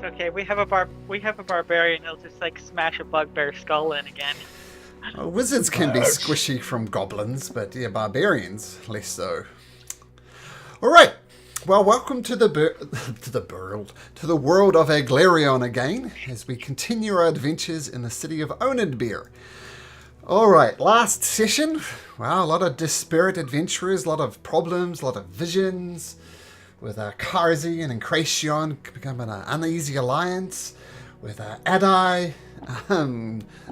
okay. We have a barbarian. He'll just like smash a bugbear skull in again. Wizards can be squishy from goblins, but yeah, barbarians less so. All right. Well, welcome to the world of Aglarion again, as we continue our adventures in the city of Onadbyr. All right, last session. Wow, a lot of disparate adventurers, a lot of problems, a lot of visions, with Karzi and Incration becoming an uneasy alliance, with Adai,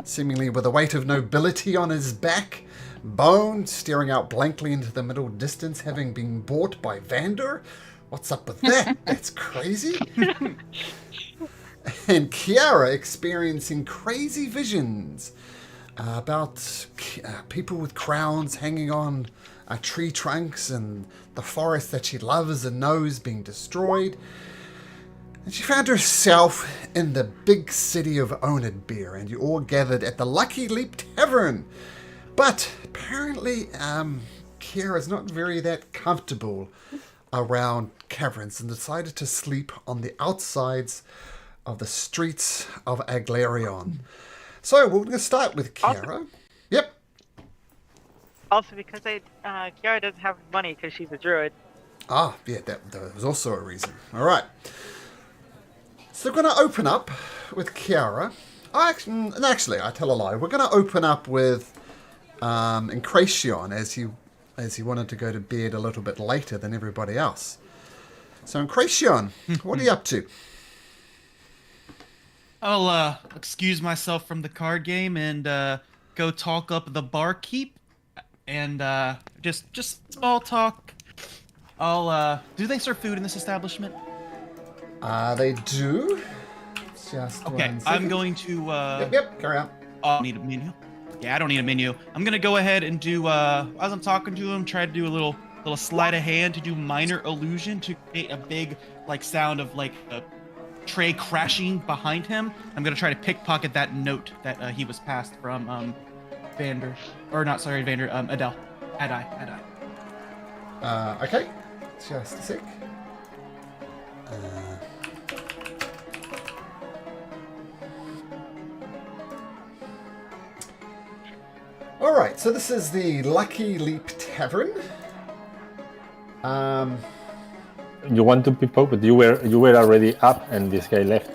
seemingly with a weight of nobility on his back, Bone staring out blankly into the middle distance, having been bought by Vander. What's up with that? That's crazy. And Kiara experiencing crazy visions about people with crowns hanging on tree trunks and the forest that she loves and knows being destroyed. And she found herself in the big city of Onadbyr, and you all gathered at the Lucky Leap Tavern. But apparently, Kiara's not very that comfortable around caverns and decided to sleep on the outsides of the streets of Aglarion. So we're going to start with Kiara. Yep. Also, because Kiara doesn't have money because she's a druid. Ah, yeah, that was also a reason. All right. So we're going to open up with Kiara. Actually, I tell a lie. We're going to open up with Incration as he wanted to go to bed a little bit later than everybody else. So Incration, what are you up to? I'll excuse myself from the card game and go talk up the barkeep and just small talk. Do they serve food in this establishment? They do. Just okay, I'm going to Yep, carry on. I need a menu. Yeah, I don't need a menu. I'm gonna go ahead and do as I'm talking to him, try to do a little sleight of hand to do minor illusion to create a big sound of a tray crashing behind him. I'm gonna try to pickpocket that note that he was passed from Vander, or not sorry Vander, Adai. Okay, just a sec. All right, so this is the Lucky Leap Tavern. You want to pick up, but you were already up, and this guy left.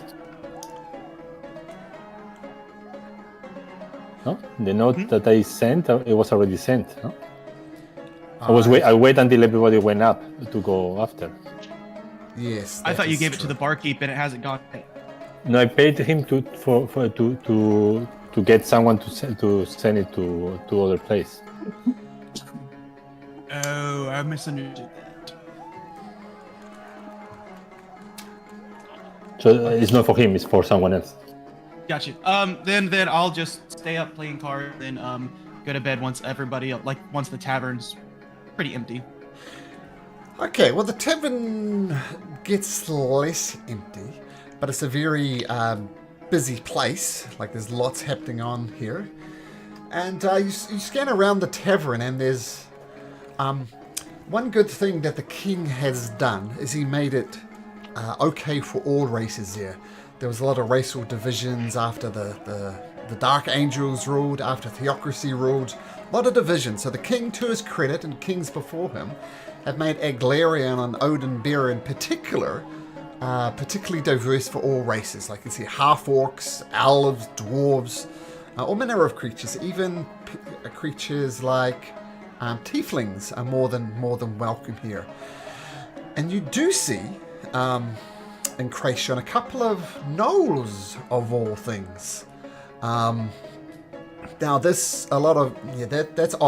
No, the note that I sent, it was already sent. No? I wait until everybody went up to go after. Yes, I thought you gave it to the barkeep, and it hasn't gone. No, I paid him to get someone to send it to other place. Oh, I misunderstood that. So it's not for him; it's for someone else. Gotcha. Then I'll just stay up playing cards, then go to bed once once the tavern's pretty empty. Okay, well the tavern gets less empty, but it's a very busy place. There's lots happening on here, and you scan around the tavern, and there's one good thing that the king has done is he made it okay for all races here. There was a lot of racial divisions after the Dark Angels ruled, after Theocracy ruled. A lot of division. So the king, to his credit, and kings before him, have made Aglarion and Onadbyr in particular particularly diverse for all races. Like you see half-orcs, elves, dwarves, all manner of creatures. Even creatures like tieflings are more than welcome here. And you do see in Creation a couple of gnolls of all things. Now that's odd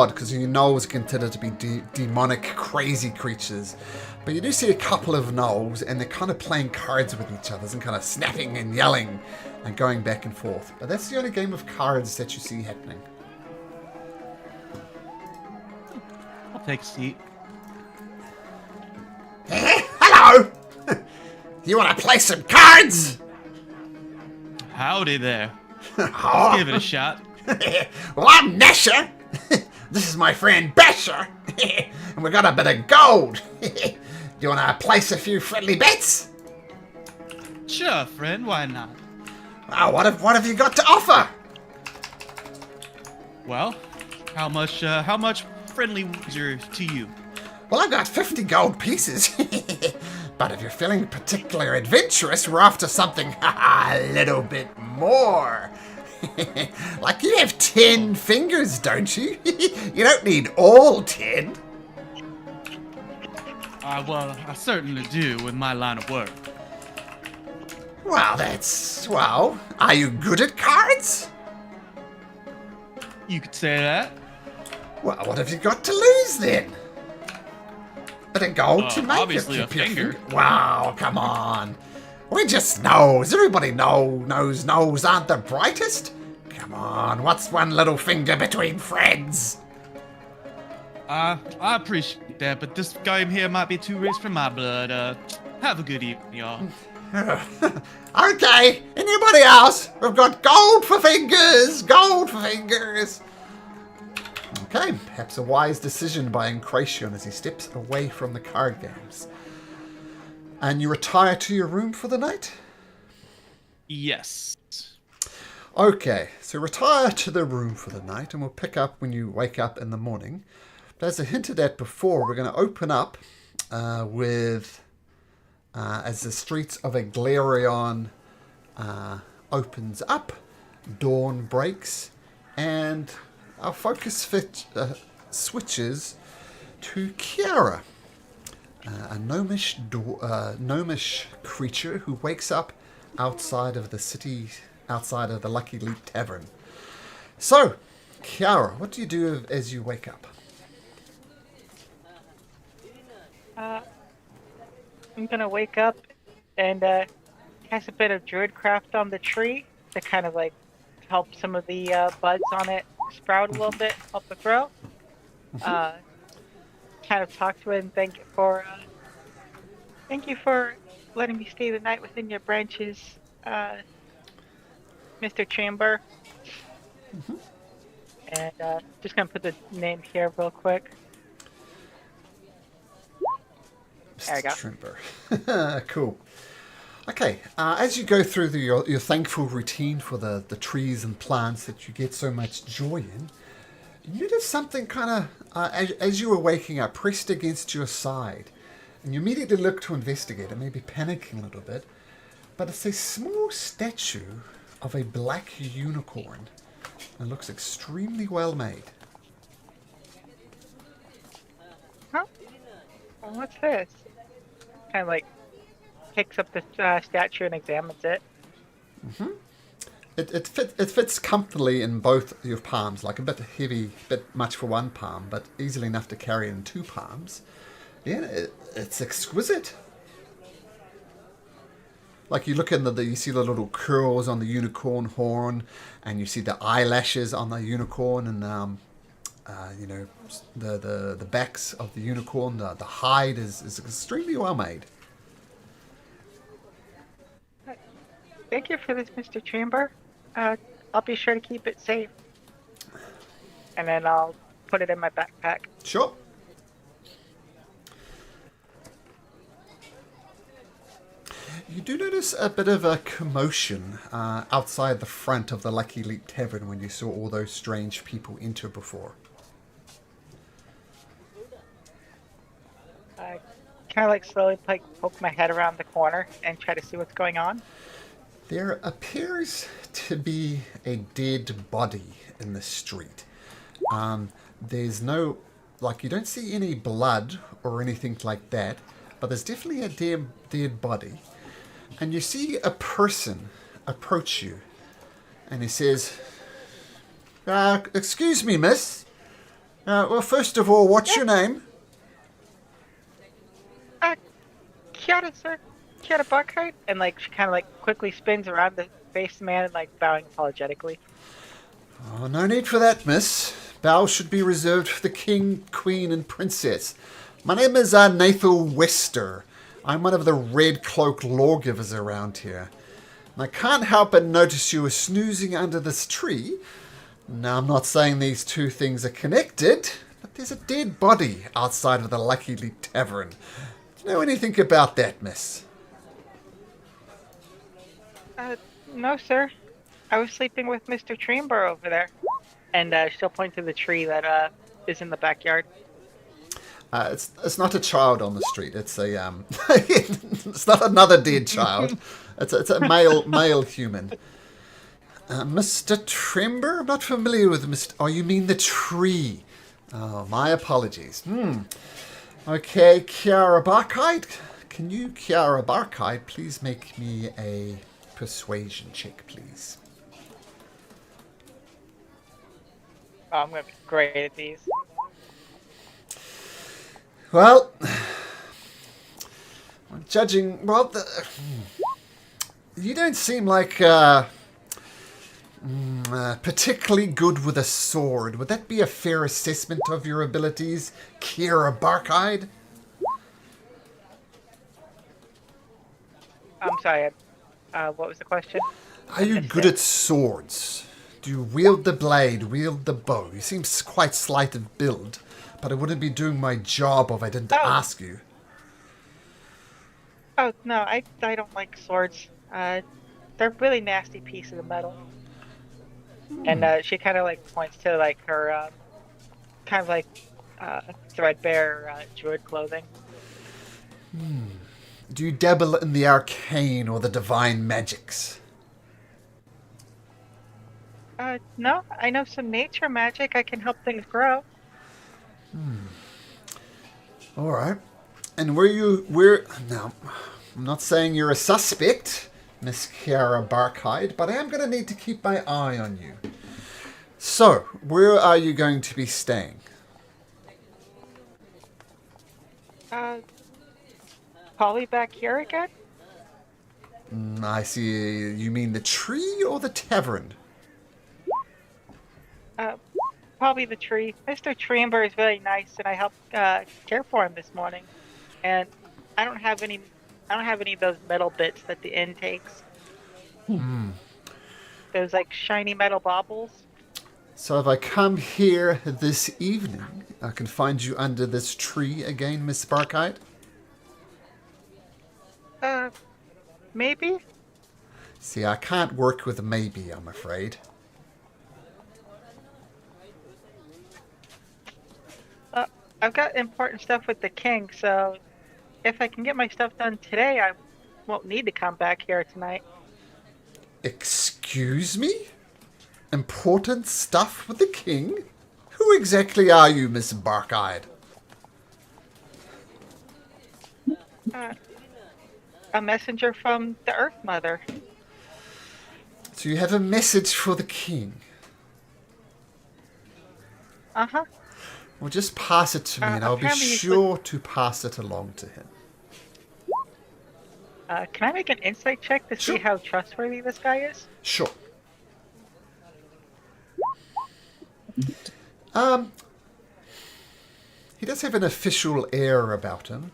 because gnolls are considered to be demonic, crazy creatures. But you do see a couple of gnolls, and they're kind of playing cards with each other and kind of snapping and yelling and going back and forth. But that's the only game of cards that you see happening. I'll take a seat. Hello! You want to play some cards? Howdy there. Let's give it a shot. Well, I'm Nesher. This is my friend Basher. And we got a bit of gold. Do you want to place a few friendly bets? Sure, friend, why not? Wow, what have you got to offer? Well, how much friendly wager to you? Well, I've got 50 gold pieces. But if you're feeling particularly adventurous, we're after something a little bit more. Like you have 10 fingers, don't you? You don't need all 10. Well, I certainly do with my line of work. Well, are you good at cards? You could say that. Well, what have you got to lose then? Bit of gold to make obviously it. a finger. Wow, come on. We just nose. Everybody knows aren't the brightest. Come on, what's one little finger between friends? I appreciate that, but this game here might be too rich for my blood. Have a good evening, y'all. Okay, anybody else? We've got gold for fingers. Gold for fingers. Okay, perhaps a wise decision by Incration as he steps away from the card games. And you retire to your room for the night? Yes. Okay, so retire to the room for the night, and we'll pick up when you wake up in the morning. But as I hinted at before, we're going to open up with, as the streets of Aglarion opens up, dawn breaks, and our focus switches to Kiara, a gnomish creature who wakes up outside of the city, outside of the Lucky Leap Tavern. So, Kiara, what do you do as you wake up? I'm gonna wake up and cast a bit of druidcraft on the tree to kind of like help some of the buds on it sprout a little bit, help it grow. Kind of talk to it and thank you for letting me stay the night within your branches, Mr. Chamber. And just gonna put the name here real quick. There we go. Shrimper. Cool. Okay, as you go through your thankful routine for the trees and plants that you get so much joy in, you notice something kind of, as you were waking up, pressed against your side. And you immediately look to investigate it, maybe panicking a little bit. But it's a small statue of a black unicorn. It looks extremely well made. Huh? Well, what's this? Kind of like picks up the statue and examines it. Mm-hmm. It fits comfortably in both your palms, like a bit heavy, bit much for one palm, but easily enough to carry in two palms. Yeah, it's exquisite. Like you look in you see the little curls on the unicorn horn, and you see the eyelashes on the unicorn, and the backs of the unicorn. The hide is extremely well made. Thank you for this, Mr. Chamber. I'll be sure to keep it safe. And then I'll put it in my backpack. Sure. You do notice a bit of a commotion outside the front of the Lucky Leap Tavern when you saw all those strange people enter before. I kind of like slowly poke my head around the corner and try to see what's going on. There appears to be a dead body in the street. There's no, you don't see any blood or anything like that, but there's definitely a dead body. And you see a person approach you, and he says, excuse me, miss. Well, first of all, what's your name? Kiara, sir. Kiara Buckhart. And she kind of quickly spins around to face the man and bowing apologetically. Oh, no need for that, miss. Bows should be reserved for the king, queen, and princess. My name is Nathal Wester. I'm one of the Red Cloak lawgivers around here. And I can't help but notice you were snoozing under this tree. Now, I'm not saying these two things are connected, but there's a dead body outside of the Lucky Leap Tavern. Do you know anything about that, miss? No, sir. I was sleeping with Mr. Treember over there. And she'll point to the tree that is in the backyard. It's not a child on the street. It's a it's not another dead child. It's a male human. Mr. Trember? I'm not familiar with Mr. Oh, you mean the tree? Oh, my apologies. Okay, Kiara Barkite. Can you, Kiara Barkite, please make me a persuasion check, please? Oh, I'm gonna be great at these. Well, judging, well, you don't seem like particularly good with a sword. Would that be a fair assessment of your abilities, Kira Barkide? I'm sorry. What was the question? Are you good at swords? Do you wield the blade, wield the bow? You seem quite slight of build, but I wouldn't be doing my job if I didn't ask you. Oh, no, I don't like swords. They're really nasty pieces of metal. And she kind of like points to like her kind of like threadbare druid clothing. Do you dabble in the arcane or the divine magics? No, I know some nature magic. I can help things grow. All right. And now, I'm not saying you're a suspect, Miss Kiara Barkide, but I am going to need to keep my eye on you. So, where are you going to be staying? Probably back here again? I see. You mean the tree or the tavern? Probably the tree. Mr. Treember is very nice, and I helped care for him this morning. And I don't have any of those metal bits that the inn takes. Those like shiny metal baubles. So if I come here this evening, I can find you under this tree again, Miss Barkite? Maybe? See, I can't work with maybe, I'm afraid. I've got important stuff with the king, so if I can get my stuff done today, I won't need to come back here tonight. Excuse me? Important stuff with the king? Who exactly are you, Miss Barkide? A messenger from the Earth Mother. So you have a message for the king? Uh-huh. Well, just pass it to me and I'll be sure to pass it along to him. Can I make an insight check to see how trustworthy this guy is? Sure. He does have an official air about him.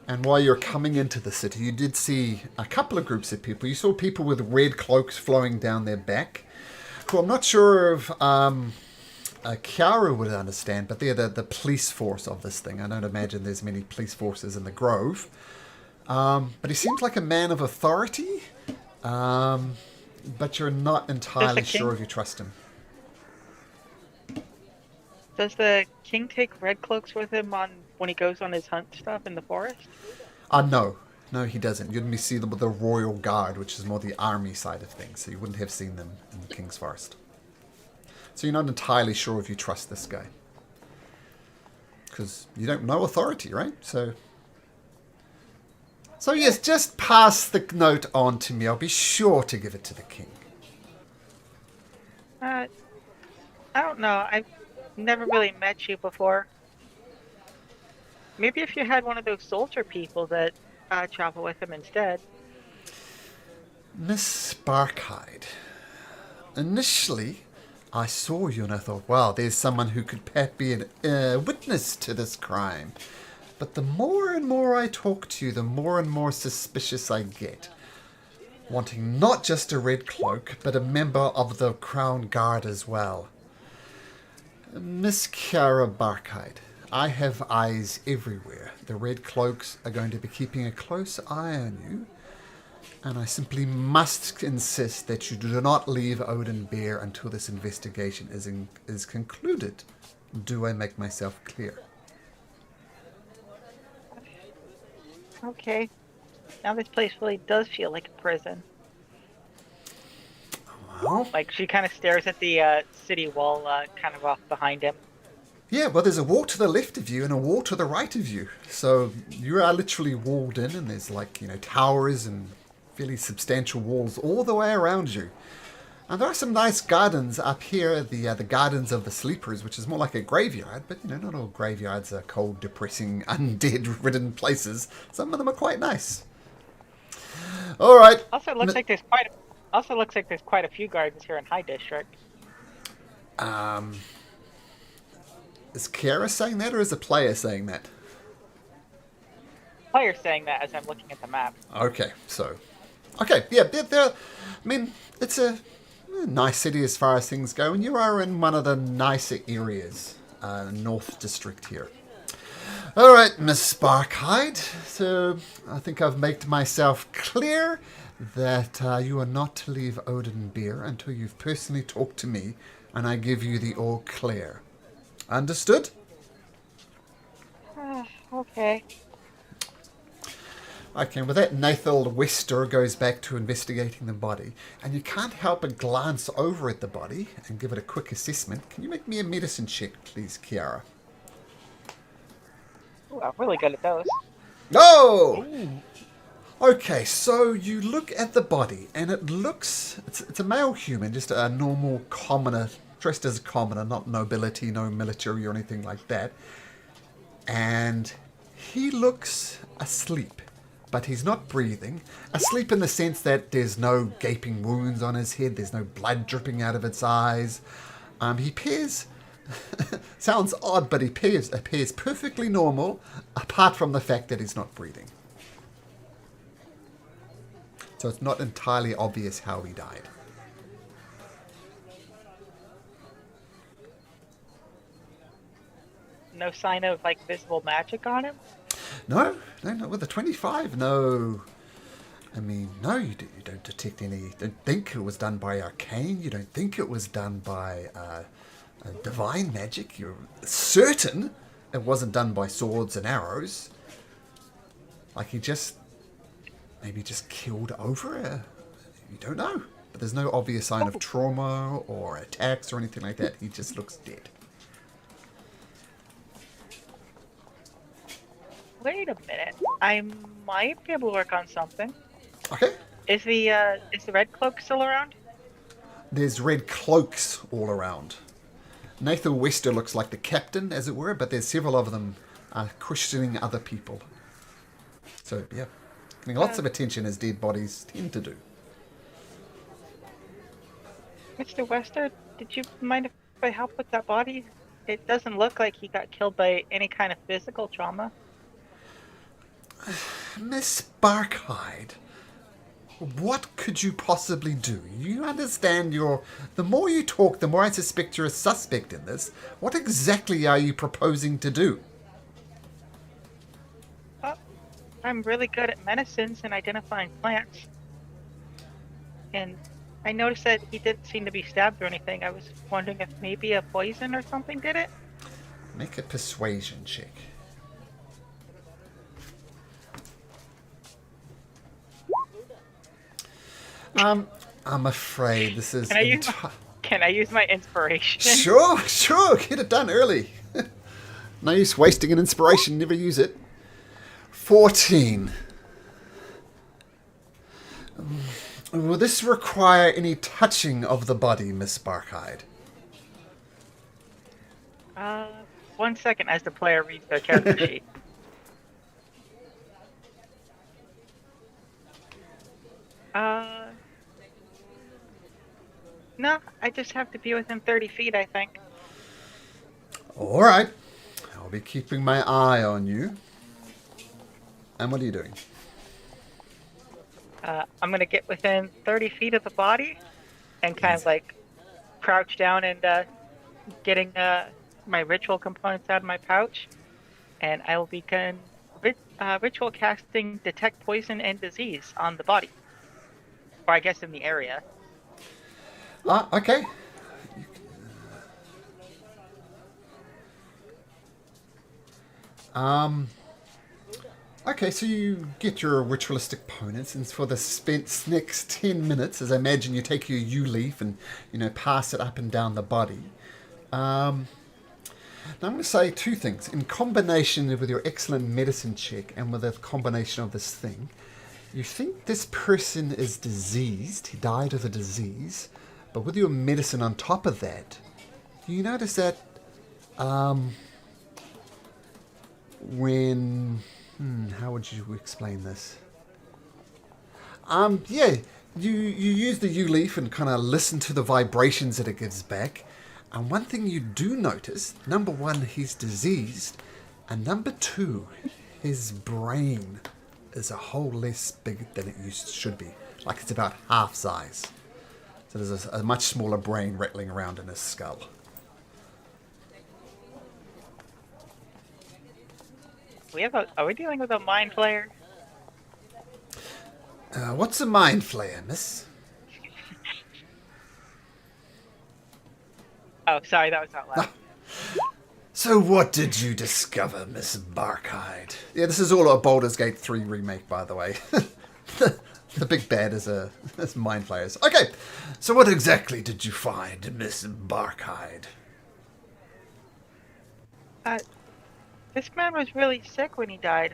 And while you're coming into the city, you did see a couple of groups of people. You saw people with red cloaks flowing down their back, who I'm not sure if Kiara would understand, but they're the police force of this thing. I don't imagine there's many police forces in the Grove. But he seems like a man of authority, but you're not entirely sure if you trust him. Does the king take red cloaks with him when he goes on his hunt stuff in the forest? No. No, he doesn't. You'd only see them with the Royal Guard, which is more the army side of things, so you wouldn't have seen them in King's Forest. So you're not entirely sure if you trust this guy. Because you don't know authority, right? So yes, just pass the note on to me. I'll be sure to give it to the king. I don't know. I've never really met you before. Maybe if you had one of those soldier people that travel with him instead. Miss Barkide, initially I saw you and I thought, wow, there's someone who could perhaps be a witness to this crime. But the more and more I talk to you, the more and more suspicious I get. Wanting not just a red cloak, but a member of the Crown Guard as well. Miss Kiara Barkide, I have eyes everywhere. The red cloaks are going to be keeping a close eye on you. And I simply must insist that you do not leave Onadbyr until this investigation is concluded. Do I make myself clear? Okay. Now this place really does feel like a prison. Well, Like, she kind of stares at the city wall kind of off behind him. yeah, well, there's a wall to the left of you and a wall to the right of you. So you are literally walled in, and there's towers and fairly substantial walls all the way around you. And there are some nice gardens up here, the Gardens of the Sleepers, which is more like a graveyard, but not all graveyards are cold, depressing, undead-ridden places. Some of them are quite nice. All right. Also, it looks like there's quite a few gardens here in High District. Is Kiara saying that, or is the player saying that? Player's saying that as I'm looking at the map. Okay, yeah, I mean, it's a nice city as far as things go, and you are in one of the nicer areas, North District here. All right, Miss Sparkhide, so I think I've made myself clear that you are not to leave Onadbyr until you've personally talked to me, and I give you the all clear. Understood? Okay. Okay, with that, Nathal Wester goes back to investigating the body, and you can't help but glance over at the body and give it a quick assessment. Can you make me a medicine check, please, Kiara? Ooh, I'm really good at those. No! Okay, so you look at the body, and it's a male human, just a normal commoner, dressed as a commoner, not nobility, no military or anything like that. And he looks asleep, but he's not breathing. Asleep in the sense that there's no gaping wounds on his head, there's no blood dripping out of its eyes. He appears, sounds odd, but he appears perfectly normal, apart from the fact that he's not breathing. So it's not entirely obvious how he died. No sign of, visible magic on him? No, with a 25, no. I mean, no, you don't detect any. You don't think it was done by arcane. You don't think it was done by divine magic. You're certain it wasn't done by swords and arrows. Like he maybe just killed over it. You don't know. But there's no obvious sign of trauma or attacks or anything like that. He just looks dead. Wait a minute. I might be able to work on something. Okay. Is the red cloak still around? There's red cloaks all around. Nathan Wester looks like the captain, as it were, but there's several of them questioning other people. So, yeah. Getting lots of attention as dead bodies tend to do. Mr. Wester, did you mind if I help with that body? It doesn't look like he got killed by any kind of physical trauma. Miss Barkhide, what could you possibly do? You understand the more you talk, the more I suspect you're a suspect in this. What exactly are you proposing to do? Well, I'm really good at medicines and identifying plants. And I noticed that he didn't seem to be stabbed or anything. I was wondering if maybe a poison or something did it? Make a persuasion check. I'm afraid this is... Can I use my inspiration? Sure. Get it done early. No use wasting an inspiration. Never use it. 14. Will this require any touching of the body, Miss Barkhide? 1 second as the player reads their character sheet. No, I just have to be within 30 feet, I think. All right. I'll be keeping my eye on you. And what are you doing? I'm going to get within 30 feet of the body and kind of crouch down and getting my ritual components out of my pouch. And I will begin ritual casting Detect Poison and Disease on the body. or I guess in the area. Okay. Okay, so you get your ritualistic opponents, and for the next 10 minutes, as I imagine you take your yew leaf and, pass it up and down the body. Now I'm going to say two things. In combination with your excellent medicine check and with the combination of this thing, you think this person is diseased, he died of a disease, but with your medicine on top of that, you notice that when... how would you explain this? Yeah, you use the yew leaf and kind of listen to the vibrations that it gives back. And one thing you do notice, number one, he's diseased. And number two, his brain is a whole less big than it should be. Like it's about half size. So there's a much smaller brain rattling around in his skull. Are we dealing with a mind flayer? What's a mind flayer, miss? Oh, sorry, that was not loud. So what did you discover, Miss Barkhide? Yeah, this is all a Baldur's Gate 3 remake, by the way. The big bad is mind flayers. Okay, so what exactly did you find, Miss Barkhide? This man was really sick when he died.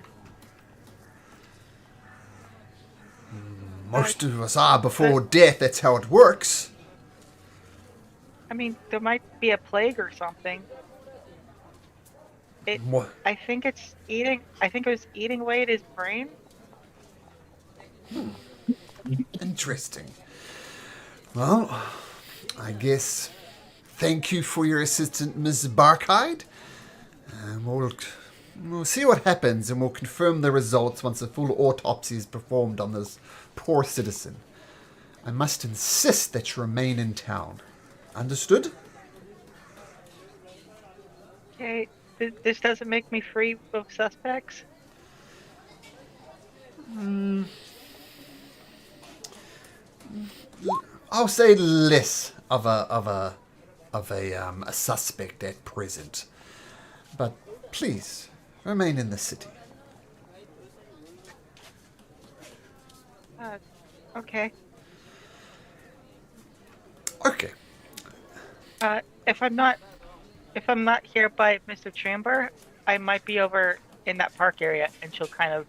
Most of us are before death, that's how it works. I mean, there might be a plague or something. What? I think it was eating away at his brain. Interesting. Well, I guess thank you for your assistance, Ms. Barkhide. We'll see what happens, and we'll confirm the results once a full autopsy is performed on this poor citizen. I must insist that you remain in town. Understood? Okay, this doesn't make me free of suspects. I'll say less of a suspect at present, but please remain in the city. Okay. Okay. If I'm not here by Mr. Chamber, I might be over in that park area, and she'll kind of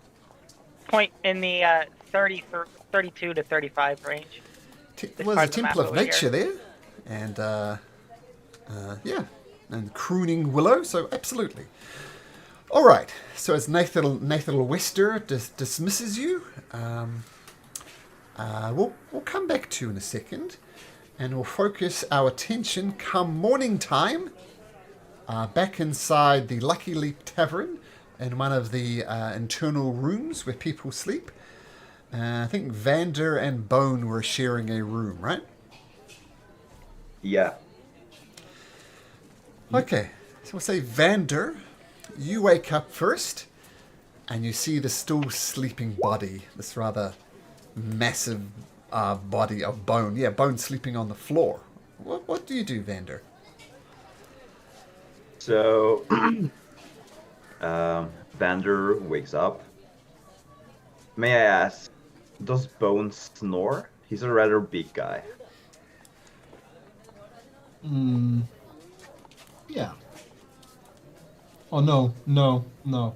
point in the 32 to 35 range. There's a Temple of Nature there, and yeah, and crooning willow. So absolutely. All right. So as Nathan Wester dismisses you, we'll come back to you in a second, and we'll focus our attention come morning time back inside the Lucky Leap Tavern in one of the internal rooms where people sleep. I think Vander and Bone were sharing a room, right? Yeah. Okay, so we'll say Vander, you wake up first, and you see the still sleeping body, this rather massive body of Bone. Yeah, Bone sleeping on the floor. What do you do, Vander? So, Vander wakes up. May I ask, does Bone snore? He's a rather big guy. Yeah. Oh, no.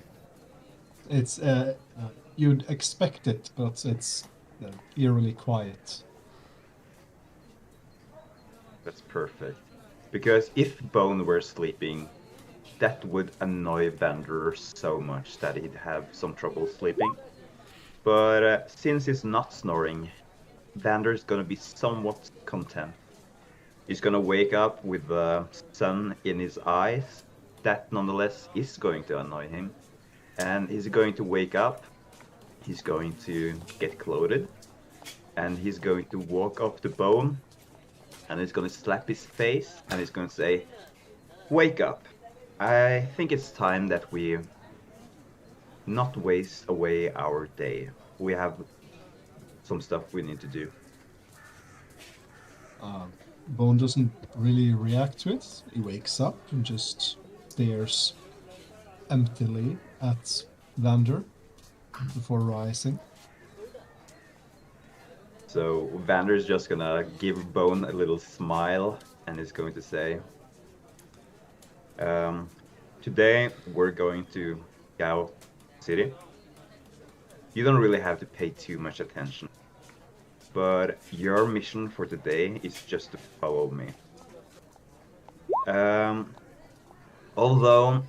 It's, you'd expect it, but it's eerily quiet. That's perfect. Because if Bone were sleeping, that would annoy Vander so much that he'd have some trouble sleeping. But since he's not snoring, Vander's gonna be somewhat content. He's gonna wake up with the sun in his eyes. That nonetheless is going to annoy him. And he's going to wake up, he's going to get clothed, and he's going to walk up to Bone, and he's gonna slap his face, and he's gonna say, "Wake up. I think it's time that we not waste away our day. We have some stuff we need to do." Bone doesn't really react to it. He wakes up and just stares emptily at Vander before rising. So Vander's just gonna give Bone a little smile and is going to say, today we're going to Gao City. You don't really have to pay too much attention, but your mission for today is just to follow me. Although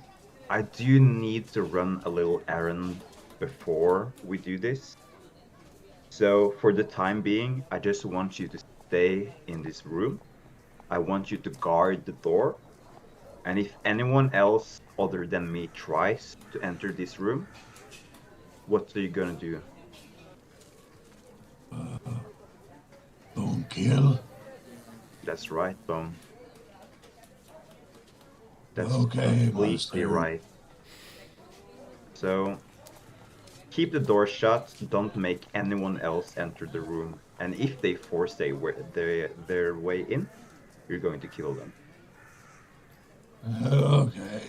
I do need to run a little errand before we do this. So for the time being, I just want you to stay in this room. I want you to guard the door. And if anyone else other than me tries to enter this room, what are you gonna do? Bone kill. That's right, Bone. That's Okay, completely master. right. So keep the door shut. Don't make anyone else enter the room. And if they force their way in, you're going to kill them. Okay.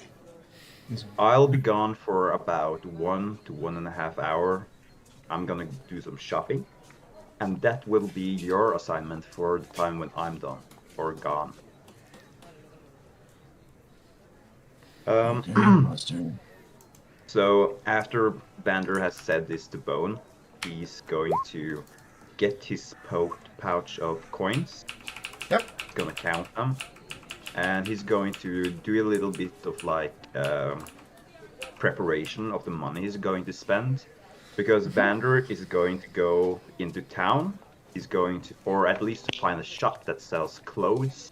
I'll be gone for about 1 to 1.5 hours. I'm gonna do some shopping. And that will be your assignment for the time when I'm done or gone. Okay, master. So after Vander has said this to Bone, he's going to get his pouch of coins. Yep. He's gonna count them, and he's going to do a little bit of like preparation of the money he's going to spend, because Vander is going to go into town. He's going to, or at least to find a shop that sells clothes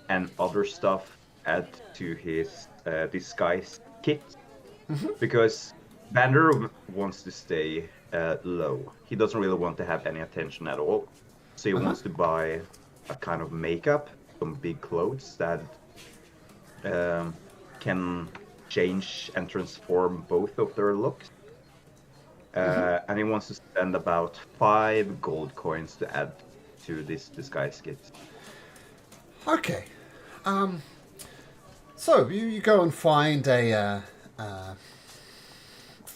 and other stuff, add to his disguise kit. Because Vander wants to stay low. He doesn't really want to have any attention at all. So he wants to buy a kind of makeup, some big clothes that can change and transform both of their looks. And he wants to spend about 5 gold coins to add to this disguise kit. Okay. So you go and find a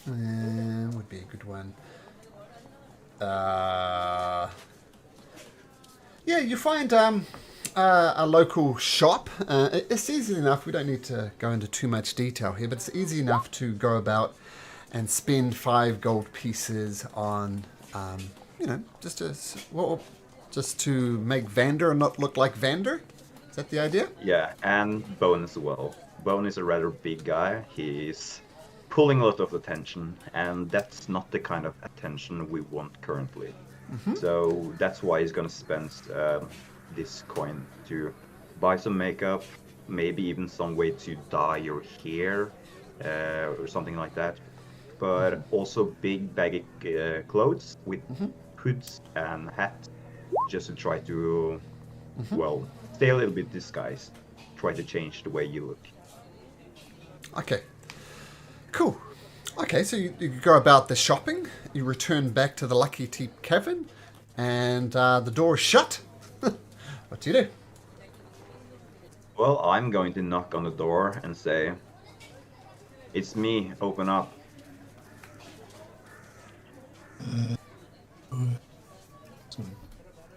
would be a good one. Yeah, you find a local shop. It's easy enough. We don't need to go into too much detail here, but it's easy enough to go about and spend 5 gold pieces on, just to make Vander not look like Vander. Is that the idea? Yeah, and Bone as well. Bone is a rather big guy. He's pulling a lot of attention, and that's not the kind of attention we want currently. So that's why he's gonna spend this coin to buy some makeup, maybe even some way to dye your hair or something like that. But also big baggy clothes with hoods and hats, just to try to, well, stay a little bit disguised. Try to change the way you look. Okay. Cool. Okay, so you go about the shopping. You return back to the Lucky Teep Cavern, and the door is shut. What do you do? Well, I'm going to knock on the door and say, "It's me, open up." So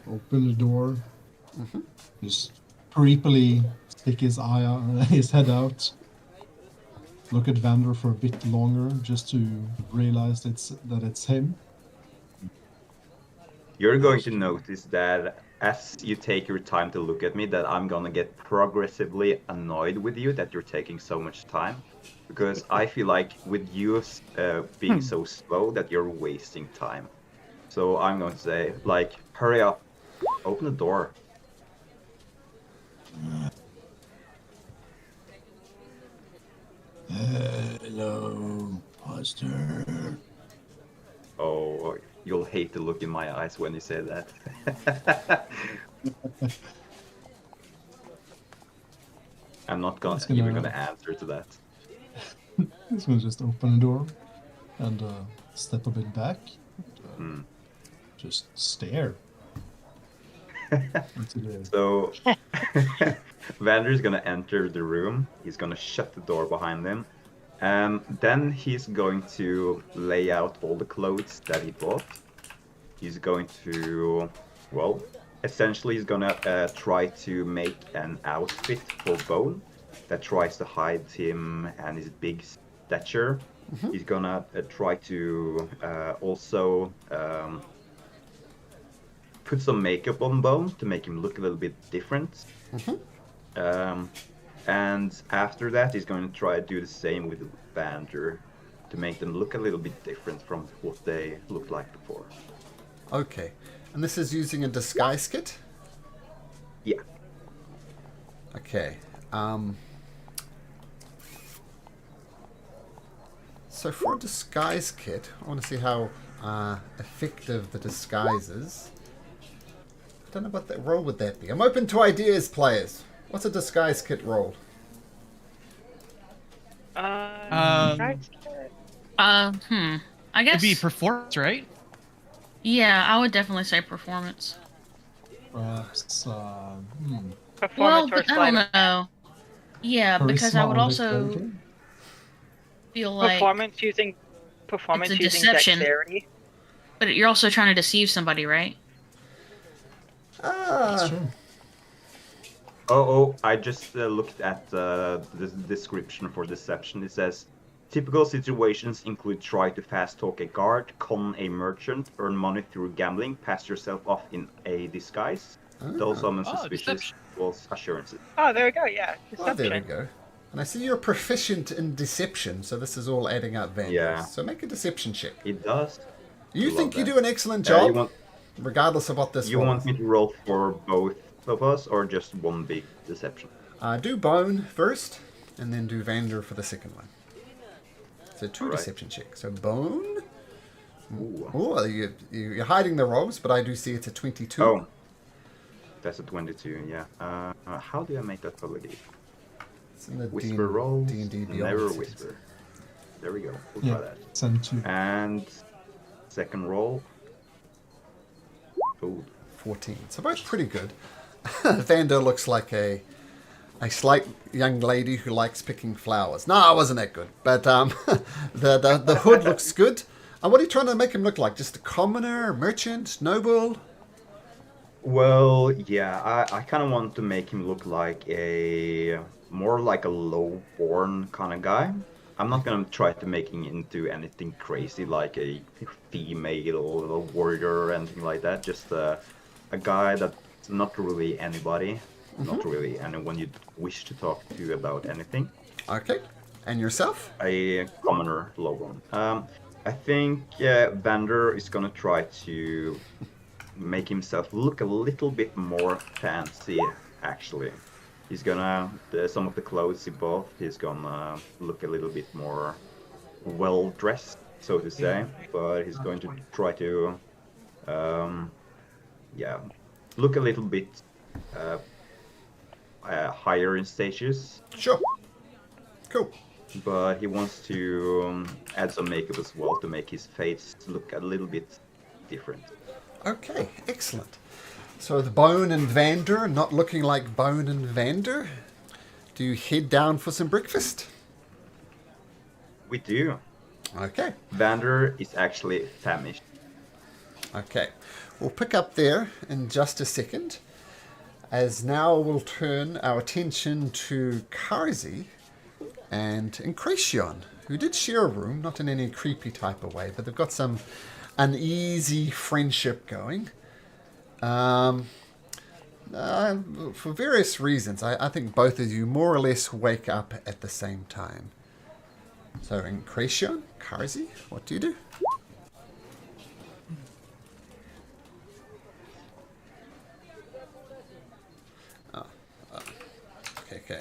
open the door. Just creepily stick his head out. Look at Vander for a bit longer, just to realize that it's him. You're going to notice that as you take your time to look at me, that I'm gonna get progressively annoyed with you that you're taking so much time. Because I feel like with you being so slow that you're wasting time. So I'm going to say, like, hurry up, open the door. Hello, master. Oh, you'll hate the look in my eyes when you say that. I'm not even gonna answer to that. He's gonna just open the door and step a bit back. Just stare. What's it is? So Vander's gonna enter the room. He's gonna shut the door behind him. Then he's going to lay out all the clothes that he bought. He's going to, well, essentially he's gonna try to make an outfit for Bone that tries to hide him and his big stature. He's gonna try to also put some makeup on Bone to make him look a little bit different. And after that, he's going to try to do the same with Vander to make them look a little bit different from what they looked like before. Okay. And this is using a disguise kit? Yeah. Okay. So for a disguise kit, I want to see how effective the disguise is. I don't know what that role would that be. I'm open to ideas, players. What's a disguise kit role? Disguise kit. I guess. It'd be performance, right? Yeah, I would definitely say performance. Perhaps. Well, Performance or but I don't sleight know. Yeah, because charisma I would or also dexterity? feel of like. performance using It's a deception. dexterity. But you're also trying to deceive somebody, right? That's true. Oh, I just looked at the description for deception. It says, typical situations include try to fast talk a guard, con a merchant, earn money through gambling, pass yourself off in a disguise. Those summon suspicious deception. false assurances. Oh, there we go. Yeah, Oh, there we deception. go. And I see you're proficient in deception, so this is all adding up, Van. Yeah. So make a deception check. It does. You Love think you that. do an excellent job, You want regardless of what this you roll want is. me to roll for both of us or just one big deception? Do Bone first, and then do Vander for the second one. So two Alright. deception checks. So Bone. Ooh. Oh, you're hiding the rolls, but I do see it's a 22. Oh, that's a 22. Yeah. How do I make that public? It's in the Whisper rolls. D&D Beyond. Never whisper. There we go. We'll Yeah, try that. send 2. And second roll. Oh, 14. So both pretty good. Vander looks like a slight young lady who likes picking flowers. No, it wasn't that good. But the hood looks good. And what are you trying to make him look like? Just a commoner, merchant, noble? well, yeah. I kind of want to make him look like more like a low-born kind of guy. I'm not gonna try to make him into anything crazy like a female or a warrior or anything like that. Just a guy that's not really anybody, not really anyone you'd wish to talk to about anything. Okay. And yourself? A commoner, low-born. I think Vander is gonna try to make himself look a little bit more fancy, actually. He's gonna, some of the clothes he bought, he's gonna look a little bit more well-dressed, so to say, but he's going to try to, look a little bit higher in stages, Sure. Cool. but he wants to add some makeup as well to make his face look a little bit different. Okay, excellent. So the Bone and Vander not looking like Bone and Vander. Do you head down for some breakfast? We do. Okay. Vander is actually famished. Okay. We'll pick up there in just a second. As now we'll turn our attention to Karzi and Incretion, who did share a room, not in any creepy type of way, but they've got some uneasy friendship going. For various reasons, I think both of you more or less wake up at the same time. So, Incretion, Karzi, what do you do? Okay.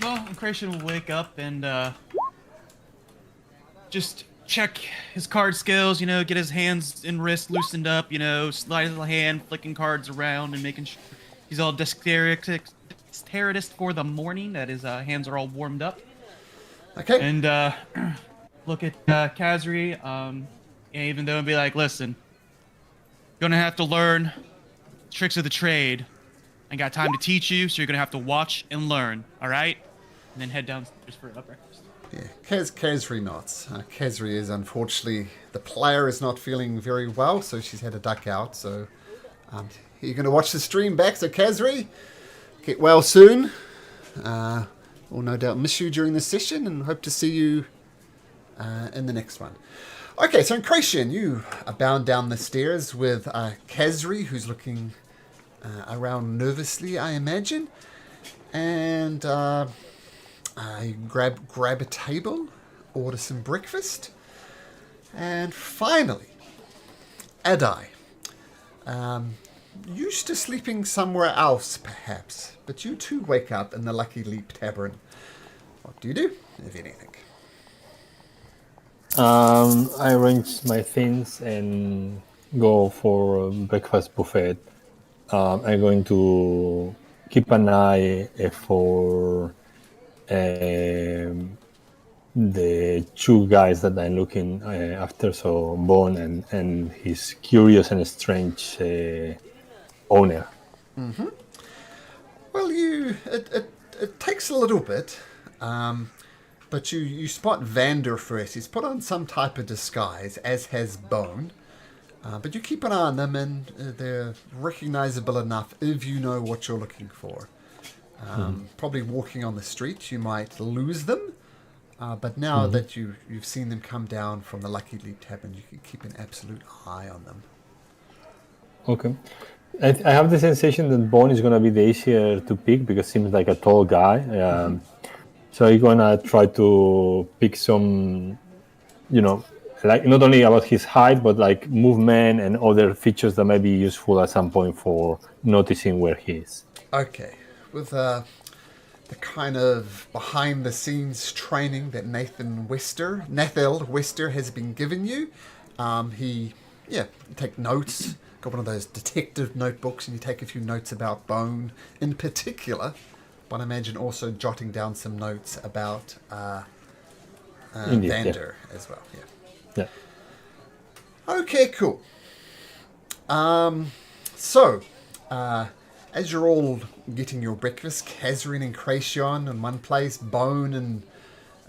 Well, Creation will wake up and just check his card skills, get his hands and wrists loosened up, slide his hand, flicking cards around and making sure he's all dexterous for the morning, that his hands are all warmed up. Okay. And look at Kazri, even though and be like, listen, gonna have to learn tricks of the trade. I got time to teach you, so you're gonna have to watch and learn. All right, and then head downstairs for breakfast. Yeah, Kesri nods. Kesri is unfortunately, the player is not feeling very well, so she's had to duck out. So you're going to watch the stream back. So Kesri, get well soon. We'll no doubt miss you during this session and hope to see you in the next one. Okay, so Incration, you are bound down the stairs with Kesri, who's looking around nervously, I imagine. And... you grab a table, order some breakfast, and finally, Adai. Used to sleeping somewhere else, perhaps, but you too wake up in the Lucky Leap Tavern. What do you do, if anything? I arrange my things and go for a breakfast buffet. I'm going to keep an eye for the two guys that I'm looking after, so Bone and his curious and strange owner. Mm-hmm. Well, it takes a little bit, but you spot Vander first. He's put on some type of disguise, as has Bone. But you keep an eye on them, and they're recognizable enough if you know what you're looking for. Probably walking on the street, you might lose them. But now that you've seen them come down from the Lucky Leap Tavern, you can keep an absolute eye on them. Okay. I have the sensation that Bone is going to be the easier to pick because he seems like a tall guy. So you're going to try to pick some, like not only about his height, but like movement and other features that might be useful at some point for noticing where he is. Okay. With the kind of behind-the-scenes training that Nathel Wester has been giving you, you take notes. Got one of those detective notebooks, and you take a few notes about Bone in particular, but I imagine also jotting down some notes about Vander as well. Yeah. Okay, cool. As you're all getting your breakfast, Kazrin and Kracion in one place, Bone and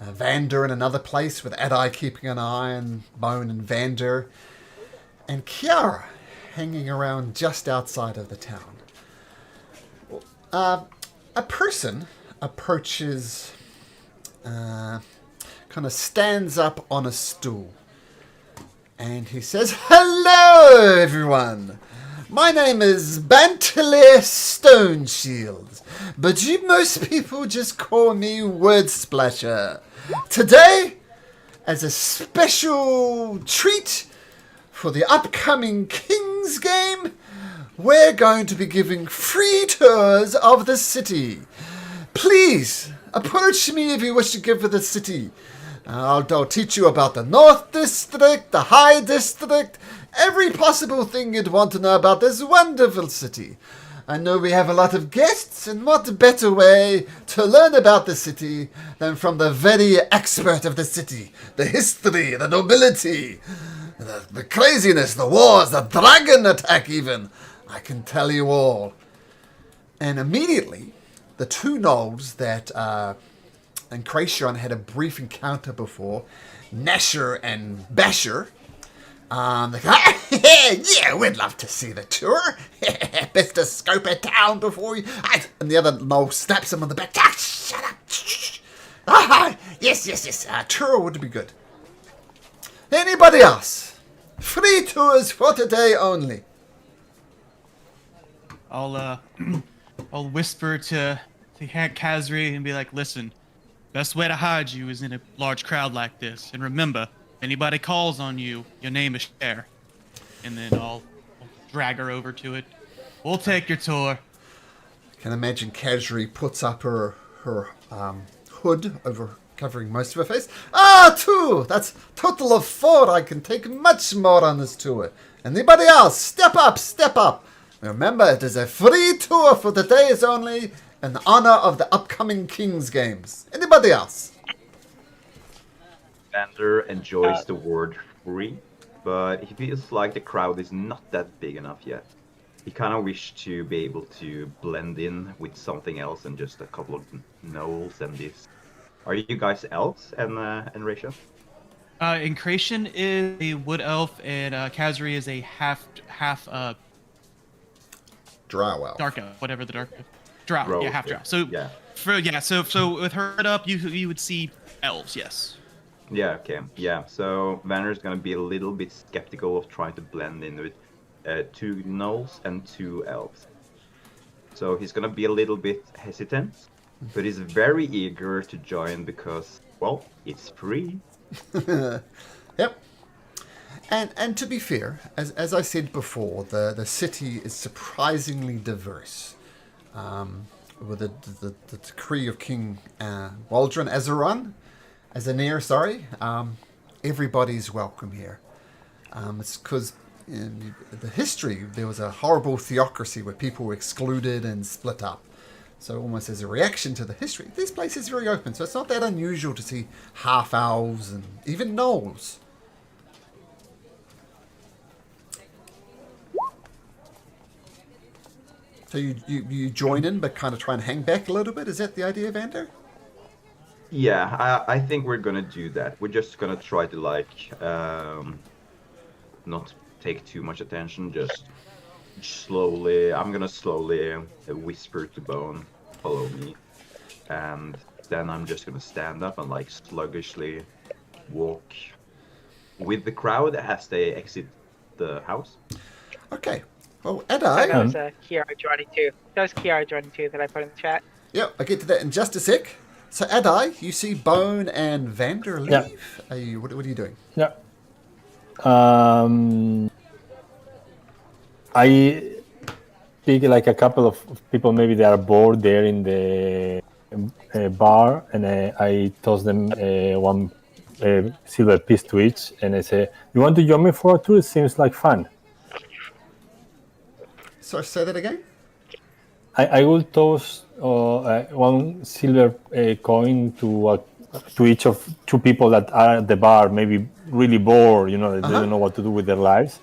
Vander in another place, with Adai keeping an eye on Bone and Vander, and Kiara hanging around just outside of the town. A person approaches, kind of stands up on a stool, and he says, "Hello, everyone! My name is Banteler Stoneshield, but most people just call me Word Splasher. Today, as a special treat for the upcoming King's Game, we're going to be giving free tours of the city. Please, approach me if you wish to give for the city. I'll teach you about the North District, the High District, every possible thing you'd want to know about this wonderful city. I know we have a lot of guests, and what better way to learn about the city than from the very expert of the city, the history, the nobility, the craziness, the wars, the dragon attack even. I can tell you all." And immediately, the two gnolls that and Kracion had a brief encounter before, Nasher and Basher, yeah, we'd love to see the tour. Best to scope a town before you... And the other gnoll snaps him on the back. Shut up. Yes. Tour would be good. Anybody else? Free tours for today only. I'll whisper to Kazri and be like, "Listen, best way to hide you is in a large crowd like this. And remember, if anybody calls on you, your name is Cher." And then I'll drag her over to it. "We'll take your tour." I can imagine Kazri puts up her hood over covering most of her face. Two! That's total of 4. I can take much more on this tour. Anybody else? Step up! Remember, it is a free tour for the days only in honor of the upcoming King's Games. Anybody else? Vander enjoys the word free. but he feels like the crowd is not that big enough yet. He kind of wished to be able to blend in with something else than just a couple of gnolls and this. Are you guys elves and Raisha? Incration is a wood elf, and Kazri is a half Drow elf. dark elf, whatever the dark drow. Drow, Yeah, half drow. yeah. So Yeah. so with her up, you would see elves. Yes. Yeah, okay. Yeah, so Vanner's gonna be a little bit skeptical of trying to blend in with 2 gnolls and 2 elves. So he's gonna be a little bit hesitant, but he's very eager to join because, well, it's free. Yep. And to be fair, as I said before, the city is surprisingly diverse. With the decree of King Waldron Azanir, sorry, everybody's welcome here. It's because in the history there was a horrible theocracy where people were excluded and split up. So almost as a reaction to the history, this place is very open. So it's not that unusual to see half elves and even gnolls. So you join in, but kind of try and hang back a little bit. Is that the idea, Vander? Yeah, I think we're gonna do that. We're just gonna try to not take too much attention. Just slowly. I'm gonna slowly whisper to Bone, follow me, and then I'm just gonna stand up and sluggishly walk with the crowd as they exit the house. Okay. Well, That Adai. was Kiara joining too. That was Kiara joining too that I put in the chat. Yep, I'll get to that in just a sec. So, Adai, you see Bone and Vander leave. Yeah. What are you doing? Yeah. I pick a couple of people. Maybe they are bored there in the bar, and I toss them one silver piece to each, and I say, "You want to join me for a tour? It seems like fun." Sorry, say that again? I will toss one silver coin to each of 2 people that are at the bar, maybe really bored, they don't know what to do with their lives.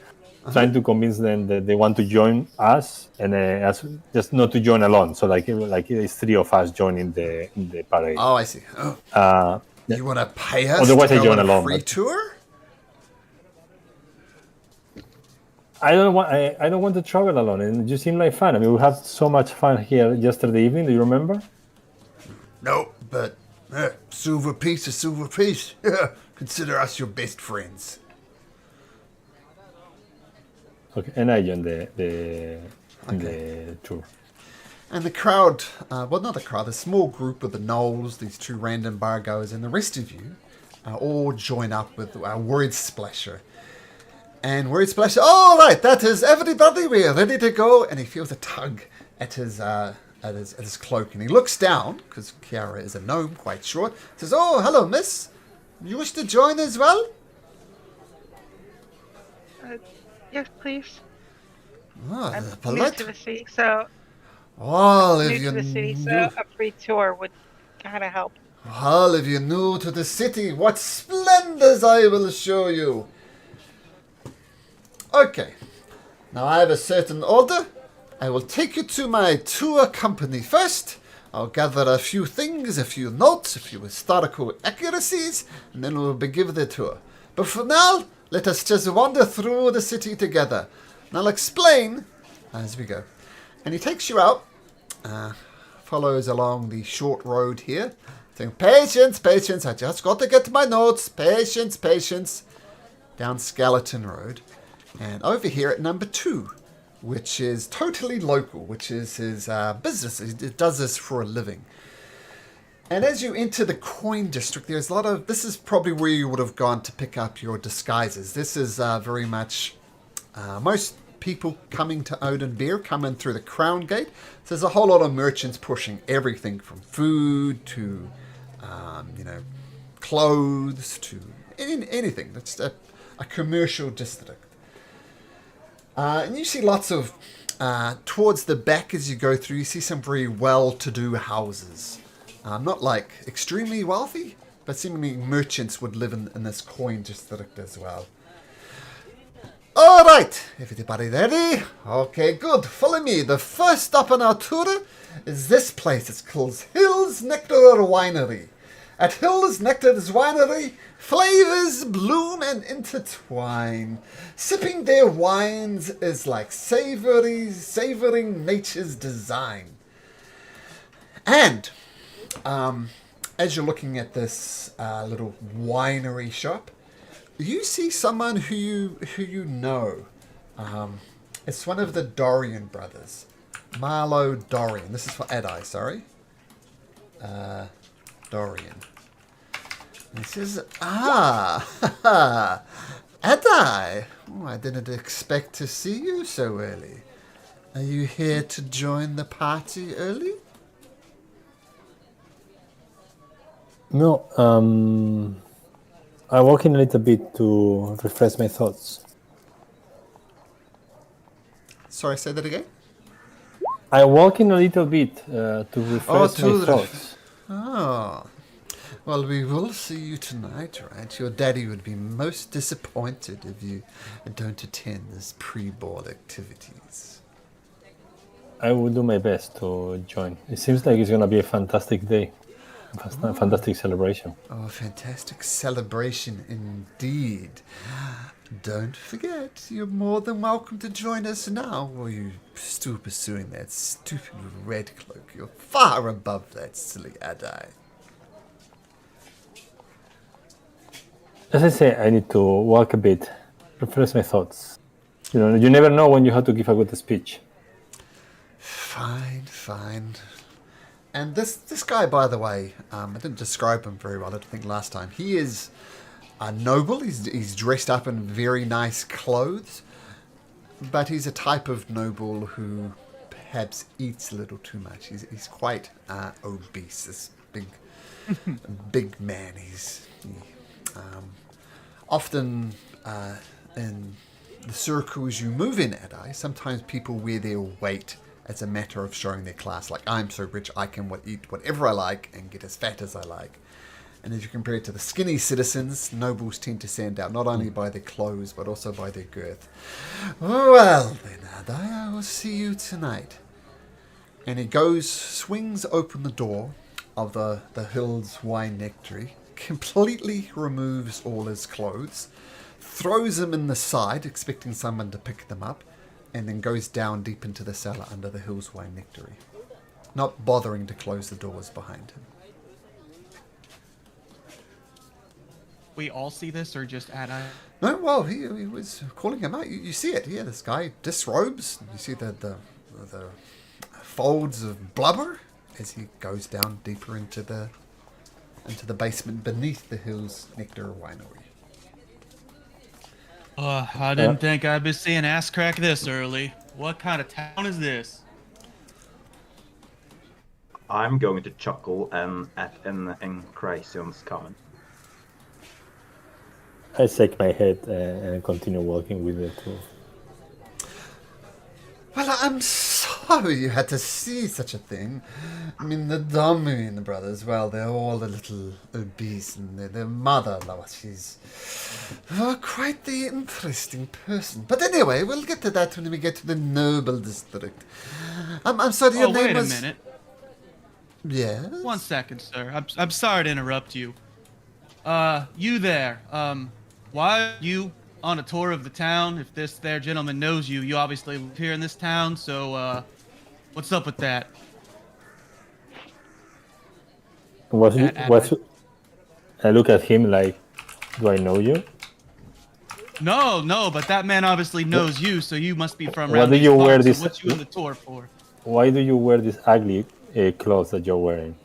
Trying to convince them that they want to join us, and just not to join alone. So like it's 3 of us joining the parade. Oh, I see. Oh. You want to pay us Otherwise to I go join on a alone, free but- tour? I don't want to travel alone, and it just seemed like fun. I mean, we had so much fun here yesterday evening. Do you remember? No, but silver piece is silver piece. Consider us your best friends. Okay, and I joined the tour. And the crowd, well, not the crowd, a small group of the gnolls, these 2 random bar goers, and the rest of you all join up with our Word Splasher. And Word Splasher, all right, that is everybody, we are ready to go. And he feels a tug at his cloak, and he looks down, because Kiara is a gnome, quite short, says, "Oh, hello, miss. You wish to join as well?" Yes, please. Oh, I'm new polite. to the city, so Well, if new you to the city, knew, so a free tour would kind of help. well, if you're new to the city, what splendors I will show you. Okay, now I have a certain order. I will take you to my tour company first. I'll gather a few things, a few notes, a few historical accuracies, and then we'll begin the tour. But for now, let us just wander through the city together. And I'll explain as we go. And he takes you out, follows along the short road here, saying, "Patience, patience, I just got to get my notes. Patience, patience." Down Skeleton Road. And over here at number 2, which is totally local, which is his business. He does this for a living. And as you enter the coin district, there's a lot of... This is probably where you would have gone to pick up your disguises. This is very much... most people coming to Onadbyr come in through the Crown Gate. So there's a whole lot of merchants pushing everything from food to, clothes to anything. It's a commercial district. And you see lots of... towards the back as you go through, you see some very well-to-do houses. Not extremely wealthy, but seemingly merchants would live in this coin district as well. All right, everybody ready? Okay, good. Follow me. The first stop on our tour is this place. It's called Hills Nectar Winery. At Hills Nectar's Winery, flavors bloom and intertwine. Sipping their wines is like savoring nature's design. And as you're looking at this little winery shop, you see someone who you know. It's one of the Dorian brothers, Marlowe Dorian. This is for Adai, sorry. Dorian. He says, Adai. Oh, I didn't expect to see you so early. Are you here to join the party early? No, I walk in a little bit to refresh my thoughts. Sorry, say that again? I walk in a little bit to refresh my thoughts. Oh. Well, we will see you tonight, right? Your daddy would be most disappointed if you don't attend this pre-ball activities. I will do my best to join. It seems like it's going to be a fantastic day. A fantastic celebration. Oh, fantastic celebration indeed. Don't forget, you're more than welcome to join us now. Or are you still pursuing that stupid red cloak? You're far above that silly Adai. As I say, I need to walk a bit, refresh my thoughts. You know, you never know when you have to give a good speech. Fine. And this guy, by the way, I didn't describe him very well, I don't think, last time. He is a noble. He's dressed up in very nice clothes, but he's a type of noble who perhaps eats a little too much. He's quite obese, this big man. Often in the circles you move in, Adai, sometimes people wear their weight as a matter of showing their class. Like, I'm so rich, I can eat whatever I like and get as fat as I like. And as you compare it to the skinny citizens, nobles tend to stand out not only by their clothes, but also by their girth. Well, then, Adai, I will see you tonight. And he swings open the door of the Hills Wine Nectary, completely removes all his clothes, throws them in the side, expecting someone to pick them up, and then goes down deep into the cellar under the Hills Wine Nectary, not bothering to close the doors behind him. We all see this, or just Adai? No, well, he was calling him out. You see it, yeah. This guy disrobes. You see the folds of blubber as he goes down deeper into the basement beneath the Hills Nectar Winery. I didn't think I'd be seeing ass crack this early. What kind of town is this? I'm going to chuckle at Enchrysion's comment. I shake my head and continue walking with the two. Well, I'm sorry you had to see such a thing. I mean, the Dorian brothers, well, they're all a little obese, and their mother, she's quite the interesting person. But anyway, we'll get to that when we get to the noble district. I'm sorry, your name was... wait a minute. Yes? 1 second, sir. I'm sorry to interrupt you. You there, why are you on a tour of the town? If this there gentleman knows you, you obviously live here in this town, so, what's up with that? I look at him like, do I know you? No, but that man obviously knows you, so you must be from Why around do these you wear parts, this? so what you on the tour for? Why do you wear this ugly clothes that you're wearing?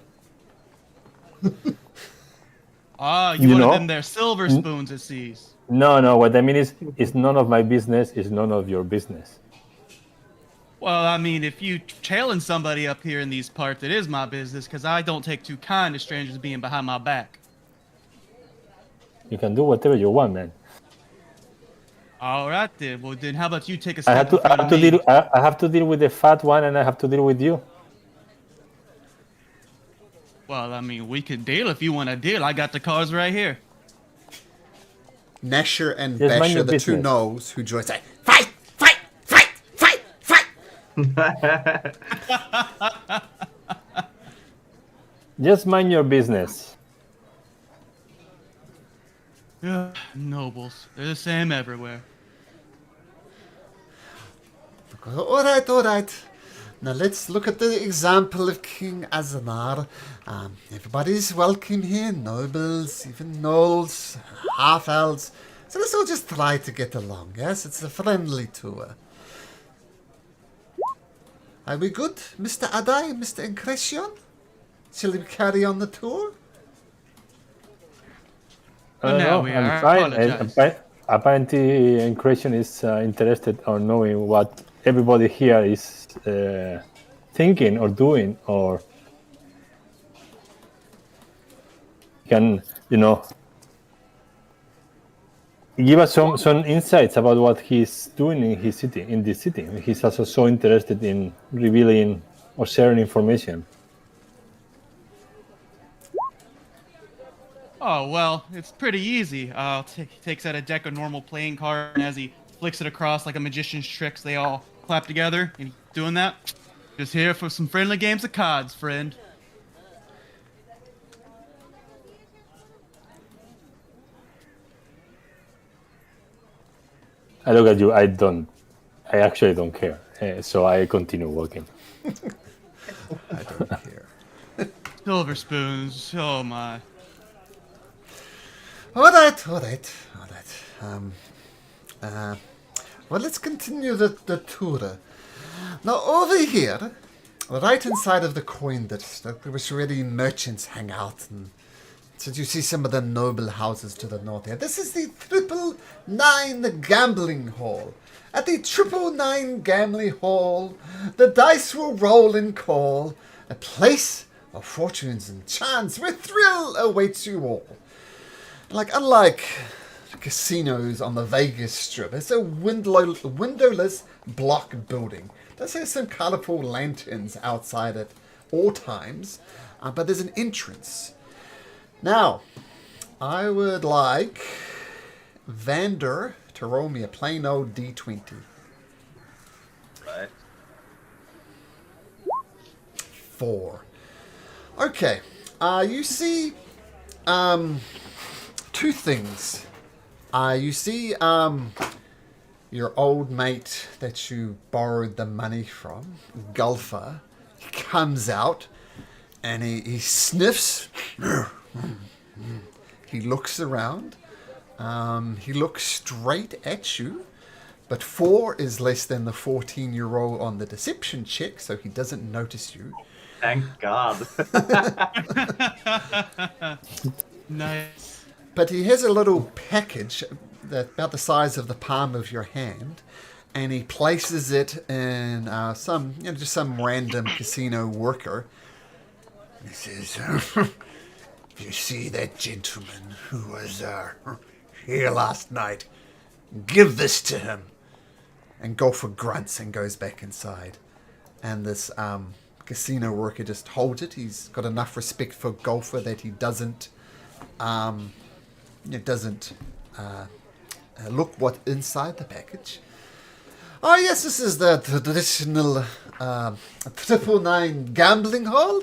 You one of them there silver spoons, it sees. No, what I mean is, it's none of my business, it's none of your business. Well, I mean, if you trailing somebody up here in these parts, it is my business, because I don't take too kind to strangers being behind my back. You can do whatever you want, man. All right, then. Well, then how about you take a I step have to deal with the fat one, and I have to deal with you. Well, I mean, we can deal if you want to deal. I got the cards right here. Nasher and Just mind Basher, your the two business. gnolls who join, say, fight, fight, fight, fight, fight. Just mind your business. Ugh, nobles. They're the same everywhere. All right, all right. Now let's look at the example of King Azanar. Everybody's welcome here, nobles, even gnolls, half-elves. So let's all just try to get along, yes? It's a friendly tour. Are we good, Mr. Adai, Mr. Incretion? Shall we carry on the tour? Oh, no, No, we I'm are. fine. Apologize. Apparently, Incretion is interested on knowing what everybody here is thinking or doing, or can, give us some insights about what he's doing in his city, in this city. He's also so interested in revealing or sharing information. Oh, well, it's pretty easy. Takes out a deck of normal playing cards, and as he flicks it across like a magician's tricks, they all clap together. And he's doing that. Just here for some friendly games of cards, friend. I look at you. I actually don't care. So I continue walking. I don't care. Silver spoons. Oh my. All right. Well, let's continue the tour. Now, over here, right inside of the coin district, which really merchants hang out, and so you see some of the noble houses to the north here. This is the 999 Gambling Hall. At the 999 Gambling Hall, the dice will roll and call, a place of fortunes and chance where thrill awaits you all. Unlike casinos on the Vegas Strip, it's a windowless block building. Does have some colorful lanterns outside at all times, but there's an entrance. Now, I would like Vander to roll me a plain old D20. Right. 4. Okay, you see two things. You see your old mate that you borrowed the money from, Gulfer. He comes out and he sniffs. He looks around. He looks straight at you. But 4 is less than the 14-year-old on the deception check, so he doesn't notice you. Thank God. Nice. But he has a little package that about the size of the palm of your hand, and he places it in just some random casino worker. And he says, "You see that gentleman who was here last night? Give this to him." And Golfer grunts and goes back inside. And this casino worker just holds it. He's got enough respect for Golfer that he doesn't look what's inside the package. Oh yes, this is the traditional 999 Gambling Hall.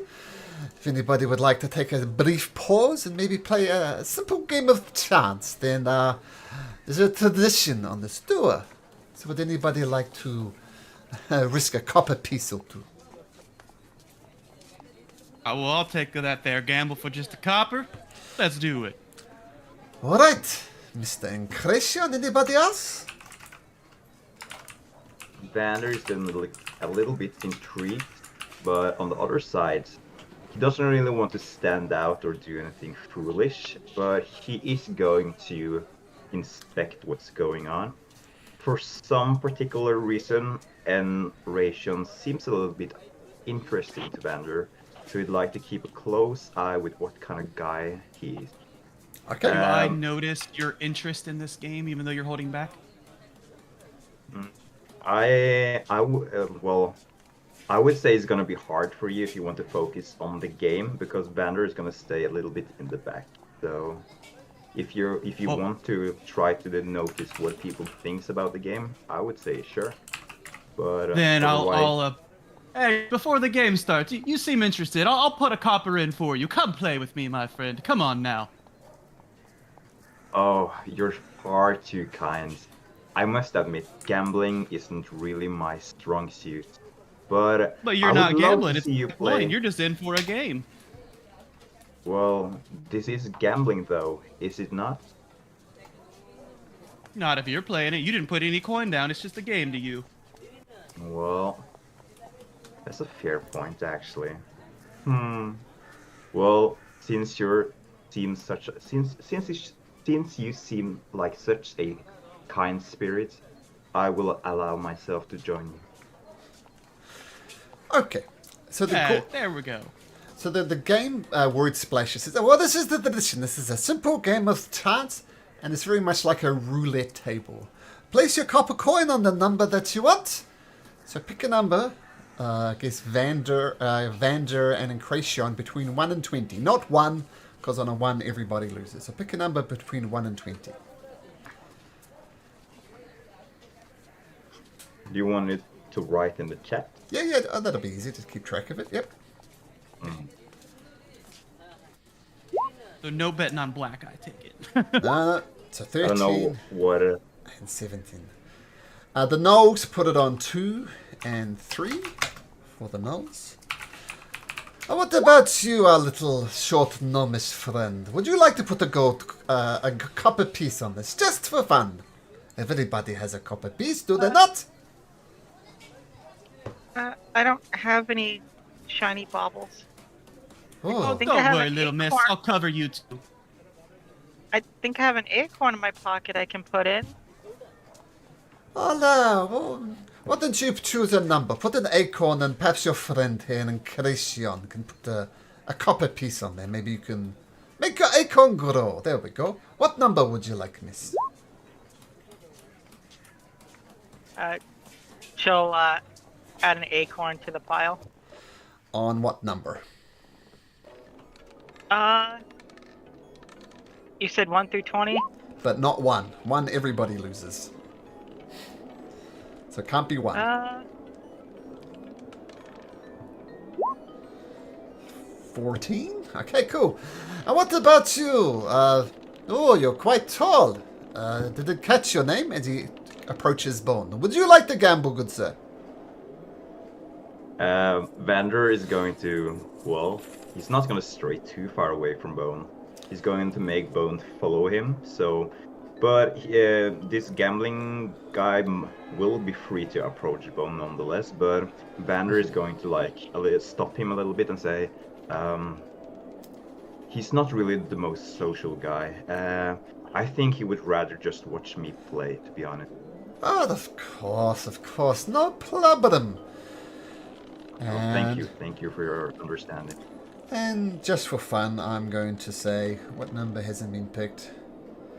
If anybody would like to take a brief pause and maybe play a simple game of chance, then there's a tradition on this tour. So would anybody like to risk a copper piece or two? Well, I'll take that there gamble for just a copper. Let's do it. All right, Mr. Incretion, anybody else? Vander is then a little bit intrigued, but on the other side, he doesn't really want to stand out or do anything foolish, but he is going to inspect what's going on. For some particular reason, Enration seems a little bit interesting to Vander, so he'd like to keep a close eye with what kind of guy he is. Okay. Do I notice your interest in this game, even though you're holding back? I would say it's gonna be hard for you if you want to focus on the game, because Vander is gonna stay a little bit in the back. So if you Oh. want to try to notice what people thinks about the game, I would say sure. But Then otherwise, I'll hey, before the game starts, you seem interested. I'll put a copper in for you. Come play with me, my friend. Come on now. oh, you're far too kind. I must admit, gambling isn't really my strong suit. But But you're I would not love gambling. to It's see you playing. play. You're just in for a game. Well, this is gambling though, is it not? Not if you're playing it. You didn't put any coin down. It's just a game to you. Well, that's a fair point actually. Well, since you seem since you seem like such a kind spirit, I will allow myself to join you. Okay. So There we go. So the game word splashes says, well, this is the tradition. This is a simple game of chance, and it's very much like a roulette table. Place your copper coin on the number that you want. So pick a number. I guess Vander and Incration between 1 and 20. Not 1, because on a 1 everybody loses. So pick a number between 1 and 20. Do you want it to write in the chat? Yeah, that'll be easy. Just keep track of it. Yep. So no betting on black, I take it. So I 13 don't know what. and 17. The Knolls put it on 2 and 3 for the Knolls. What about you, our little short gnomish friend? Would you like to put a copper piece on this, just for fun? Everybody has a copper piece, do they not? I don't have any shiny baubles. Oh, think I Don't have worry, an little miss. acorn. I'll cover you too. I think I have an acorn in my pocket I can put in. oh no. Well, why don't you choose a number? Put an acorn, and perhaps your friend here, Incration, can put a copper piece on there. Maybe you can make your acorn grow. There we go. What number would you like, miss? She'll add an acorn to the pile. On what number? You said 1 through 20? But not 1. 1 everybody loses. So it can't be 1. 14? Okay, cool. And what about you? Oh, you're quite tall. Did it catch your name as he approaches Bone? Would you like to gamble, good sir? Vander is going to, well, he's not going to stray too far away from Bone. He's going to make Bone follow him, so... But this gambling guy will be free to approach Bone nonetheless, but Vander is going to, stop him a little bit and say, he's not really the most social guy. I think he would rather just watch me play, to be honest. Oh, of course. No problem. Thank you for your understanding. And just for fun, I'm going to say, what number hasn't been picked?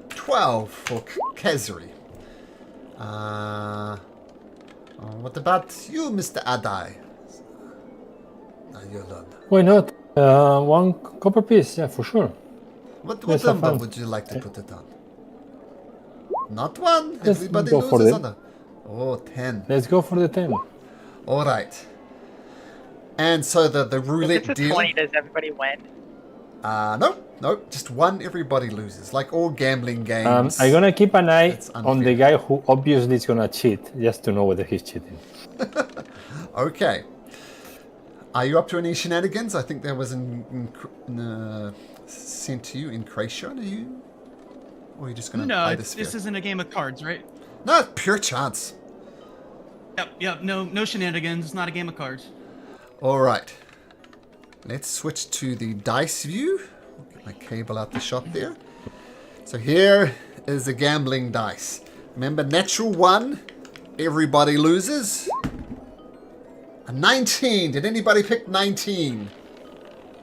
12 for Kezri. What about you, Mr. Adai? You're done. Why not? 1 copper piece, yeah, for sure. What Let's have number fun. would you like to put it on? Not 1. Let's Everybody go for loses it. on the... Oh, 10. Let's go for the 10. All right. And so the If roulette it's a deal... 20, does everybody win? No, just 1 everybody loses. Like all gambling games. I'm gonna keep an eye It's on unfair. the guy who obviously is gonna cheat, just to know whether he's cheating. Okay. Are you up to any shenanigans? I think there was sent to you in Krayshawn. Are you? Or are you just going to No, play this this? isn't a game of cards, right? No, it's pure chance. Yep. No shenanigans. It's not a game of cards. All right. Let's switch to the dice view. Get my cable out the shot there. So here is the gambling dice. Remember, natural 1, everybody loses. A 19. Did anybody pick 19?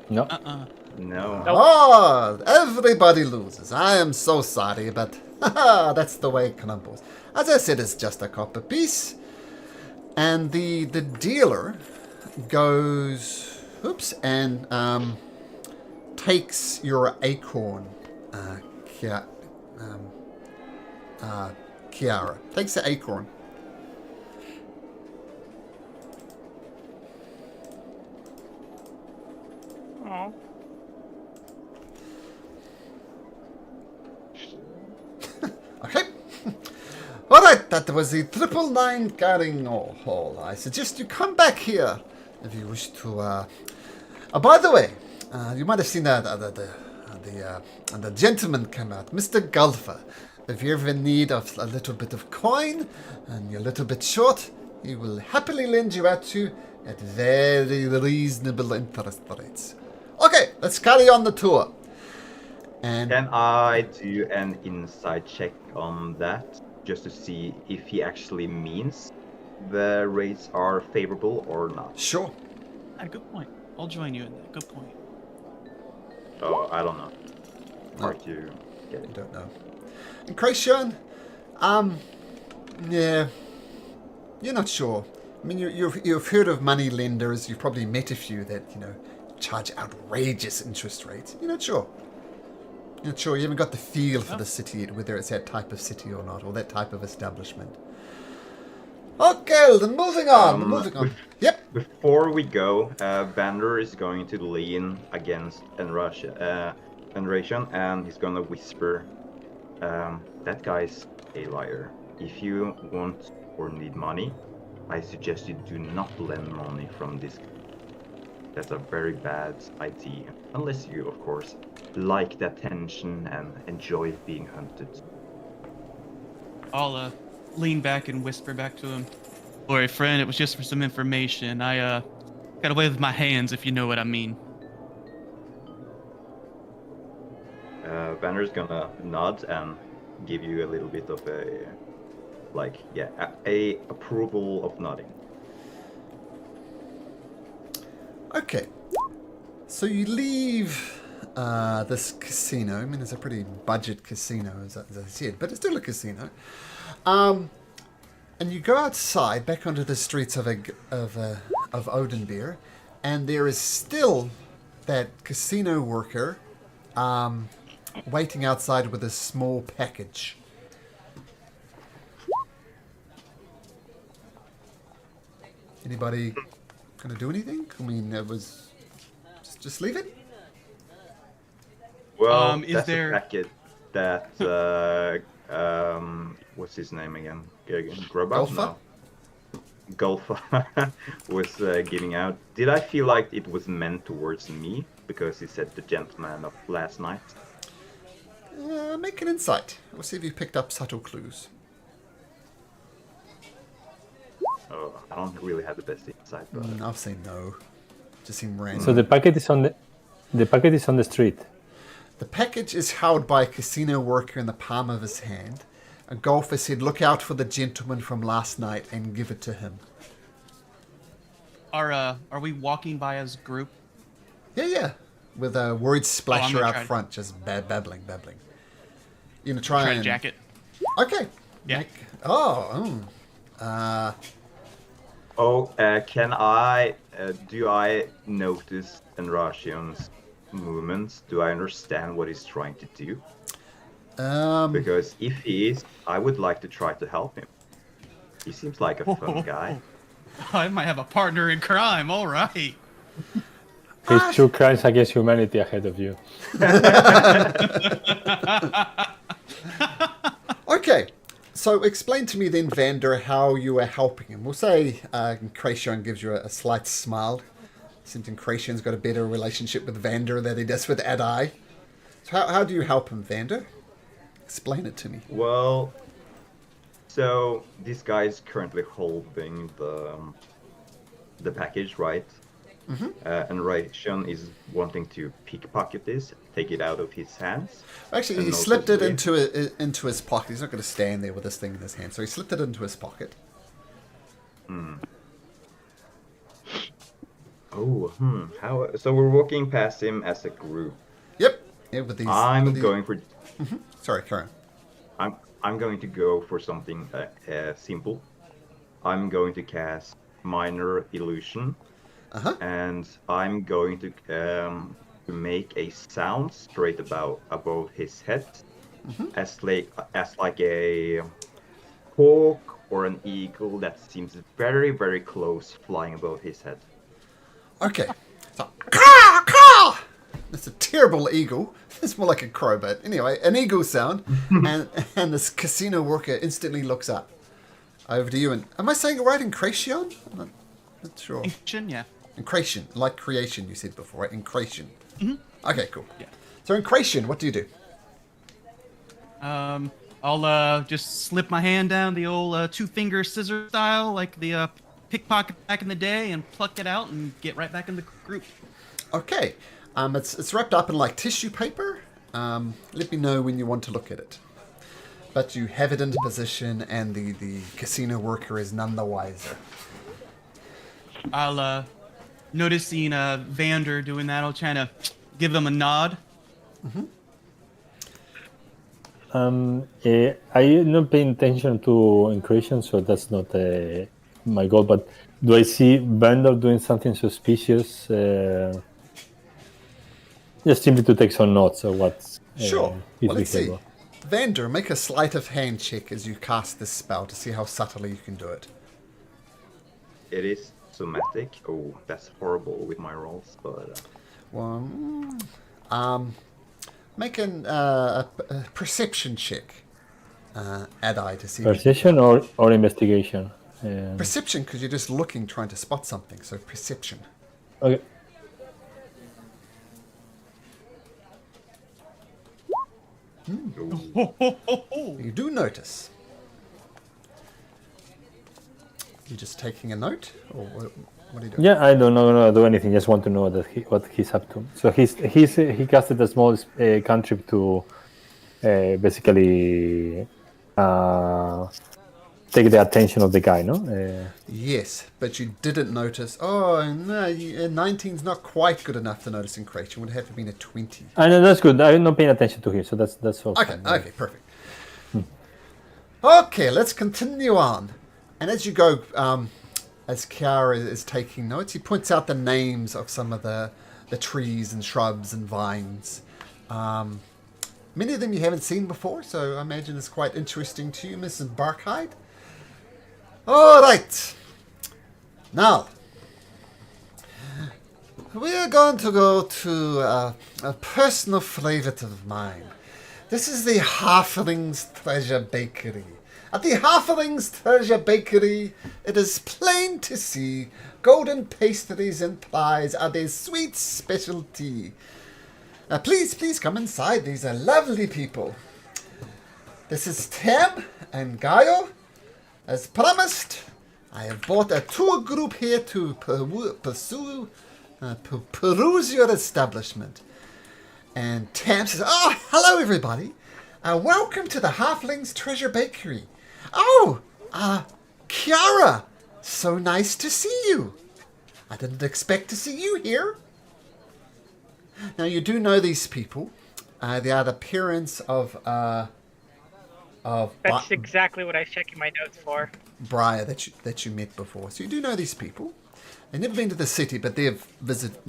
No. No. Oh, everybody loses. I am so sorry, but that's the way it crumbles. As I said, it's just a copper piece. And the dealer goes, oops, and takes your acorn, Kiara. Takes the acorn. Oh. Okay. Alright, that was the 999 guarding hall. I suggest you come back here if you wish to. By the way, you might have seen the gentleman come out, Mr. Golfer. If you're in need of a little bit of coin and you're a little bit short, he will happily lend you out to at very reasonable interest rates. Okay, let's carry on the tour. And Can I do an insight check on that, just to see if he actually means the rates are favorable or not? sure. Good point. I'll join you in that. Good point. Oh, I don't know. Hard to get I it. don't know. And Krayshawn, yeah, you're not sure. I mean, you've heard of money lenders. You've probably met a few that, charge outrageous interest rates. You're not sure. You're not sure. You haven't got the feel for the city, whether it's that type of city or not, or that type of establishment. Okay, then moving on. Yep. Before we go, Vander is going to lean against Enration, and he's gonna whisper, that guy's a liar. If you want or need money, I suggest you do not lend money from this. That's a very bad idea. Unless you, of course, like the attention and enjoy being hunted. I'll lean back and whisper back to him. Sorry, friend, it was just for some information. I got away with my hands, if you know what I mean. Vander's gonna nod and give you a little bit of a approval of nodding. Okay. So you leave this casino. I mean, it's a pretty budget casino, as I said, but it's still a casino. And you go outside, back onto the streets of Onadbyr, and there is still that casino worker waiting outside with a small package. Anybody gonna do anything? I mean, it was just leave it. Well, Is that's there- a packet that what's his name again? Grubba? Golfa? No. Golfa was giving out. Did I feel like it was meant towards me because he said the gentleman of last night? Make an insight. We'll see if you picked up subtle clues. Oh, I don't really have the best insight, but I'll say no. Just seem random. So the packet is on the street. The package is held by a casino worker in the palm of his hand. A golfer said, "Look out for the gentleman from last night and give it to him." Are we walking by as a group? Yeah. With a word splasher gonna out try to- front, just babbling. You gonna try Try and to jack it. Okay. Yeah. Can I? Do I notice Enrashian's movements? Do I understand what he's trying to do? Because if he is, I would like to try to help him. He seems like a fun guy. I might have a partner in crime. All right. There's 2 crimes against humanity ahead of you. Okay. So explain to me then, Vander, how you are helping him. We'll say Krayshawn gives you a slight smile. Since Krayshawn's got a better relationship with Vander than he does with Adai. So how do you help him, Vander? Explain it to me. Well, so this guy is currently holding the package, right? And Ration is wanting to pickpocket this, take it out of his hands. Actually, he And slipped it noticeably- into his pocket. He's not going to stand there with this thing in his hand, so he slipped it into his pocket. How? So we're walking past him as a group. Yep. Yeah, with these. I'm with the- going for. Sorry, Karen. I'm going to go for something simple. I'm going to cast minor illusion, and I'm going to make a sound straight above his head, as like a hawk or an eagle that seems very, very close, flying above his head. Okay. So, caw, caw! That's a terrible eagle. It's more like a crow, but anyway, an eagle sound. and this casino worker instantly looks up. Over to you. And am I saying it right? Incration? I'm not sure. Yeah. Incration, like creation you said before, right? Incration. Okay, cool. Yeah. So Incration, what do you do? I'll just slip my hand down the old two-finger scissor style, like the pickpocket back in the day, and pluck it out and get right back in the group. Okay. It's wrapped up in like tissue paper. Let me know when you want to look at it. But you have it into position, and the casino worker is none the wiser. I'll noticing Vander doing that. I'll try to give him a nod. I not paying attention to incursion, so that's not my goal. But do I see Vander doing something suspicious? Just simply to take some notes of what's Sure. his Well, let's see. behavior. Vander, make a sleight of hand check as you cast this spell to see how subtly you can do it. It is somatic. Oh, that's horrible with my rolls, but Make a perception check. Adai to see. Perception or investigation? Perception, because you're just looking, trying to spot something. So perception. Okay. You do notice. You just taking a note, or what are you doing? Yeah, I don't know do anything. Just want to know that what he's up to. So he casted a small cantrip to basically take the attention of the guy, no? Yes, but you didn't notice. Oh no, 19's not quite good enough to notice Incration. Would have to been a 20. I know that's good. I'm not paying attention to him, so that's all. Okay, fine. okay, perfect. Okay, let's continue on. And as you go, as Kiara is taking notes, he points out the names of some of the trees and shrubs and vines. Many of them you haven't seen before, so I imagine it's quite interesting to you, Mrs. Barkhide. All right. Now, we are going to go to a personal favorite of mine. This is the Halfling's Treasure Bakery. At the Halfling's Treasure Bakery, it is plain to see golden pastries and pies are their sweet specialty. Now, please come inside. These are lovely people. This is Tam and Gaio. As promised, I have brought a tour group here to peruse your establishment. And Tam says, "Oh, hello everybody. Welcome to the Halfling's Treasure Bakery. Oh, Kiara, so nice to see you. I didn't expect to see you here." Now, you do know these people. They are the parents of That's exactly what I was checking my notes for. Briar that you met before. So you do know these people. They've never been to the city, but they've visited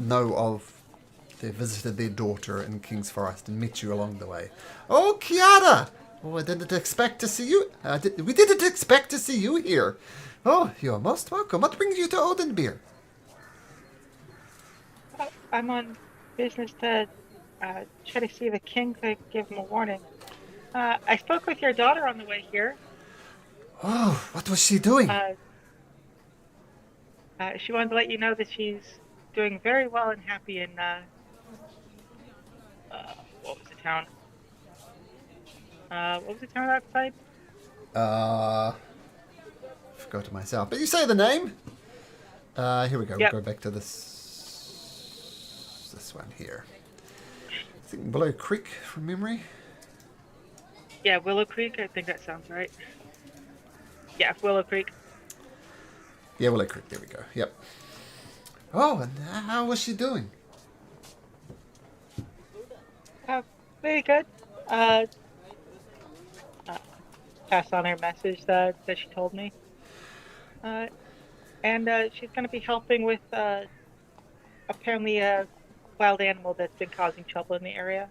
their daughter in King's Forest and met you along the way. Oh, Kiara! Oh, I didn't expect to see you. We didn't expect to see you here. Oh, you're most welcome. What brings you to Onadbyr? I'm on business to try to see the king to give him a warning. I spoke with your daughter on the way here. Oh, what was she doing? She wanted to let you know that she's doing very well and happy in, what was the town? What was the town outside? Forgot it myself. But you say the name? Here we go. Yep. We'll go back to this one here. I think Willow Creek from memory. Yeah, Willow Creek. I think that sounds right. Yeah, Willow Creek. Yeah, Willow Creek. There we go. Yep. Oh, and how was she doing? Very good. Pass on her message that she told me. And she's going to be helping with apparently a wild animal that's been causing trouble in the area.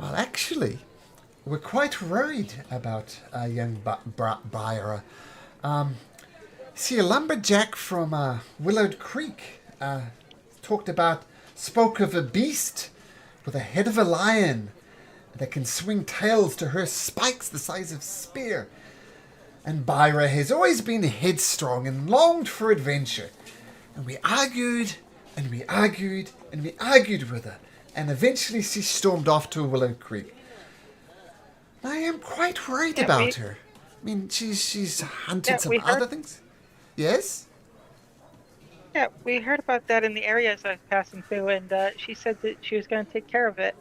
Well, actually, we're quite worried about young Byra. See, a lumberjack from Willowed Creek spoke of a beast with a head of a lion that can swing tails to her spikes the size of spear. And Byra has always been headstrong and longed for adventure. And we argued, and we argued, and we argued with her. And eventually she stormed off to Willow Creek. I am quite worried about her. I mean, she's hunted some other things. Yes? Yeah, we heard about that in the areas I was passing through, and she said that she was going to take care of it.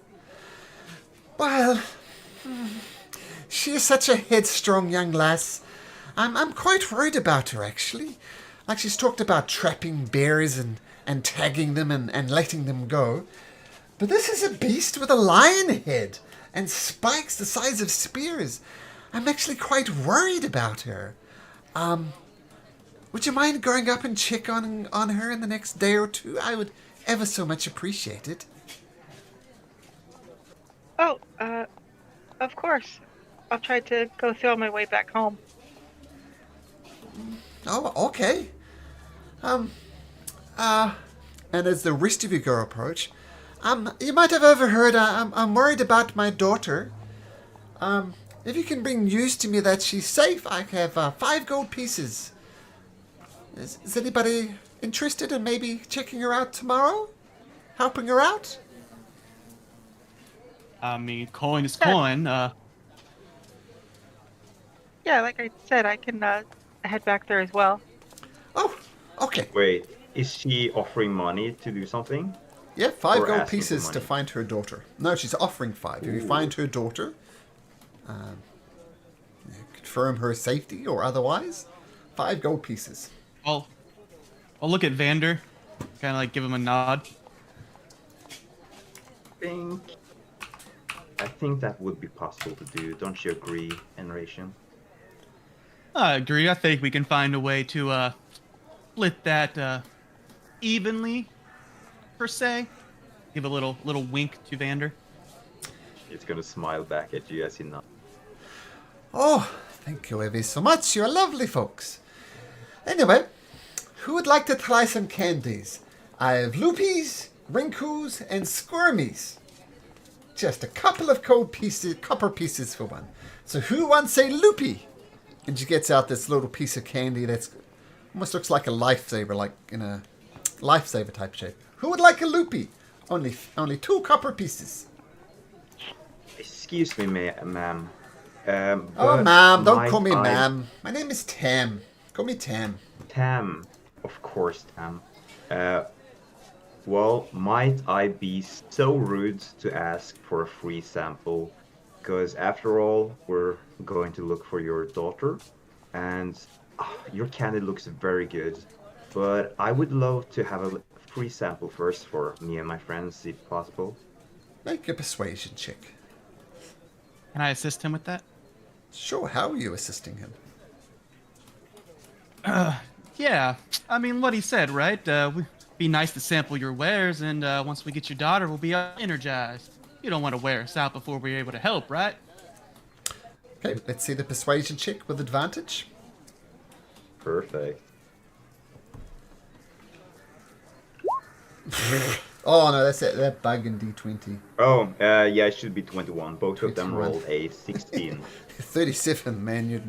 Well, she is such a headstrong young lass. I'm quite worried about her, actually. Like, she's talked about trapping bears and tagging them and letting them go. But this is a beast with a lion head and spikes the size of spears. I'm actually quite worried about her. Would you mind going up and check on her in the next day or two? I would ever so much appreciate it. Oh, of course. I'll try to go through on my way back home. Oh, okay. And as the rest of you go approach, you might have overheard, I'm worried about my daughter. If you can bring news to me that she's safe, I have 5 gold pieces. Is anybody interested in maybe checking her out tomorrow? Helping her out? I mean, coin is coin. Yeah, like I said, I can head back there as well. Oh, okay. Wait, is she offering money to do something? Yeah, 5 Or gold asking for pieces to money? find her daughter. No, she's offering 5. If you find her daughter, confirm her safety or otherwise, 5 gold pieces. I'll look at Vander, kind of like give him a nod. I think that would be possible to do. Don't you agree, Enration? I agree. I think we can find a way to split that evenly, per se. Give a little wink to Vander. It's gonna smile back at you as he nods. Oh, thank you ever so much. You're lovely folks. Anyway, who would like to try some candies? I have loopies, rinkles, and squirmies. Just a couple of copper pieces for one. So who wants a loopy? And she gets out this little piece of candy that's almost looks like a lifesaver, like in a lifesaver type shape. Who would like a loopy? Only 2 copper pieces. Excuse me, ma'am. Oh, ma'am, don't call me ma'am. My name is Tam. Call me Tam. Tam, of course, Tam. Well, might I be so rude to ask for a free sample? Because after all, we're going to look for your daughter, and your candy looks very good. But I would love to have a free sample first for me and my friends, if possible. Make a persuasion check. Can I assist him with that? Sure, how are you assisting him? Yeah. I mean, what he said, right? We'd be nice to sample your wares, and once we get your daughter, we'll be energized. You don't want to wear us out before we're able to help, right? Okay, let's see the persuasion check with advantage. Perfect. Oh no, that's that bug in D20. Oh, yeah, it should be 21. Both of them 21. rolled a 16. 37, man. You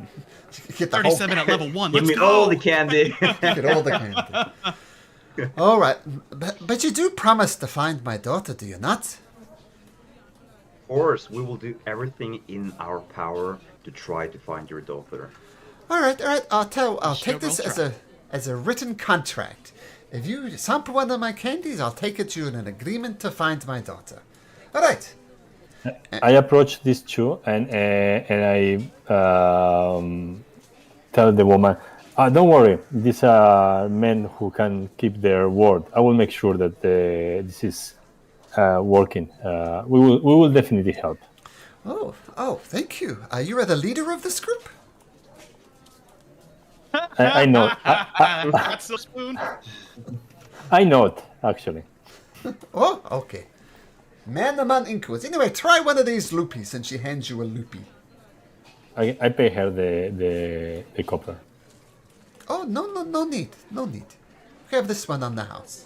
get the 37 at level 1. Give Let's me go! all the candy. get all the candy. All right, but you do promise to find my daughter, do you not? Of course, we will do everything in our power to try to find your daughter. All right. I'll Sure, take this we'll as a written contract. If you sample one of my candies, I'll take it to you in an agreement to find my daughter. All right. I approach these two and I tell the woman, don't worry, these are men who can keep their word. I will make sure that this is working. We will definitely help. Oh, thank you. You are the leader of this group? I know. That's so spoon. I know it, actually. Oh, okay. Man the man inquis. Anyway, try one of these loopies, and she hands you a loopy. I pay her the copper. Oh, no need. We have this one on the house.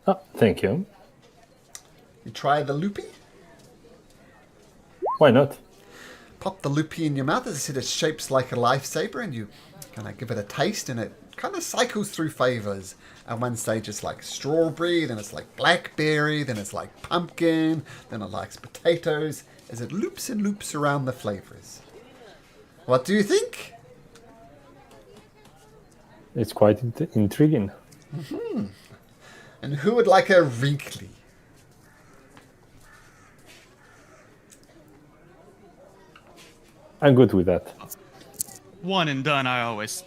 Oh, thank you. You try the loopy? Why not? Pop the loopy in your mouth. As I said, it shapes like a lifesaver, and you kind of give it a taste, and it kind of cycles through flavors. At one stage, it's like strawberry, then it's like blackberry, then it's like pumpkin, then it likes potatoes, as it loops and loops around the flavors. What do you think? It's quite intriguing. And who would like a wrinkly? I'm good with that. One and done, I always.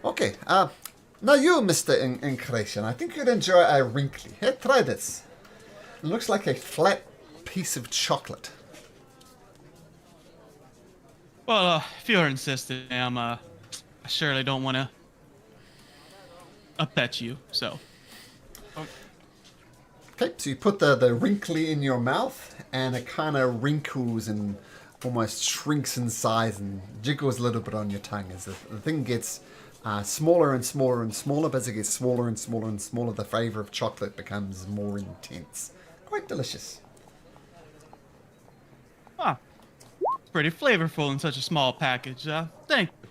Okay, now you, Mr. Increation, I think you'd enjoy a wrinkly. Here, try this. It looks like a flat piece of chocolate. Well, if you're insistent, ma'am, I surely don't want to upset you, so. Okay, so you put the wrinkly in your mouth, and it kind of wrinkles and almost shrinks in size and jiggles a little bit on your tongue as the thing gets smaller and smaller and smaller. But as it gets smaller and smaller and smaller, the flavor of chocolate becomes more intense. Quite delicious. Ah, pretty flavorful in such a small package. Thank you.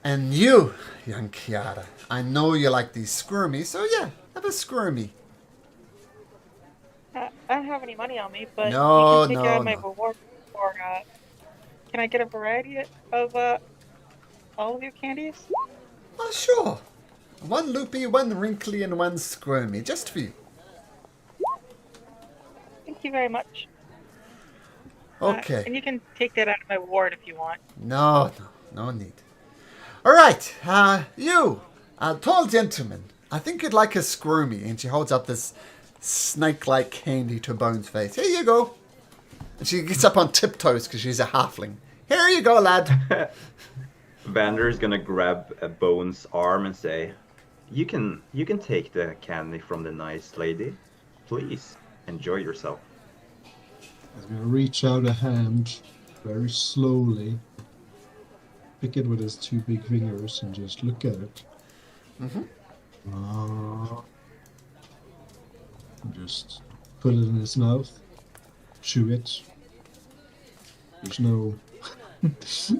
And you, young Kiara, I know you like these squirmies, so yeah, have a squirmy. I don't have any money on me, but No, you can take no, out my no. reward. Or can I get a variety of all of your candies? Oh, sure. One loopy, one wrinkly, and one squirmy, just for you. Thank you very much. Okay. And you can take that out of my ward if you want. No need. All right, you, tall gentleman. I think you'd like a squirmy, and she holds up this snake-like candy to Bone's face. Here you go. And she gets up on tiptoes because she's a halfling. Here you go, lad. Vander is gonna grab a Bone's arm and say, "You can take the candy from the nice lady. Please enjoy yourself." He's gonna reach out a hand very slowly, pick it with his two big fingers, and just look at it. Just put it in his mouth, chew it.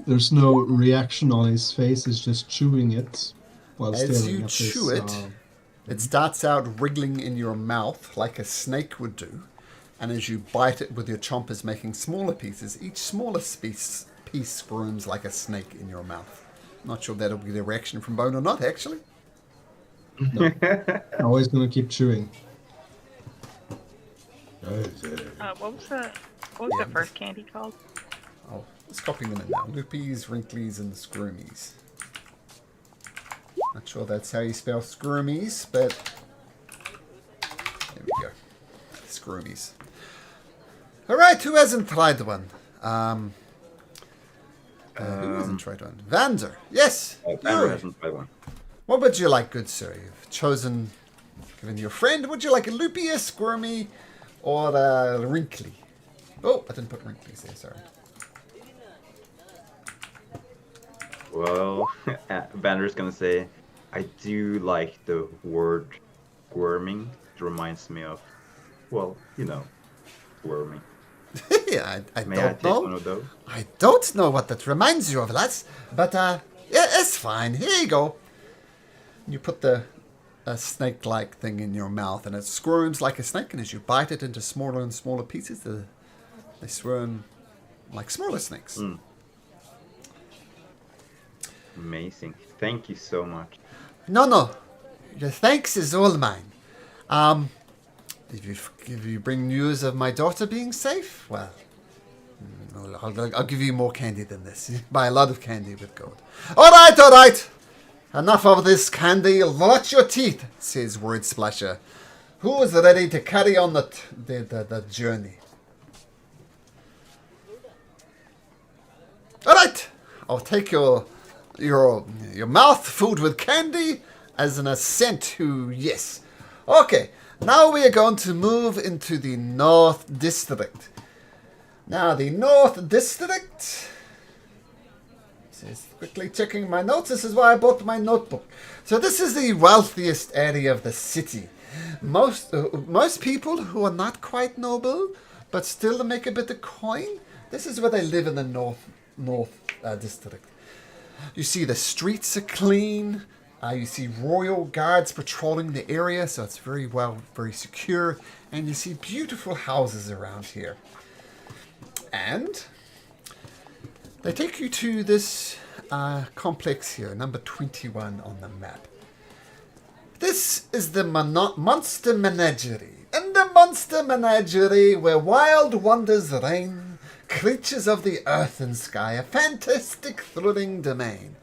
There's no reaction on his face. He's just chewing it while As staring you at chew this, it, it starts out wriggling in your mouth like a snake would do. And as you bite it with your chompers, making smaller pieces, each smaller piece squirms like a snake in your mouth. Not sure if that'll be the reaction from Bone or not, actually. Always gonna keep chewing. What was the first candy called? Oh, let's copy them in now. Loopies, wrinklies, and squirmies. Not sure that's how you spell squirmies, but there we go. Squirmies. Alright, who hasn't tried one? Who hasn't tried one? Vander. Yes. Vander you. hasn't tried one. What would you like, good sir? You've chosen, given your friend, would you like a loopy, a squirmy, or a wrinkly? Oh, I didn't put wrinklies there, sorry. Well, Vander's gonna say, "I do like the word squirming. It reminds me of, well, squirming." Yeah, I May I don't take know. one of those? I don't know what that reminds you of, lads. But, yeah, it's fine. Here you go. You put a snake-like thing in your mouth, and it squirms like a snake. And as you bite it into smaller and smaller pieces, they squirm like smaller snakes. Mm. Amazing. Thank you so much. No. The thanks is all mine. If you bring news of my daughter being safe, well, I'll give you more candy than this. Buy a lot of candy with gold. All right. Enough of this candy. Watch your teeth, says Word Splasher. Who is ready to carry on the journey? All right. I'll take your mouth filled with candy as an assent to yes. Okay. Now we are going to move into the North District. Now, the North District... Just quickly checking my notes. This is why I bought my notebook. So this is the wealthiest area of the city. Most people who are not quite noble, but still make a bit of coin, this is where they live in the North District. You see the streets are clean. You see royal guards patrolling the area, so it's very secure. And you see beautiful houses around here. And they take you to this complex here, number 21 on the map. This is the Monster Menagerie. In the Monster Menagerie, where wild wonders reign, creatures of the earth and sky, a fantastic, thrilling domain.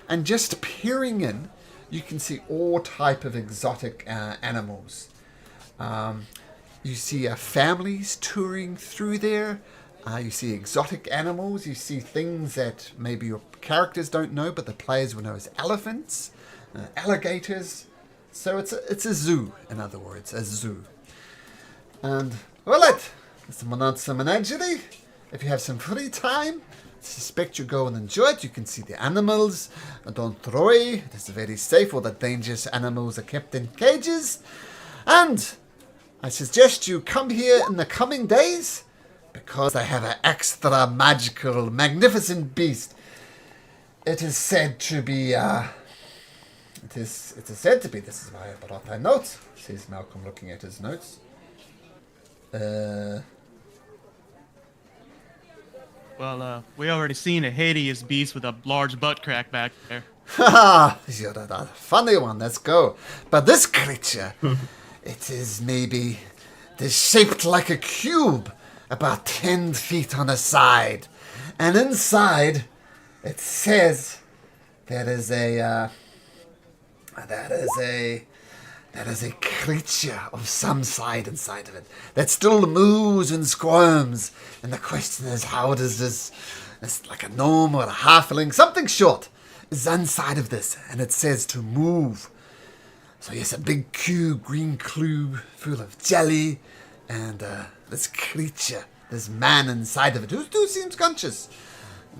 And just peering in, you can see all type of exotic animals. You see families touring through there. You see exotic animals. You see things that maybe your characters don't know, but the players will know as elephants, alligators. So it's a zoo, in other words, a zoo. And, well, it's a Monster Menagerie. If you have some free time, I suspect you go and enjoy it. You can see the animals. Don't throw away. It is very safe. All the dangerous animals are kept in cages. And I suggest you come here in the coming days, because they have an extra magical, magnificent beast. It is said to be, it is said to be, this is why I brought my notes, says Malcolm looking at his notes. Well, we already seen a hideous beast with a large butt crack back there. Haha, you're a funny one, let's go. But this creature, it is shaped like a cube, about 10 feet on a side. And inside, it says there is a creature of some side inside of it that still moves and squirms. And the question is, how does this like a gnome or a halfling, something short, is inside of this? And it says to move. So yes, a big cube, green cube full of jelly, and this creature, this man inside of it, who seems conscious.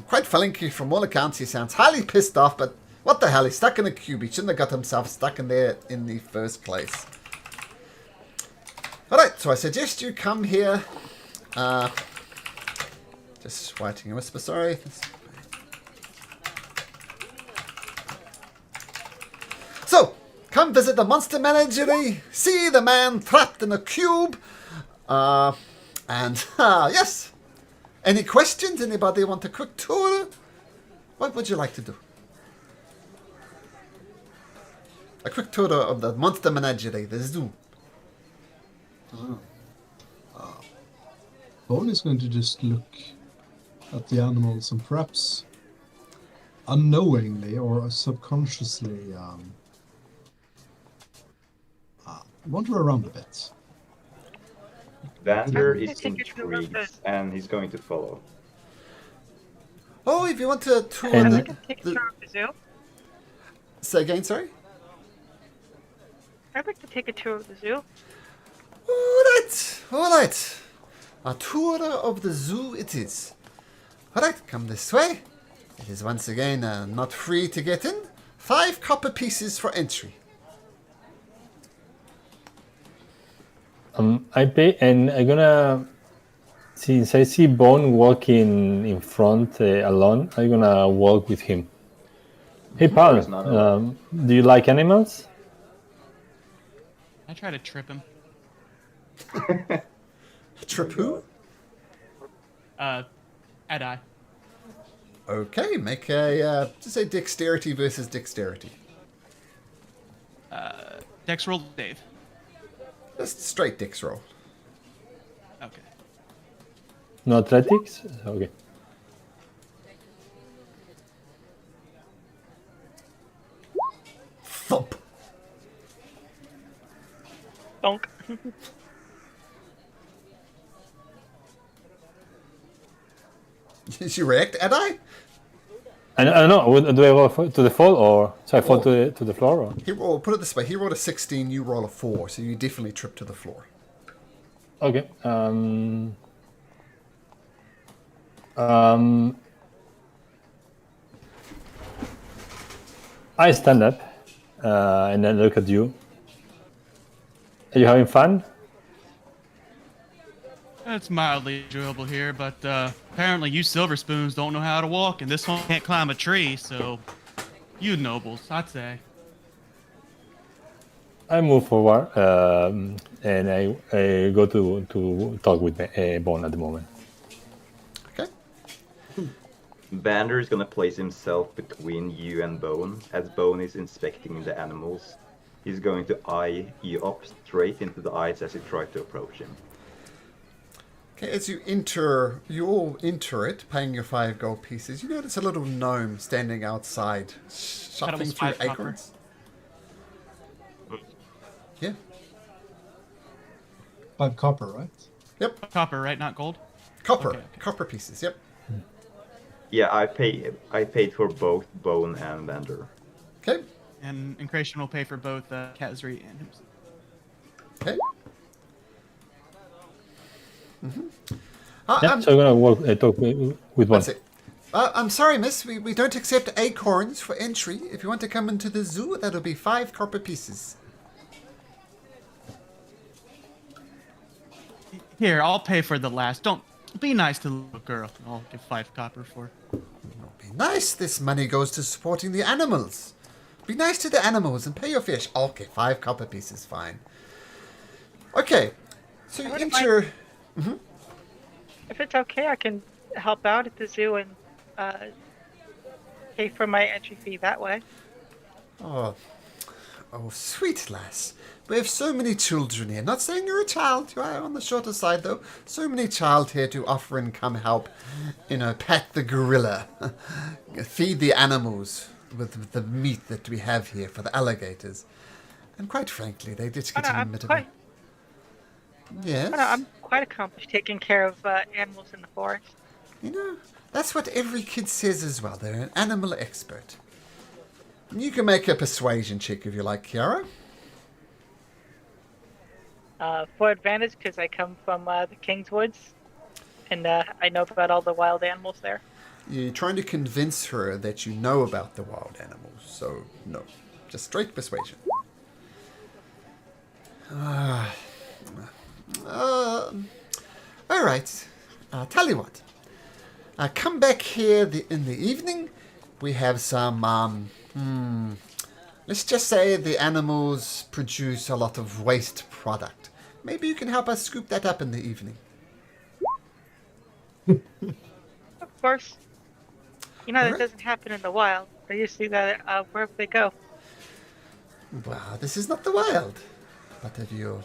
Quite frankly, from all accounts, he sounds highly pissed off, but what the hell, he's stuck in a cube. He shouldn't have got himself stuck in there in the first place. Alright, so I suggest you come here. Just writing a whisper, sorry. So, come visit the Monster Menagerie, see the man trapped in a cube, and, yes. Any questions? Anybody want a quick tour? What would you like to do? A quick tour of the Monster Menagerie, the zoo. Bone is going to just look at the animals and perhaps unknowingly or subconsciously wander around a bit. Vander is intrigued and he's going to follow. Oh, if you want to tour And- I'd like to take a tour of the zoo. Say again, sorry? I'd like to take a tour of the zoo. Alright. A tour of the zoo it is. Alright, come this way. It is once again not free to get in. 5 copper pieces for entry. I pay, and I'm gonna, since I see Bone walking in front alone, I'm gonna walk with him. Hey, pal, He's not alone. do you like animals? I try to trip him. Trip who? Adi. Okay, make a, just say dexterity versus dexterity. Dex roll, Dave. Just straight dex roll. Okay. No athletics? Okay. Thump. Donk. Did you react, Adi? And I don't know. Do I roll to the fall or sorry, fall to the floor? Or? He rolled. Put it this way: he rolled a 16. You roll a 4, so you definitely trip to the floor. Okay. I stand up and then look at you. Are you having fun? It's mildly enjoyable here, but apparently you silver spoons don't know how to walk, and this one can't climb a tree, so you nobles, I'd say. I move forward and I go to talk with Bone at the moment. Okay. Vander is gonna place himself between you and Bone. As Bone is inspecting the animals, he's going to eye you up straight into the eyes as you try to approach him. Okay, as you all enter it, paying your 5 gold pieces, you notice a little gnome standing outside, shuffling through 5 copper. acorns. Yeah. 5 copper, right? Yep. Copper, right? Not gold? Copper. Okay. Copper pieces, yep. Yeah, I paid for both Bone and Vander. Okay. And Creation will pay for both Kazri and himself. Okay. Yeah, so I'm gonna talk with one. That's it. I'm sorry, miss. We don't accept acorns for entry. If you want to come into the zoo, that'll be 5 copper pieces. Here, I'll pay for the last. Don't be nice to the little girl. I'll give 5 copper for. Be nice. This money goes to supporting the animals. Be nice to the animals and pay your fish. Okay, 5 copper pieces, fine. Okay, so you enter. If it's okay, I can help out at the zoo and pay for my entry fee that way. Oh, sweet lass. We have so many children here. Not saying you're a child. You are on the shorter side, though. So many child here to offer and come help. Pat the gorilla. Feed the animals with the meat that we have here for the alligators. And quite frankly, they just get in the middle. Yes. I'm quite accomplished taking care of animals in the forest. That's what every kid says as well. They're an animal expert. You can make a persuasion check if you like, Kiara. For advantage, because I come from the King's Woods, and I know about all the wild animals there. You're trying to convince her that you know about the wild animals, so no. Just straight persuasion. All right. Tell you what. Come back here in the evening. We have some, let's just say the animals produce a lot of waste product. Maybe you can help us scoop that up in the evening. Of course. That doesn't happen in the wild. They usually that wherever they go. Well, this is not the wild. But if you're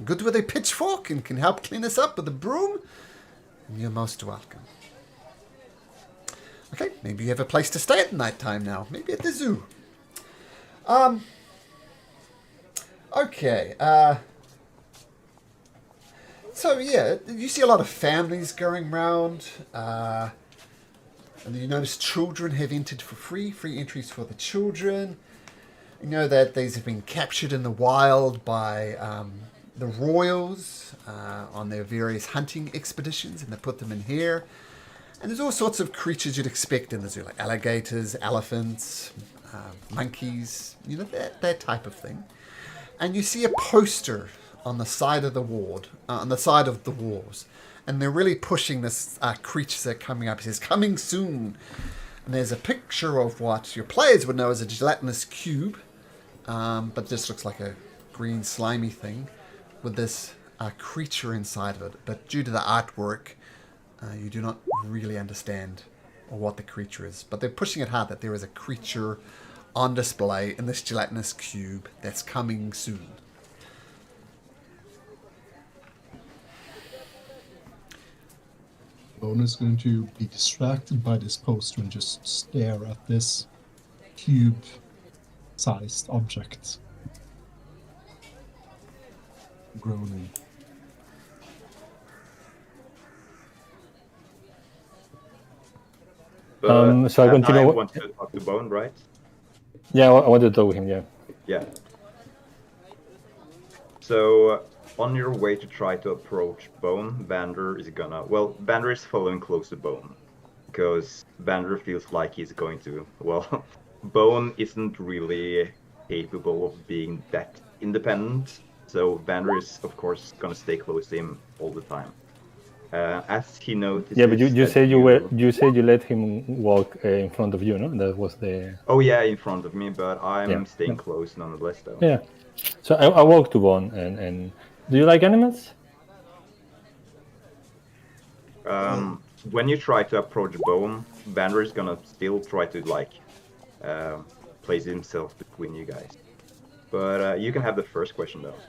good with a pitchfork and can help clean us up with a broom, you're most welcome. Okay, maybe you have a place to stay at night time now. Maybe at the zoo. Okay. So yeah, you see a lot of families going round. And you notice children have entered for free entries for the children. You know that these have been captured in the wild by the royals on their various hunting expeditions, and they put them in here. And there's all sorts of creatures you'd expect in the zoo, like alligators, elephants, monkeys, that type of thing. And you see a poster on the side of the ward, on the side of the walls, and they're really pushing this creature that's coming up. It says, "Coming soon." And there's a picture of what your players would know as a gelatinous cube, but this looks like a green slimy thing with this creature inside of it. But due to the artwork, you do not really understand what the creature is. But they're pushing it hard that there is a creature on display in this gelatinous cube that's coming soon. Bone is going to be distracted by this poster and just stare at this cube-sized object. Groaning. But So I continue. I want to talk to Bone, right? Yeah, I want to talk with him. Yeah. Yeah. So on your way to try to approach Bone, Vander is gonna. Well, Vander is following close to Bone because Vander feels like he's going to. Well, Bone isn't really capable of being that independent, so Vander is of course gonna stay close to him all the time. As he notices. Yeah, but you that said you said you let him walk in front of you, no? That was the. Oh yeah, in front of me, but I'm Yeah. staying close nonetheless, though. Yeah. So I walk to Bon and do you like animals? When you try to approach Bone, Vander is gonna still try to place himself between you guys. But you can have the first question though.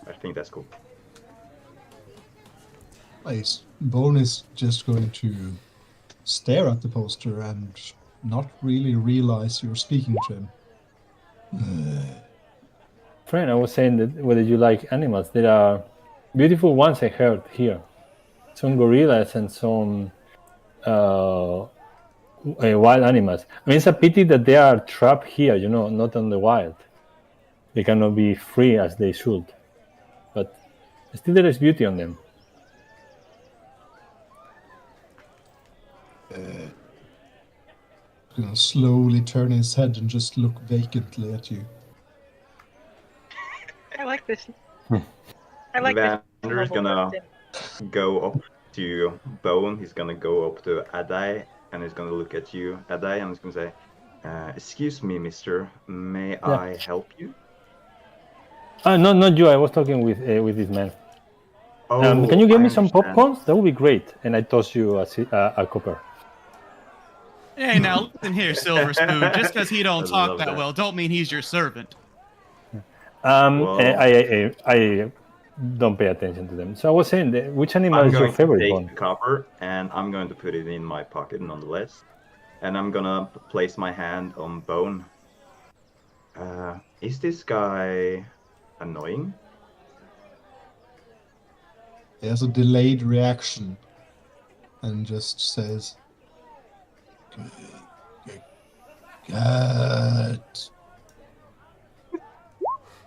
I think that's cool. Nice. Bone is just going to stare at the poster and not really realize you're speaking to him. Friend, I was saying that whether you like animals. There are beautiful ones I heard here. Some gorillas and some wild animals. I mean, it's a pity that they are trapped here, not on the wild. They cannot be free as they should. But still there is beauty on them. Gonna slowly turn his head and just look vacantly at you. I like this. I like this. Vander is gonna go up to Bone. He's gonna go up to Adai and he's gonna look at you, Adai, and he's gonna say, "Excuse me, Mister. May I help you?" No, not you. I was talking with this man. Oh, can you give I me some understand. popcorns? That would be great. And I toss you a copper. Hey, now listen here, Silver Spoon. Just because he don't I talk love that that. well, don't mean he's your servant. Well- I don't pay attention to them. So I was saying, which animal I'm is your going to favorite take one? the copper and I'm going to put it in my pocket nonetheless. And I'm gonna place my hand on Bone. Is this guy annoying? He has a delayed reaction and just says, "Cat."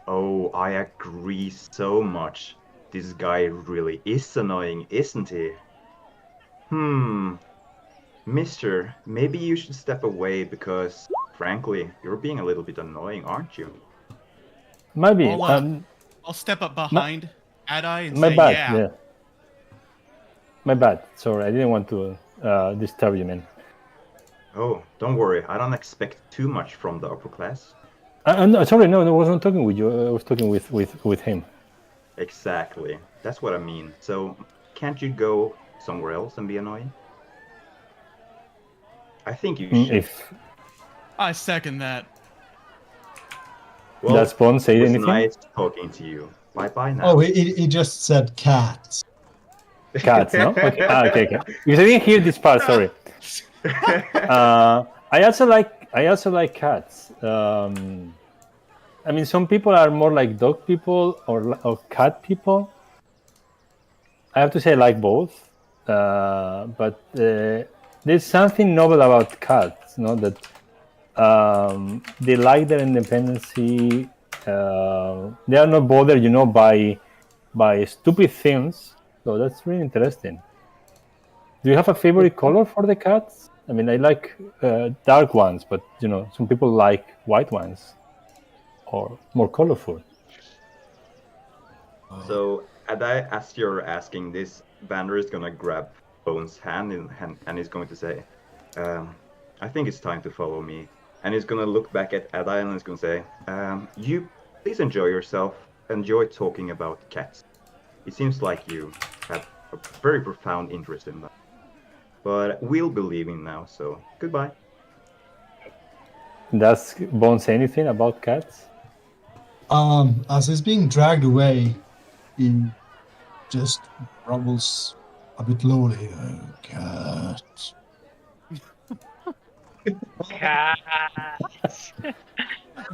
Oh, I agree so much. This guy really is annoying, isn't he? Mister, maybe you should step away because, frankly, you're being a little bit annoying, aren't you? Maybe. I'll step up behind Adai and My say, bad. yeah. Yeah. My bad. Sorry, I didn't want to disturb you, man. Oh, don't worry, I don't expect too much from the upper class. No, sorry, no, I wasn't talking with you. I was talking with him. Exactly, that's what I mean. So, can't you go somewhere else and be annoying? I think you should. If I second that. Well, does Bond say it was anything? nice talking to you. Bye-bye now. Oh, he just said cats. Cats, no? Okay. Okay. Because I didn't hear this part. Sorry. I also like cats. I mean, some people are more like dog people or cat people. I have to say I like both, but there's something novel about cats, that they like their independency. They are not bothered, by stupid things. So that's really interesting. Do you have a favorite color for the cats? I mean, I like dark ones, but some people like white ones or more colorful. So, as you're asking this, Vander is gonna grab Bone's hand and he's going to say, I think it's time to follow me. And he's gonna look back at Adai and he's gonna say, you please enjoy yourself. Enjoy talking about cats. It seems like you have a very profound interest in them. But we'll be leaving now, so goodbye. Does Bone say anything about cats? As he's being dragged away, he just rumbles a bit lowly. Cat. Cats.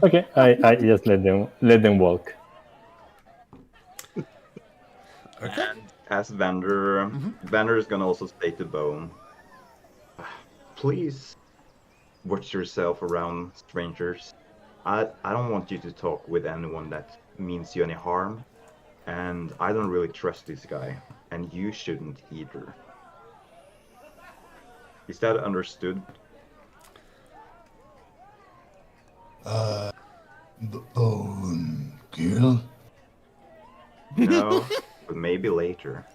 Okay, I just let them walk. Okay. And as Vander is gonna also say to Bone, please watch yourself around strangers. I don't want you to talk with anyone that means you any harm, and I don't really trust this guy, and you shouldn't either. Is that understood? Bone girl. No, but maybe later.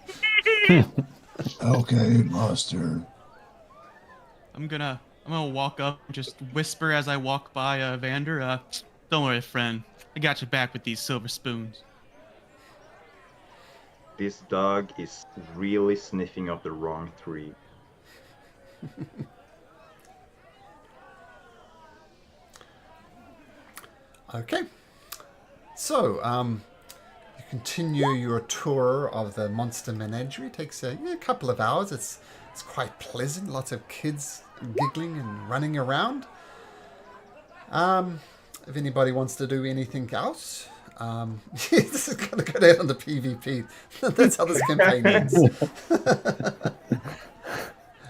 Okay, master. I'm gonna walk up, and just whisper as I walk by Vander. Don't worry, friend. I got your back with these silver spoons. This dog is really sniffing up the wrong tree. Okay. So, you continue your tour of the monster menagerie. It takes a couple of hours. It's quite pleasant. Lots of kids giggling and running around. If anybody wants to do anything else, this is going to go down on the PvP. That's how this campaign ends.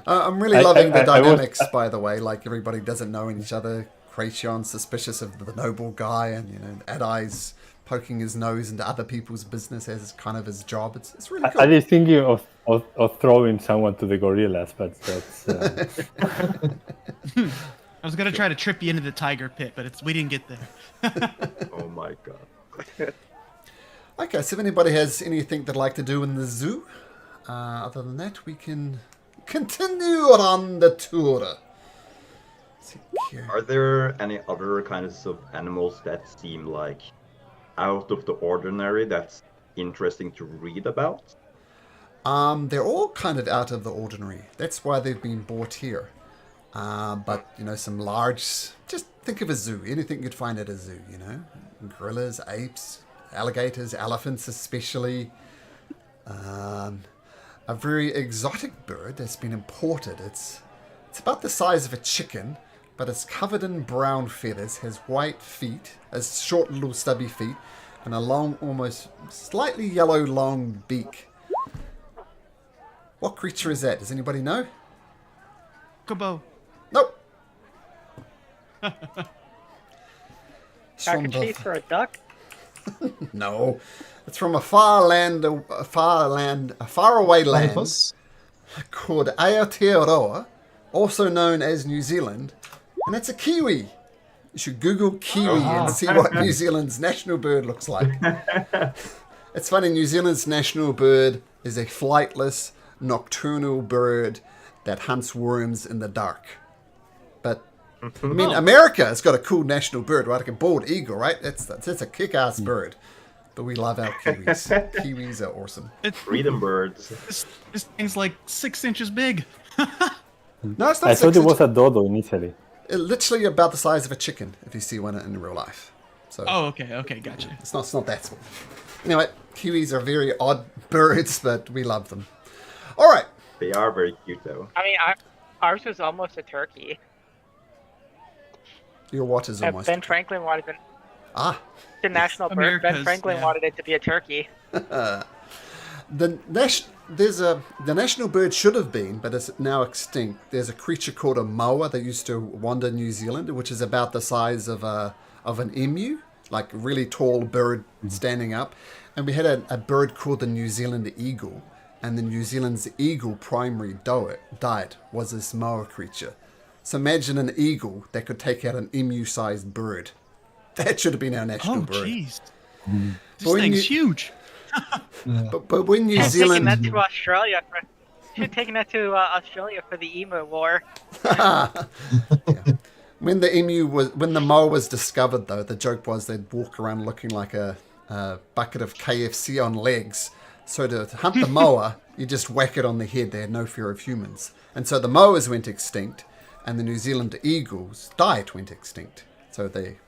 I'm really loving the dynamics, by the way. Like, everybody doesn't know each other. Kration's suspicious of the noble guy, and Adai's poking his nose into other people's business as kind of his job. It's really cool. I was thinking of throwing someone to the gorillas, but that's. I was gonna try to trip you into the tiger pit, but we didn't get there. Oh my god. Okay, so if anybody has anything they'd like to do in the zoo, other than that, we can continue on the tour. Are there any other kinds of animals that seem like out of the ordinary that's interesting to read about? They're all kind of out of the ordinary. That's why they've been brought here. But, some large... Just think of a zoo. Anything you'd find at a zoo, Gorillas, apes, alligators, elephants especially. A very exotic bird that's been imported. It's about the size of a chicken, but it's covered in brown feathers, has white feet, has short little stubby feet, and a long, almost slightly yellow long beak. What creature is that? Does anybody know? Kubo. Nope. Cockatoo for a duck? No. It's from a faraway land Platypus? called Aotearoa, also known as New Zealand, and it's a kiwi. You should Google kiwi and see what New Zealand's national bird looks like. It's funny, New Zealand's national bird is a flightless, nocturnal bird that hunts worms in the dark. But, I mean, America has got a cool national bird, right? Like a bald eagle, right? That's a kick-ass bird. But we love our kiwis. Kiwis are awesome. Freedom birds. This thing's like 6 inches big. No, it's not I thought 6 it was a dodo initially. literally about the size of a chicken if you see one in real life. So Oh, okay, gotcha. it's not that small. Anyway, kiwis are very odd birds, but we love them. All right. They are very cute though. I mean, ours was almost a turkey. Your what is almost... Ben Franklin wanted the national bird. Ben America's, Franklin yeah. wanted it to be a turkey. The national bird should have been, but it's now extinct. There's a creature called a moa that used to wander New Zealand, which is about the size of an emu, like a really tall bird standing up. And we had a bird called the New Zealand eagle, and the New Zealand's eagle primary diet was this moa creature. So imagine an eagle that could take out an emu-sized bird. That should have been our national bird. Oh, jeez. This But when thing's huge. But when New Zealand... Taking that to Australia for the emu war. Yeah. When the moa was discovered, though, the joke was they'd walk around looking like a bucket of KFC on legs. So to hunt the moa, you just whack it on the head. They had no fear of humans. And so the moas went extinct, and the New Zealand eagles' diet went extinct. So they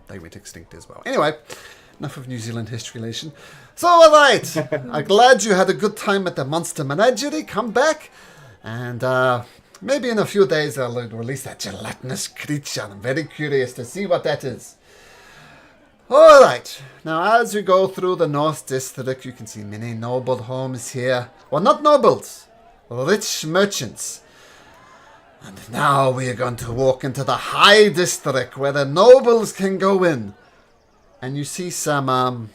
went extinct as well. Anyway, enough of New Zealand history lesson. So, all right. I'm glad you had a good time at the Monster Menagerie. Come back, and maybe in a few days I'll release that gelatinous creature. I'm very curious to see what that is. All right. Now, as we go through the North District, you can see many noble homes here. Well, not nobles. Rich merchants. And now we are going to walk into the High District where the nobles can go in. And you see some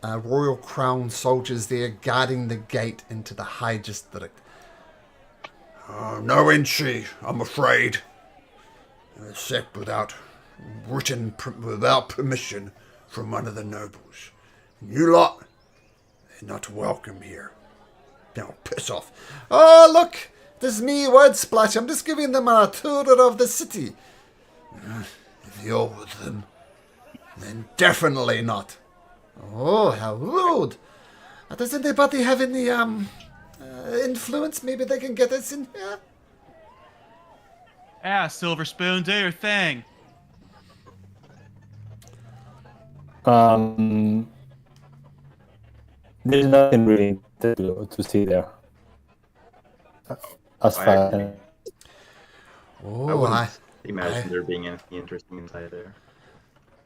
Royal Crown soldiers there guarding the gate into the High District. No entry, I'm afraid. Except without permission from one of the nobles. You lot, they're not welcome here. Now piss off. Oh, look, this is me, Word Splash. I'm just giving them a tour of the city. If you're with them, then definitely not. Oh, how rude. Does anybody have any influence? Maybe they can get us in here? Yeah, Silver Spoon, do your thing. There's nothing really to see there. As I far agree. Oh, I wouldn't imagine there being anything interesting inside there.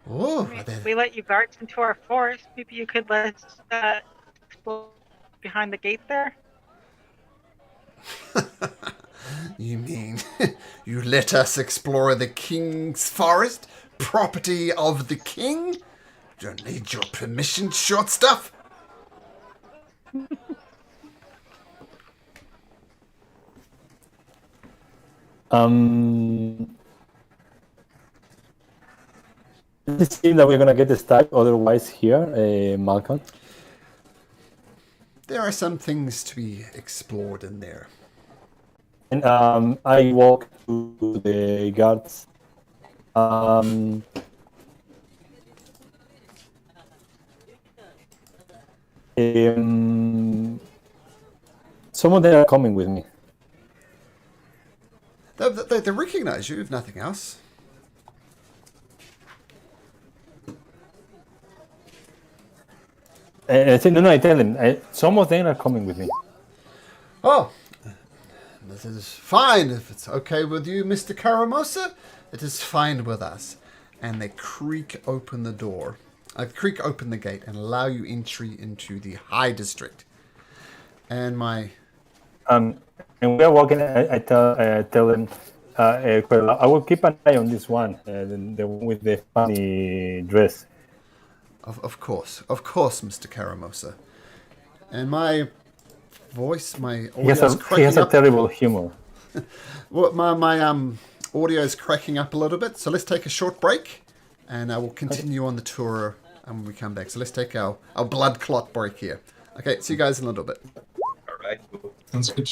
Oh, I mean, we let you guards into our forest. Maybe you could let us explore behind the gate there. you mean you let us explore the king's forest? Property of the king? Don't need your permission, short stuff. It seems that we're gonna get stuck otherwise here, Malcolm. There are some things to be explored in there. And I walk to the guards. Some of them are coming with me. They recognize you, if nothing else. I tell them. Some of them are coming with me. Oh, this is fine. If it's okay with you, Mr. Caramosa, it is fine with us. And they creak open the door. Creak open the gate and allow you entry into the High District. And And we are walking. I tell them. I will keep an eye on this one, the one with the funny dress. Of course, Mr. Caramosa. And my voice, my audio is cracking up. He has a terrible humor. Well, my audio is cracking up a little bit, so let's take a short break, and I will continue on the tour when we come back. So let's take our blood clot break here. Okay, see you guys in a little bit. All right. Sounds good.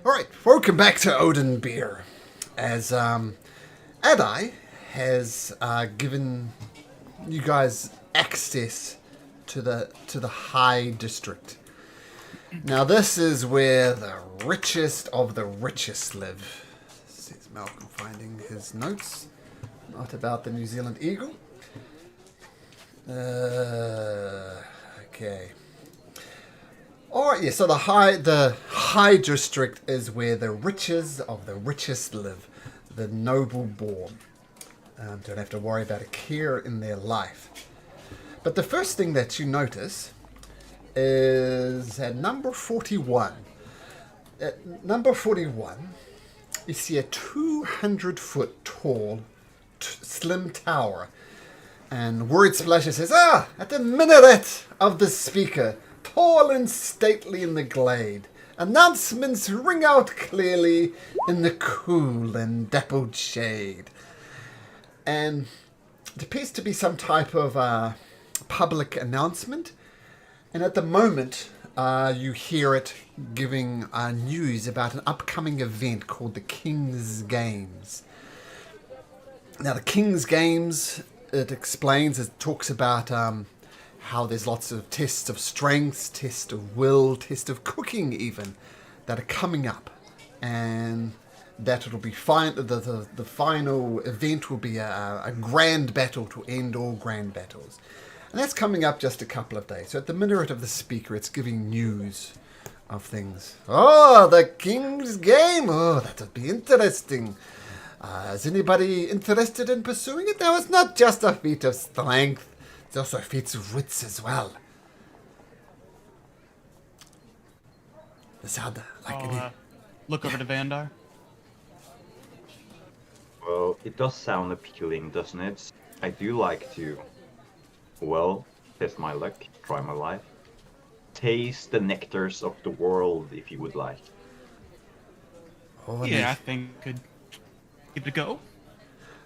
Alright, welcome back to Onadbyr. As Adai has given you guys access to the High District. Now this is where the richest of the richest live. Says Malcolm, finding his notes. Not about the New Zealand eagle. Okay. Alright, yeah, so the high district is where the riches of the richest live. The noble born. Don't have to worry about a care in their life. But the first thing that you notice is at number 41. At number 41, you see a 200-foot tall, slim tower. And word splashes says, at the minaret of the speaker, tall and stately in the glade, announcements ring out clearly in the cool and dappled shade. And it appears to be some type of public announcement. And at the moment, you hear it giving news about an upcoming event called the King's Games. Now, the King's Games, it explains, it talks about how there's lots of tests of strength, tests of will, tests of cooking even, that are coming up. And that it'll be fine. The final event will be a grand battle to end all grand battles. And that's coming up just a couple of days. So at the minaret of the speaker, it's giving news of things. Oh, the King's Game! Oh, that'll be interesting. Is anybody interested in pursuing it? Now, it's not just a feat of strength. It's also a feat of wits as well. I'll look over to Vandar. Well, it does sound appealing, doesn't it? I do like to, well, test my luck, try my life. Taste the nectars of the world, if you would like. Oh, Yeah, I think I could give it a go.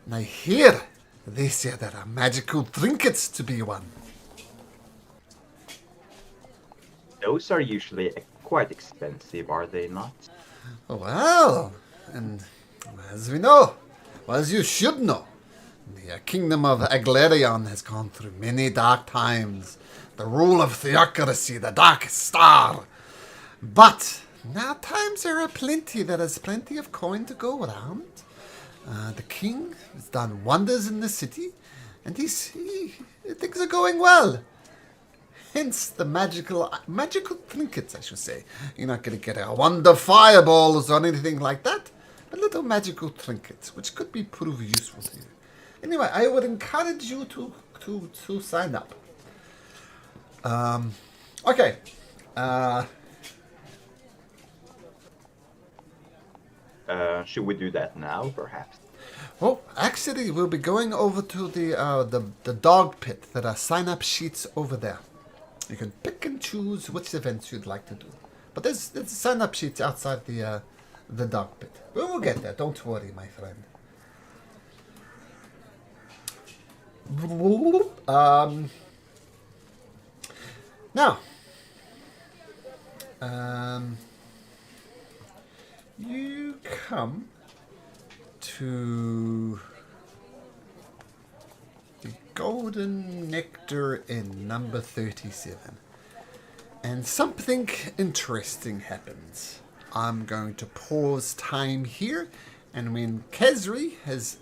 Now here, they say there are magical trinkets to be won. Those are usually quite expensive, are they not? Oh, well, and as we know, well, as you should know, the kingdom of Aglarion has gone through many dark times. The rule of theocracy, the darkest star. But now times are plenty. There is plenty of coin to go around. The king has done wonders in the city, and things are going well. Hence the magical trinkets, I should say. You're not going to get a wonder fireballs or anything like that, but little magical trinkets, which could prove useful to you. Anyway, I would encourage you to sign up. Okay. Should we do that now, perhaps? Well, actually, we'll be going over to the dog pit. There are sign-up sheets over there. You can pick and choose which events you'd like to do. But there's sign-up sheets outside the dog pit. We'll get there. Don't worry, my friend. Now, you come to the Golden Nectar in number 37. And something interesting happens. I'm going to pause time here, and when Khazri has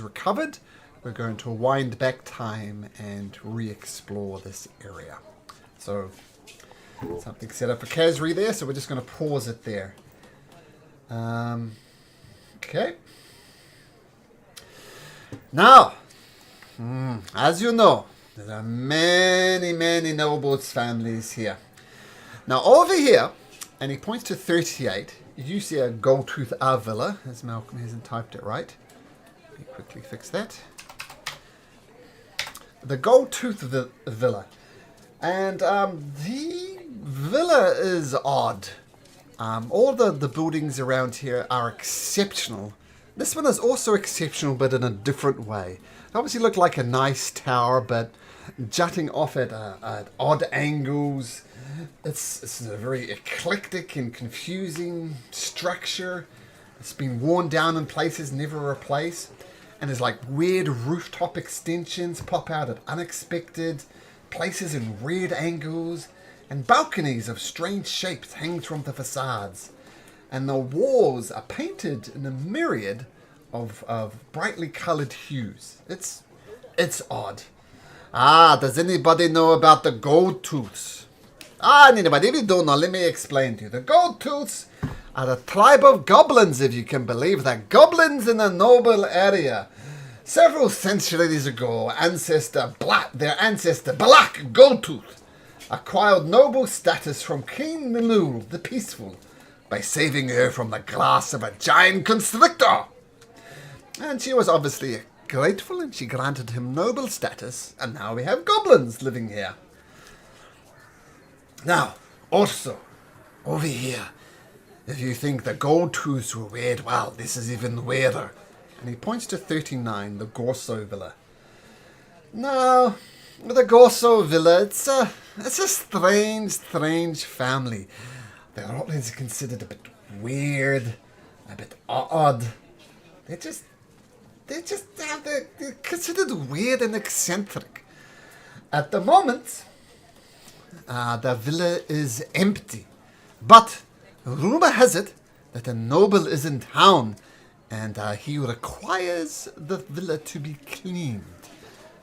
recovered, we're going to wind back time and re-explore this area. So, something set up for Khazri there, so we're just going to pause it there. Okay. Now, as you know, there are many nobles families here. Now, over here, and he points to 38, you see a gold-tooth villa, as Malcolm hasn't typed it right. Let me quickly fix that. The gold-tooth villa. And the villa is odd. All the buildings around here are exceptional. This one is also exceptional, but in a different way. It obviously looked like a nice tower, but jutting off at odd angles. It's a very eclectic and confusing structure. It's been worn down in places, never replaced. And there's like weird rooftop extensions pop out at unexpected places in weird angles. And balconies of strange shapes hang from the facades. And the walls are painted in a myriad of brightly coloured hues. It's odd. Does anybody know about the gold tooths? Anybody, if you don't know, let me explain to you. The gold tooths are a tribe of goblins, if you can believe that. Goblins in the noble area. Several centuries ago, their ancestor Black Goldtooth acquired noble status from Queen Milul the Peaceful by saving her from the grasp of a giant constrictor. And she was obviously grateful, and she granted him noble status, and now we have goblins living here. Now, also, over here, if you think the gold tooths were weird, well, this is even weirder. And he points to 39, the Gorso Villa. Now, the Gorso Villa, it's a strange family. They're always considered a bit weird, a bit odd. They're considered weird and eccentric. At the moment, the villa is empty. But rumor has it that a noble is in town, and he requires the villa to be cleaned.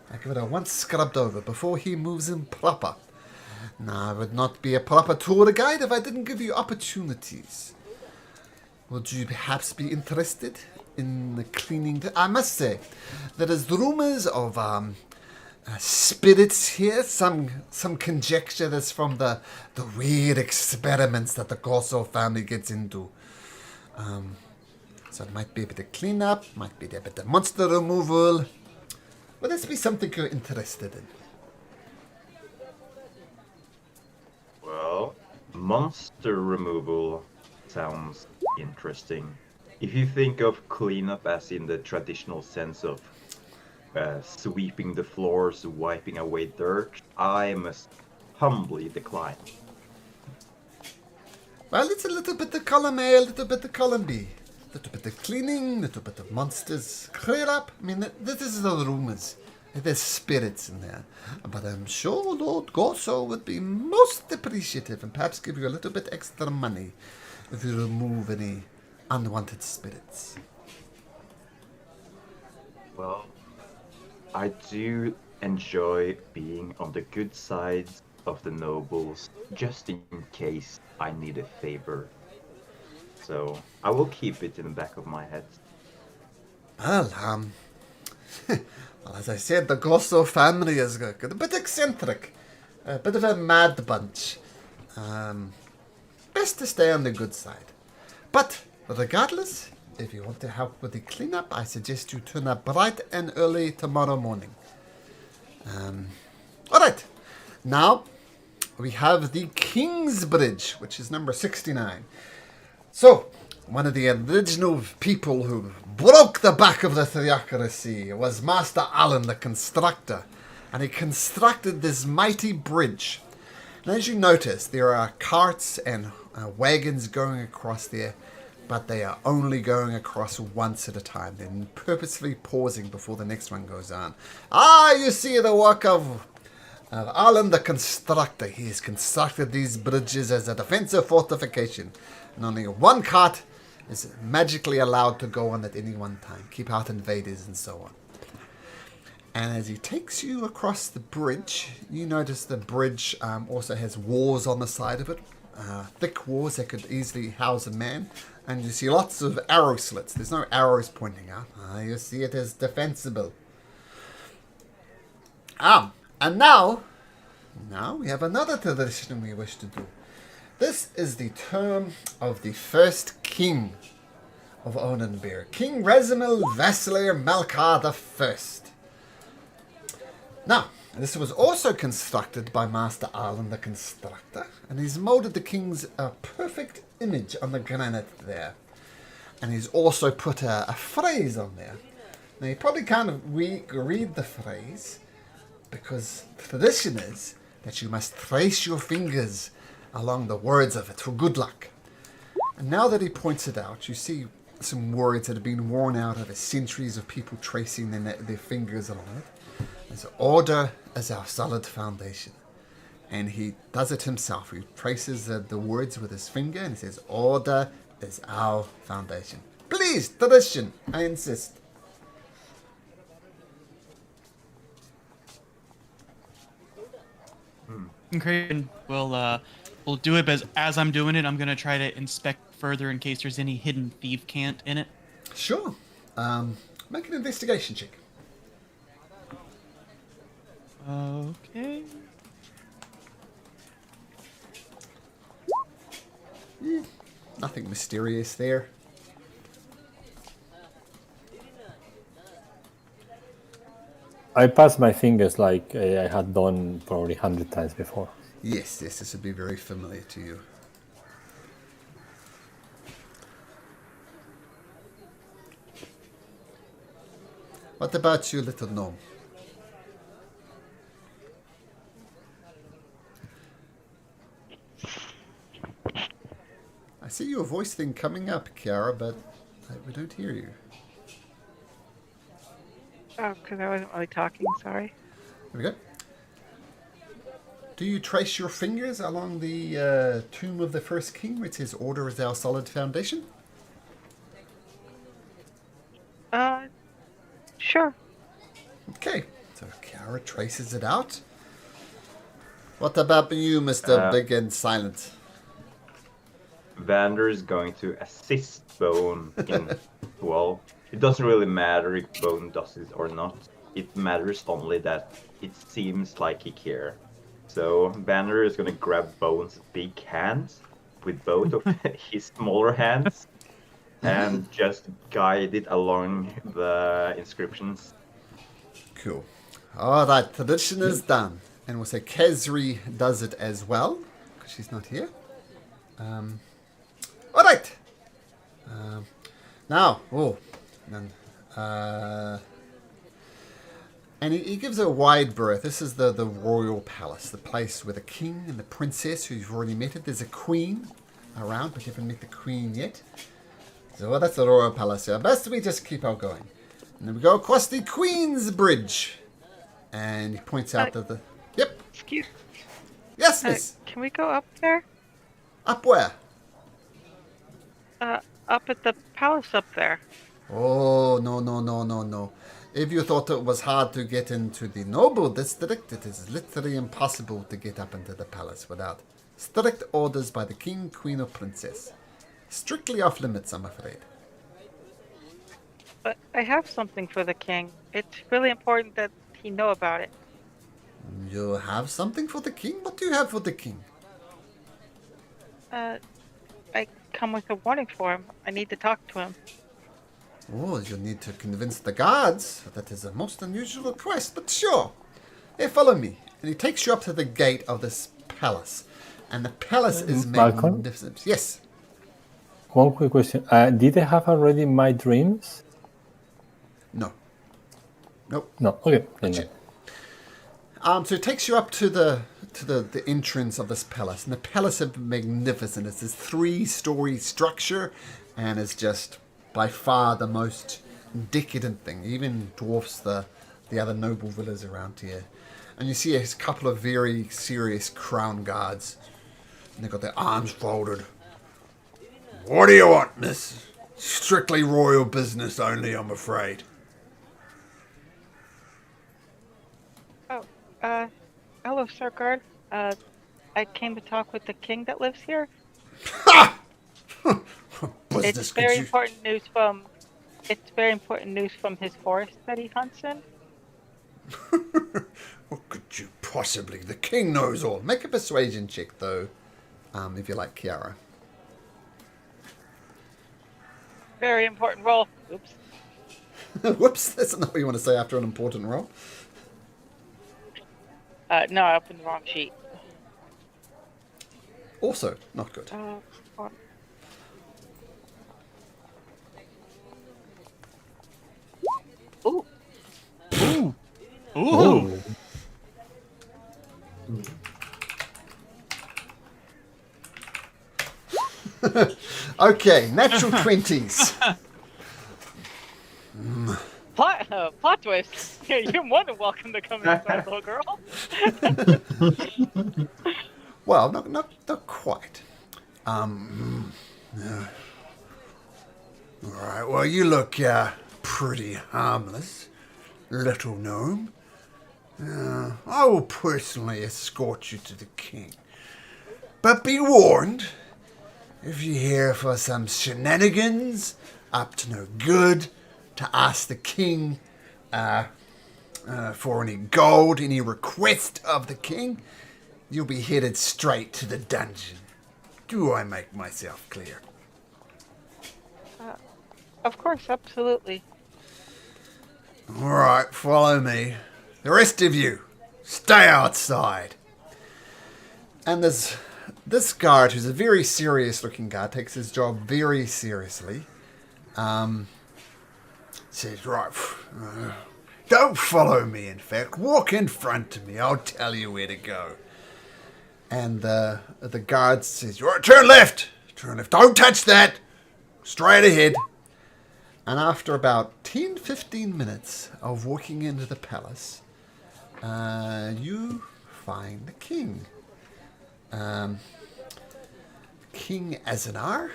I give it a once scrubbed over before he moves in proper. Now, I would not be a proper tour guide if I didn't give you opportunities. Would you perhaps be interested in the cleaning? I must say, there is rumors of spirits here. Some conjecture that's from the weird experiments that the Corso family gets into. So it might be a bit of cleanup, might be a bit of monster removal. Would this be something you're interested in? Well, monster removal sounds interesting. If you think of cleanup as in the traditional sense of sweeping the floors, wiping away dirt, I must humbly decline. Well, it's a little bit of column A, a little bit of column B. A little bit of cleaning, a little bit of monsters. Clear up. I mean, this is the rumors. There's spirits in there. But I'm sure Lord Gorso would be most appreciative and perhaps give you a little bit extra money if you remove any unwanted spirits. Well, I do enjoy being on the good side of the nobles, just in case I need a favor. So I will keep it in the back of my head. Well, well, as I said, the Gorso family is a bit eccentric, a bit of a mad bunch. Best to stay on the good side. But regardless, if you want to help with the cleanup, I suggest you turn up bright and early tomorrow morning. Alright, now we have the King's Bridge, which is number 69. So, one of the original people who broke the back of the theocracy was Master Allen the Constructor, and he constructed this mighty bridge. And as you notice, there are carts and wagons going across there, but they are only going across once at a time. They're purposely pausing before the next one goes on. You see the work of Allen the Constructor. He has constructed these bridges as a defensive fortification, and only one cart is magically allowed to go on at any one time. Keep out invaders and so on. And as he takes you across the bridge, you notice the bridge also has walls on the side of it. Thick walls that could easily house a man. And you see lots of arrow slits. There's no arrows pointing out. You see it as defensible. And now we have another tradition we wish to do. This is the term of the first king of Onadbyr, King Rezimil Vassilir Malkar I. Now, this was also constructed by Master Allen the Constructor, and he's molded the king's perfect image on the granite there. And he's also put a phrase on there. Now, you probably can't read the phrase, because the tradition is that you must trace your fingers along the words of it for good luck. And now that he points it out, you see some words that have been worn out over centuries of people tracing their fingers along it. And so order is our solid foundation. And he does it himself. He traces the words with his finger and he says, order is our foundation. Please, tradition, I insist. Craven, we'll do it, but as I'm doing it, I'm gonna try to inspect further in case there's any hidden thief cant in it. Sure. Make an investigation check. Okay. Nothing mysterious there. I pass my fingers like I had done probably 100 times before. Yes, this would be very familiar to you. What about you, little gnome? I see your voice thing coming up, Kiara, but we don't hear you. Oh, because I wasn't really talking, sorry. There we go. Do you trace your fingers along the tomb of the first king, which says order is our solid foundation? Sure. Okay, so Kiara traces it out. What about you, Mr. Big and Silent? Vander is going to assist Bone in, well, it doesn't really matter if Bone does it or not. It matters only that it seems like he cares. So Vander is going to grab Bone's big hands with both of his smaller hands and just guide it along the inscriptions. Cool. All right, tradition is done. And we'll say Kezri does it as well, because she's not here. All right. Now, and he gives a wide berth. This is the royal palace, the place where the king and the princess, who you've already met it. There's a queen around, but you haven't met the queen yet. So that's the royal palace here. Best we just keep on going. And then we go across the Queen's Bridge. And he points out that the... Yep. Excuse. Yes, miss. Can we go up there? Up where? Up at the palace up there. Oh, no. If you thought it was hard to get into the noble district, it is literally impossible to get up into the palace without strict orders by the king, queen, or princess. Strictly off limits, I'm afraid. But I have something for the king. It's really important that he know about it. You have something for the king? What do you have for the king? I come with a warning for him. I need to talk to him. Oh, you need to convince the guards. That is a most unusual request, but sure. Hey, follow me. And he takes you up to the gate of this palace. And the palace is magnificent. Yes. One quick question. Did I have already my dreams? No. Nope. No. Okay. Then So it takes you up to the entrance of this palace. And the palace is magnificent. It's this 3-story structure. And it's just by far the most decadent thing. It even dwarfs the other noble villas around here. And you see a couple of very serious crown guards. And they've got their arms folded. What do you want, miss? Strictly royal business only, I'm afraid. Oh, hello, Sir Guard. I came to talk with the king that lives here. Ha! It's very important news from his forest that he hunts in. What could you possibly? The king knows all. Make a persuasion check, though, if you like Kiara. Very important roll. Oops. Whoops, that's not what you want to say after an important roll. No, I opened the wrong sheet. Also, not good. Ooh. Ooh. Okay, natural 20s. Plot twist. You're more than welcome to come inside, little girl. Well, not quite. Alright, well, you look pretty harmless, little gnome. I will personally escort you to the king. But be warned, if you're here for some shenanigans, up to no good, to ask the king for any gold, any request of the king, you'll be headed straight to the dungeon. Do I make myself clear? Of course, absolutely. Alright, follow me. The rest of you, stay outside. And there's this guard, who's a very serious looking guard, takes his job very seriously. Says, right, don't follow me, in fact. Walk in front of me. I'll tell you where to go. And the guard says, right, turn left. Turn left. Don't touch that. Straight ahead. And after about 10-15 minutes of walking into the palace, you find the king. King Azanar.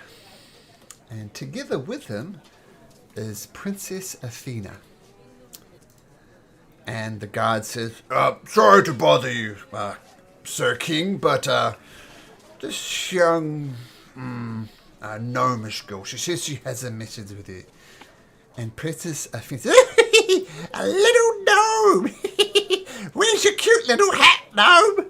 And together with him is Princess Athena. And the guard says, sorry to bother you, Sir King, but this young gnomish girl, she says she has a message with you. And Princess Athena says, a little gnome! Where's your cute little hat, gnome?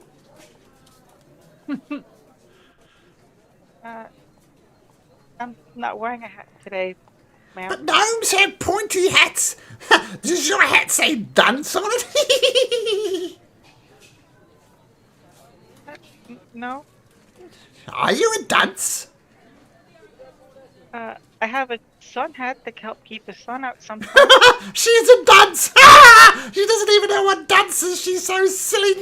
I'm not wearing a hat today, ma'am. But gnomes have pointy hats. Does your hat say dunce on it? No. Are you a dunce? I have a sun hat that can help keep the sun out sometimes. She's a dunce. She doesn't even know what dunce is. She's so silly.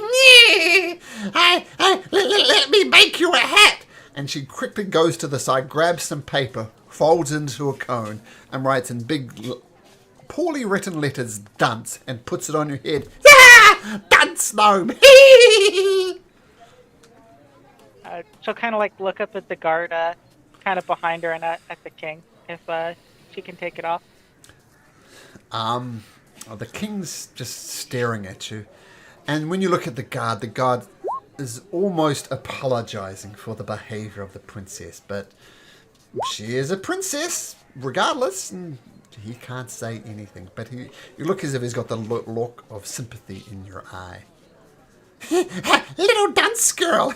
Let me make you a hat. And she quickly goes to the side, grabs some paper, folds into a cone, and writes in big, poorly written letters, dunce, and puts it on your head. Dunce gnome. She'll kind of like look up at the guard, kind of behind her and at the king, if she can take it off. The king's just staring at you. And when you look at the guard is almost apologizing for the behavior of the princess. But she is a princess, regardless, and he can't say anything. But you look as if he's got the look of sympathy in your eye. Little dunce girl.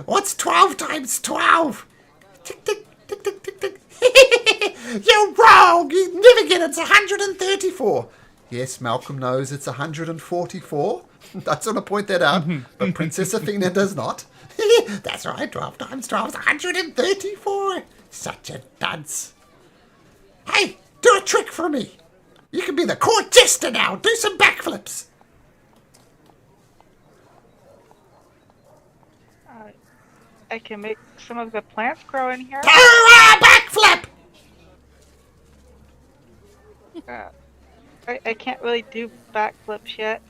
What's 12 times 12? Tick, tick, tick, tick, tick, tick. You're wrong. You never get it. It's 134. Yes, Malcolm knows it's 144. I just want to point that out. But Princess Athena does not. That's right. 12 times 12 is 134. Such a dunce. Hey, do a trick for me. You can be the court jester now. Do some backflips. I can make some of the plants grow in here. Do a backflip! I can't really do backflips yet.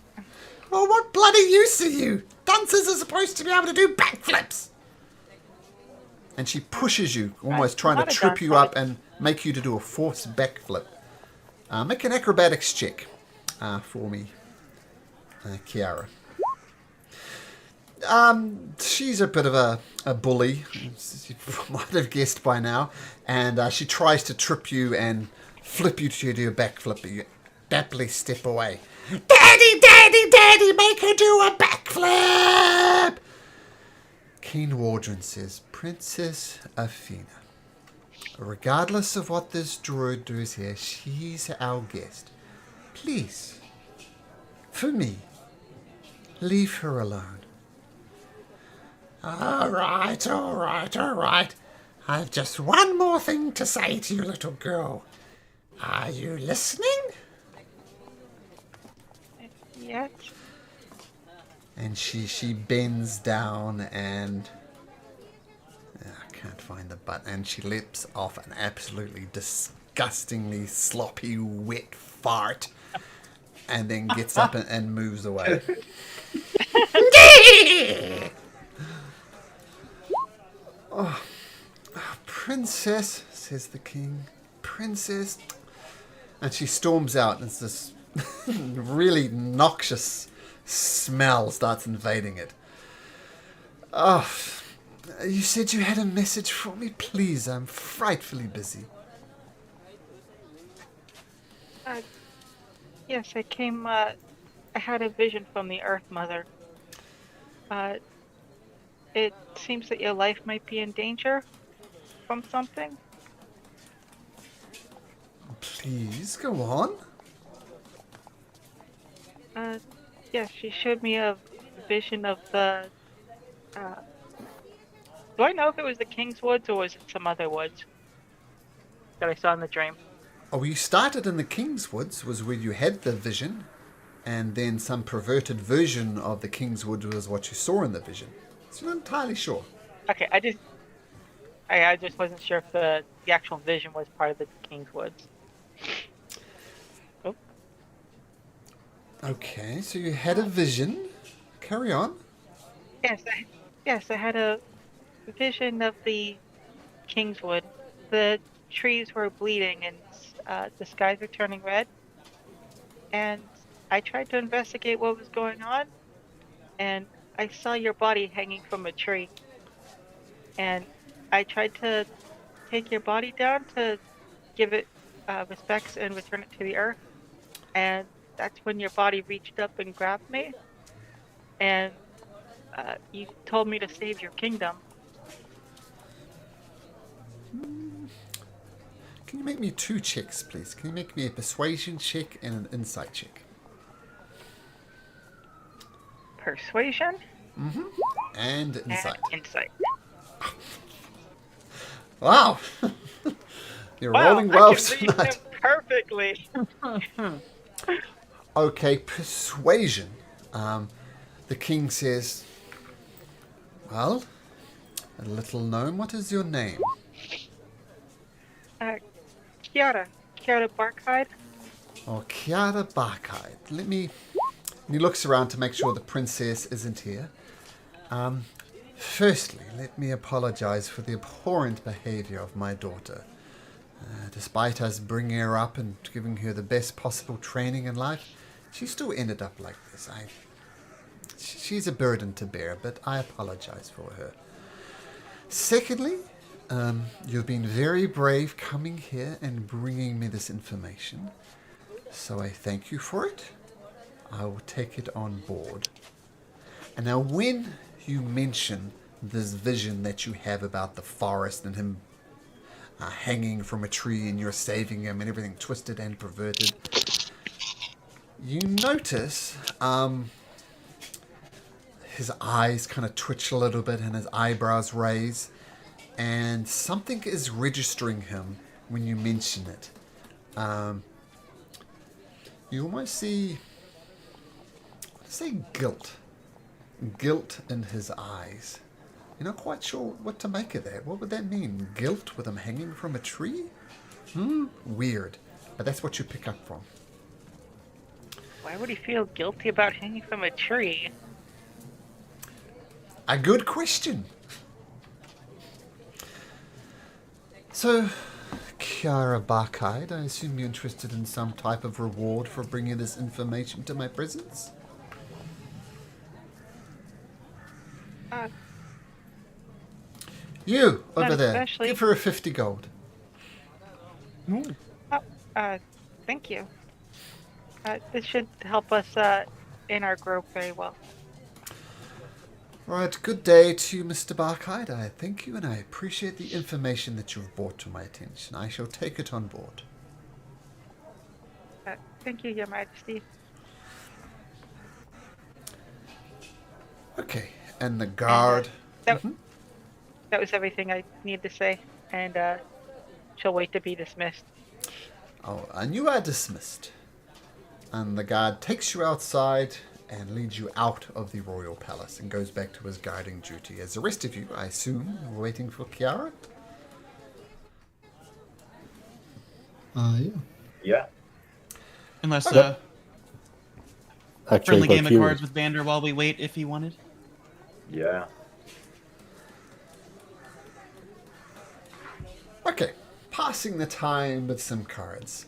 Well, what bloody use are you? Dunces are supposed to be able to do backflips. And she pushes you, almost trying to trip you up and make you to do a forced backflip. Make an acrobatics check for me, Kiara. She's a bit of a bully, you might have guessed by now, and she tries to trip you and flip you to do a backflip, but you dapperly step away. Daddy, daddy, daddy, make her do a backflip! Keen Wardren says, Princess Athena, regardless of what this druid does here, she's our guest. Please, for me, leave her alone. All right. I've just one more thing to say to you, little girl. Are you listening? Yes. And she bends down and... can't find the button. And she lets off an absolutely disgustingly sloppy, wet fart. And then gets up and moves away. Oh, princess, says the king. Princess. And she storms out, and it's this really noxious smell starts invading it. Oh, you said you had a message for me? Please, I'm frightfully busy. Yes, I came, I had a vision from the Earth Mother. It seems that your life might be in danger from something. Please, go on. Yes, she showed me a vision of the, do I know if it was the King's Woods or was it some other woods that I saw in the dream? Oh, you started in the King's Woods, was where you had the vision, and then some perverted version of the King's Woods was what you saw in the vision. So you're not entirely sure. Okay, I just wasn't sure if the actual vision was part of the King's Woods. Oh. Okay, so you had a vision. Carry on. Yes, I had a vision of the Kingswood. The trees were bleeding and the skies were turning red. And I tried to investigate what was going on, and I saw your body hanging from a tree. And I tried to take your body down to give it respects and return it to the earth. And that's when your body reached up and grabbed me. And you told me to save your kingdom. Can you make me 2 checks, please? Can you make me a persuasion check and an insight check? Persuasion? Mm-hmm. And insight. And insight. Wow! You're Wow, rolling well I can read tonight. them perfectly. Okay, persuasion. The king says, well, a little gnome, what is your name? Kiara Barkhide. Oh, Kiara Barkhide. And he looks around to make sure the princess isn't here. Firstly, let me apologize for the abhorrent behavior of my daughter. Despite us bringing her up and giving her the best possible training in life, she still ended up like this. She's a burden to bear, but I apologize for her. Secondly, you've been very brave coming here and bringing me this information, so I thank you for it. I will take it on board. And now when you mention this vision that you have about the forest and him hanging from a tree and you're saving him and everything twisted and perverted, you notice his eyes kind of twitch a little bit and his eyebrows raise, and something is registering him when you mention it. You almost see, guilt in his eyes. You're not quite sure what to make of that. What would that mean? Guilt with him hanging from a tree? Weird. But that's what you pick up from. Why would he feel guilty about hanging from a tree? A good question. So, Kiara Barkhide, I assume you're interested in some type of reward for bringing this information to my presence? You, over there, especially. give her a 50 gold. Thank you. This should help us in our growth very well. Right, good day to you, Mr. Barkhide. I thank you and I appreciate the information that you've brought to my attention. I shall take it on board. Thank you, Your Majesty. Okay, and the guard... That was everything I needed to say, and she'll wait to be dismissed. Oh, and you are dismissed. And the guard takes you outside and leads you out of the royal palace and goes back to his guarding duty. As the rest of you, I assume, are waiting for Kiara. Yeah. Yeah. Unless Actually, friendly got game of you. cards with Vander while we wait if he wanted. Yeah. Okay, passing the time with some cards.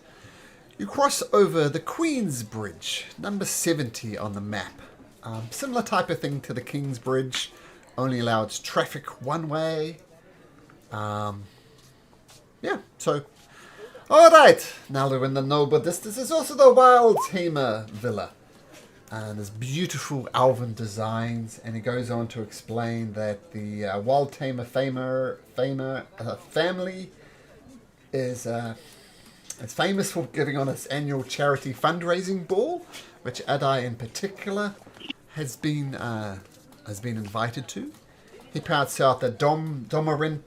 You cross over the Queen's Bridge, number 70 on the map. Similar type of thing to the King's Bridge, only allows traffic one way. Yeah, so... Alright, now we're in the noble distance. There's also the Wild Tamer Villa. And there's beautiful elven designs, and he goes on to explain that the Wild Tamer family is famous for giving on its annual charity fundraising ball, which Adai in particular has been invited to. He parts out the Domarin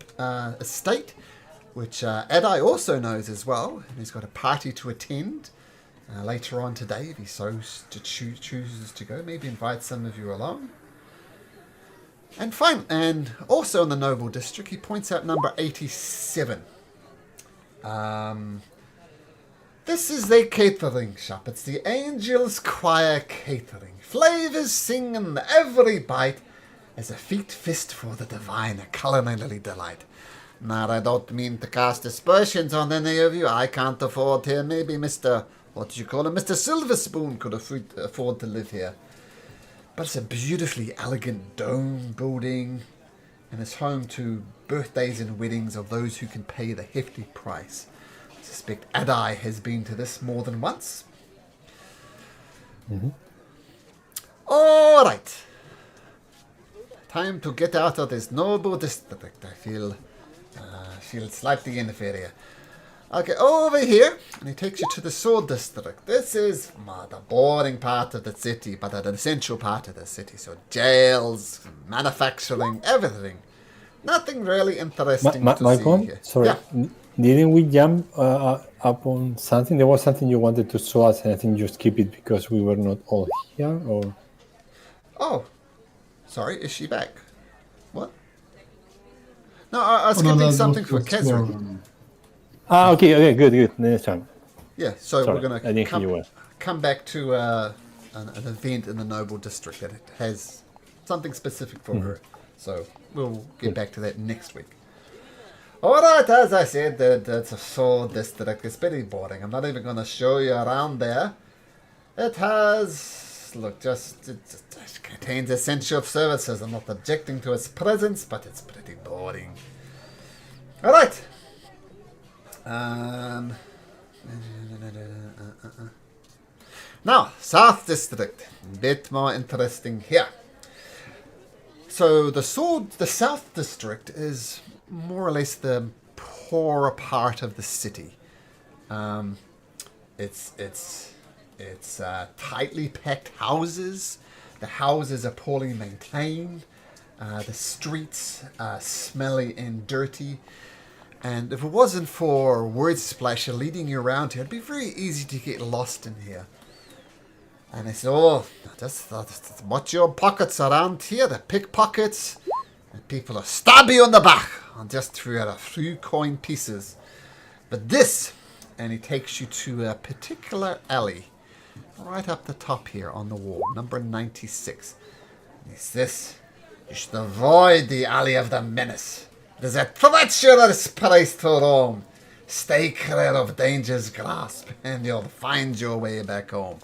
estate, which Adai also knows as well, and he's got a party to attend. Later on today, if he chooses to go, maybe invite some of you along. And also in the Noble District, he points out number 87. This is the catering shop. It's the Angel's Choir Catering. Flavors sing in every bite as a fist for the divine, a culinary delight. Now, I don't mean to cast aspersions on any of you. I can't afford here. Maybe Mr. What do you call him? Mr. Silverspoon could afford to live here. But it's a beautifully elegant dome building, and it's home to birthdays and weddings of those who can pay the hefty price. I suspect Adai has been to this more than once. Mm-hmm. All right. Time to get out of this noble district. I feel slightly inferior. Okay, over here, and he takes you to the Sword District. This is the boring part of the city, but an essential part of the city. So jails, manufacturing, everything. Nothing really interesting to Michael, see here. sorry, Yeah. didn't we jump up on something? There was something you wanted to show us, and I think you skip it because we were not all here, or... Oh, sorry, is she back? What? No, I was skipping something for Kezra. Okay, good. Next time. Yeah, so Sorry, we're I didn't hear you well. come back to an event in the Noble District that has something specific for her. So we'll get back to that next week. Alright, as I said, that's a Sword District. It's pretty boring. I'm not even going to show you around there. It has... Look, it contains essential services. I'm not objecting to its presence, but it's pretty boring. Alright. Now, South District. A bit more interesting here. So the South District is more or less the poorer part of the city. It's tightly packed houses. The houses are poorly maintained. The streets are smelly and dirty. And if it wasn't for Word Splasher leading you around here, it'd be very easy to get lost in here. And I said, just watch your pockets around here, the pickpockets. And people will stab you on the back and just threw out a few coin pieces. But this, and he takes you to a particular alley, right up the top here on the wall, number 96. And it's this. You should avoid the alley of the Menace. There's a treacherous place to roam. Stay clear of danger's grasp, and you'll find your way back home.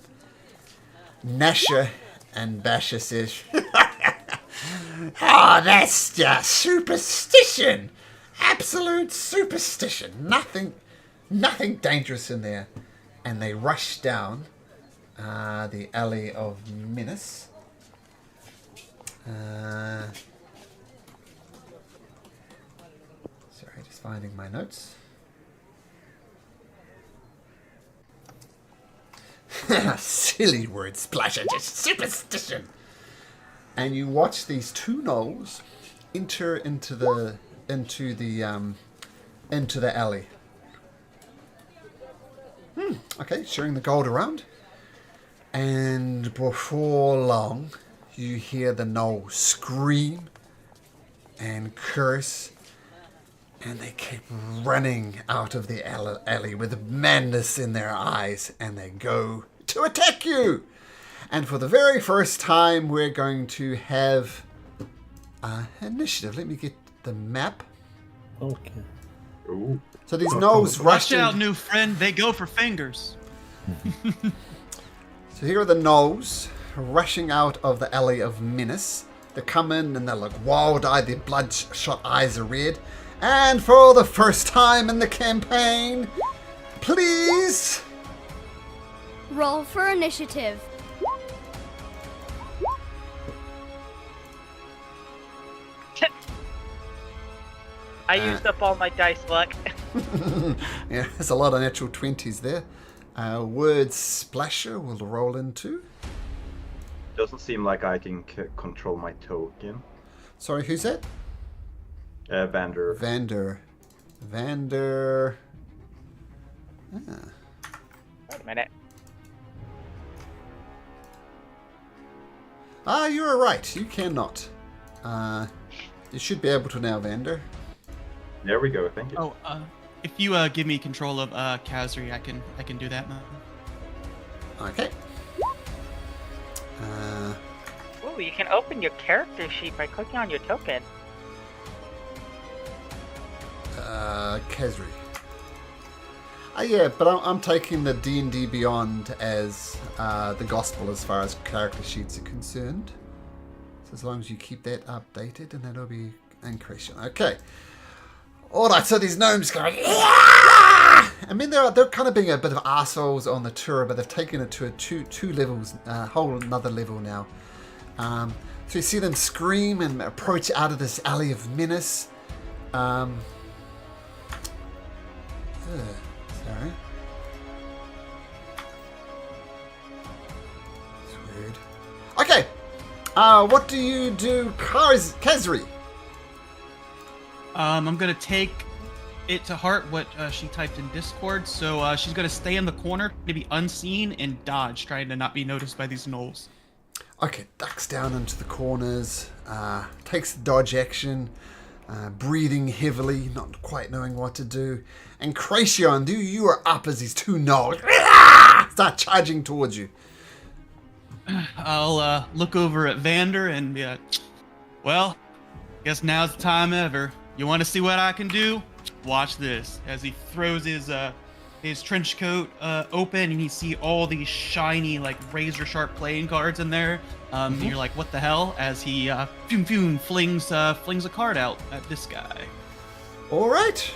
Nasha and Basha says, that's just superstition. Absolute superstition. Nothing dangerous in there. And they rush down the alley of Menace. Sorry, just finding my notes. Silly word splasher, just superstition. And you watch these two gnolls enter into the alley. Okay, sharing the gold around. And before long, you hear the gnoll scream and curse, and they keep running out of the alley with madness in their eyes, and they go to attack you. And for the very first time, we're going to have initiative. Let me get the map. Okay. Ooh. So these gnolls Watch rush out, in. new friend. They go for fingers. So here are the gnolls rushing out of the alley of Menace. They come in and they're like wild-eyed. Their bloodshot eyes are red. And for the first time in the campaign, please Roll for initiative. I used up all my dice luck. Yeah, there's a lot of natural 20s there. Word Splasher will roll into. Doesn't seem like I can control my token. Sorry, who's that? Vander. Vander. Wait a minute. You're right. You cannot. You should be able to now, Vander. There we go. Thank you. Oh, if you give me control of Kazri, I can do that now. Okay. Ooh, you can open your character sheet by clicking on your token. Kazri. Yeah, but I'm taking the D&D Beyond as the gospel as far as character sheets are concerned. So as long as you keep that updated, and that'll be increasing. Okay. Alright, so these gnomes going, yeah! I mean, they're kind of being a bit of assholes on the tour, but they've taken it to a two levels, whole another level now. So you see them scream and approach out of this alley of Menace. Sorry. It's weird. Okay. What do you do, Kazri? I'm gonna take it to heart what she typed in Discord. So she's gonna stay in the corner to be unseen and dodge, trying to not be noticed by these gnolls. Okay, ducks down into the corners, takes the dodge action, breathing heavily, not quite knowing what to do. And Kracion, you are up as these two gnolls start charging towards you. I'll look over at Vander and be like, well, guess now's the time ever. You want to see what I can do? Watch this. As he throws his trench coat open, and you see all these shiny, like razor sharp playing cards in there. And you're like, what the hell? As he flings a card out at this guy. All right,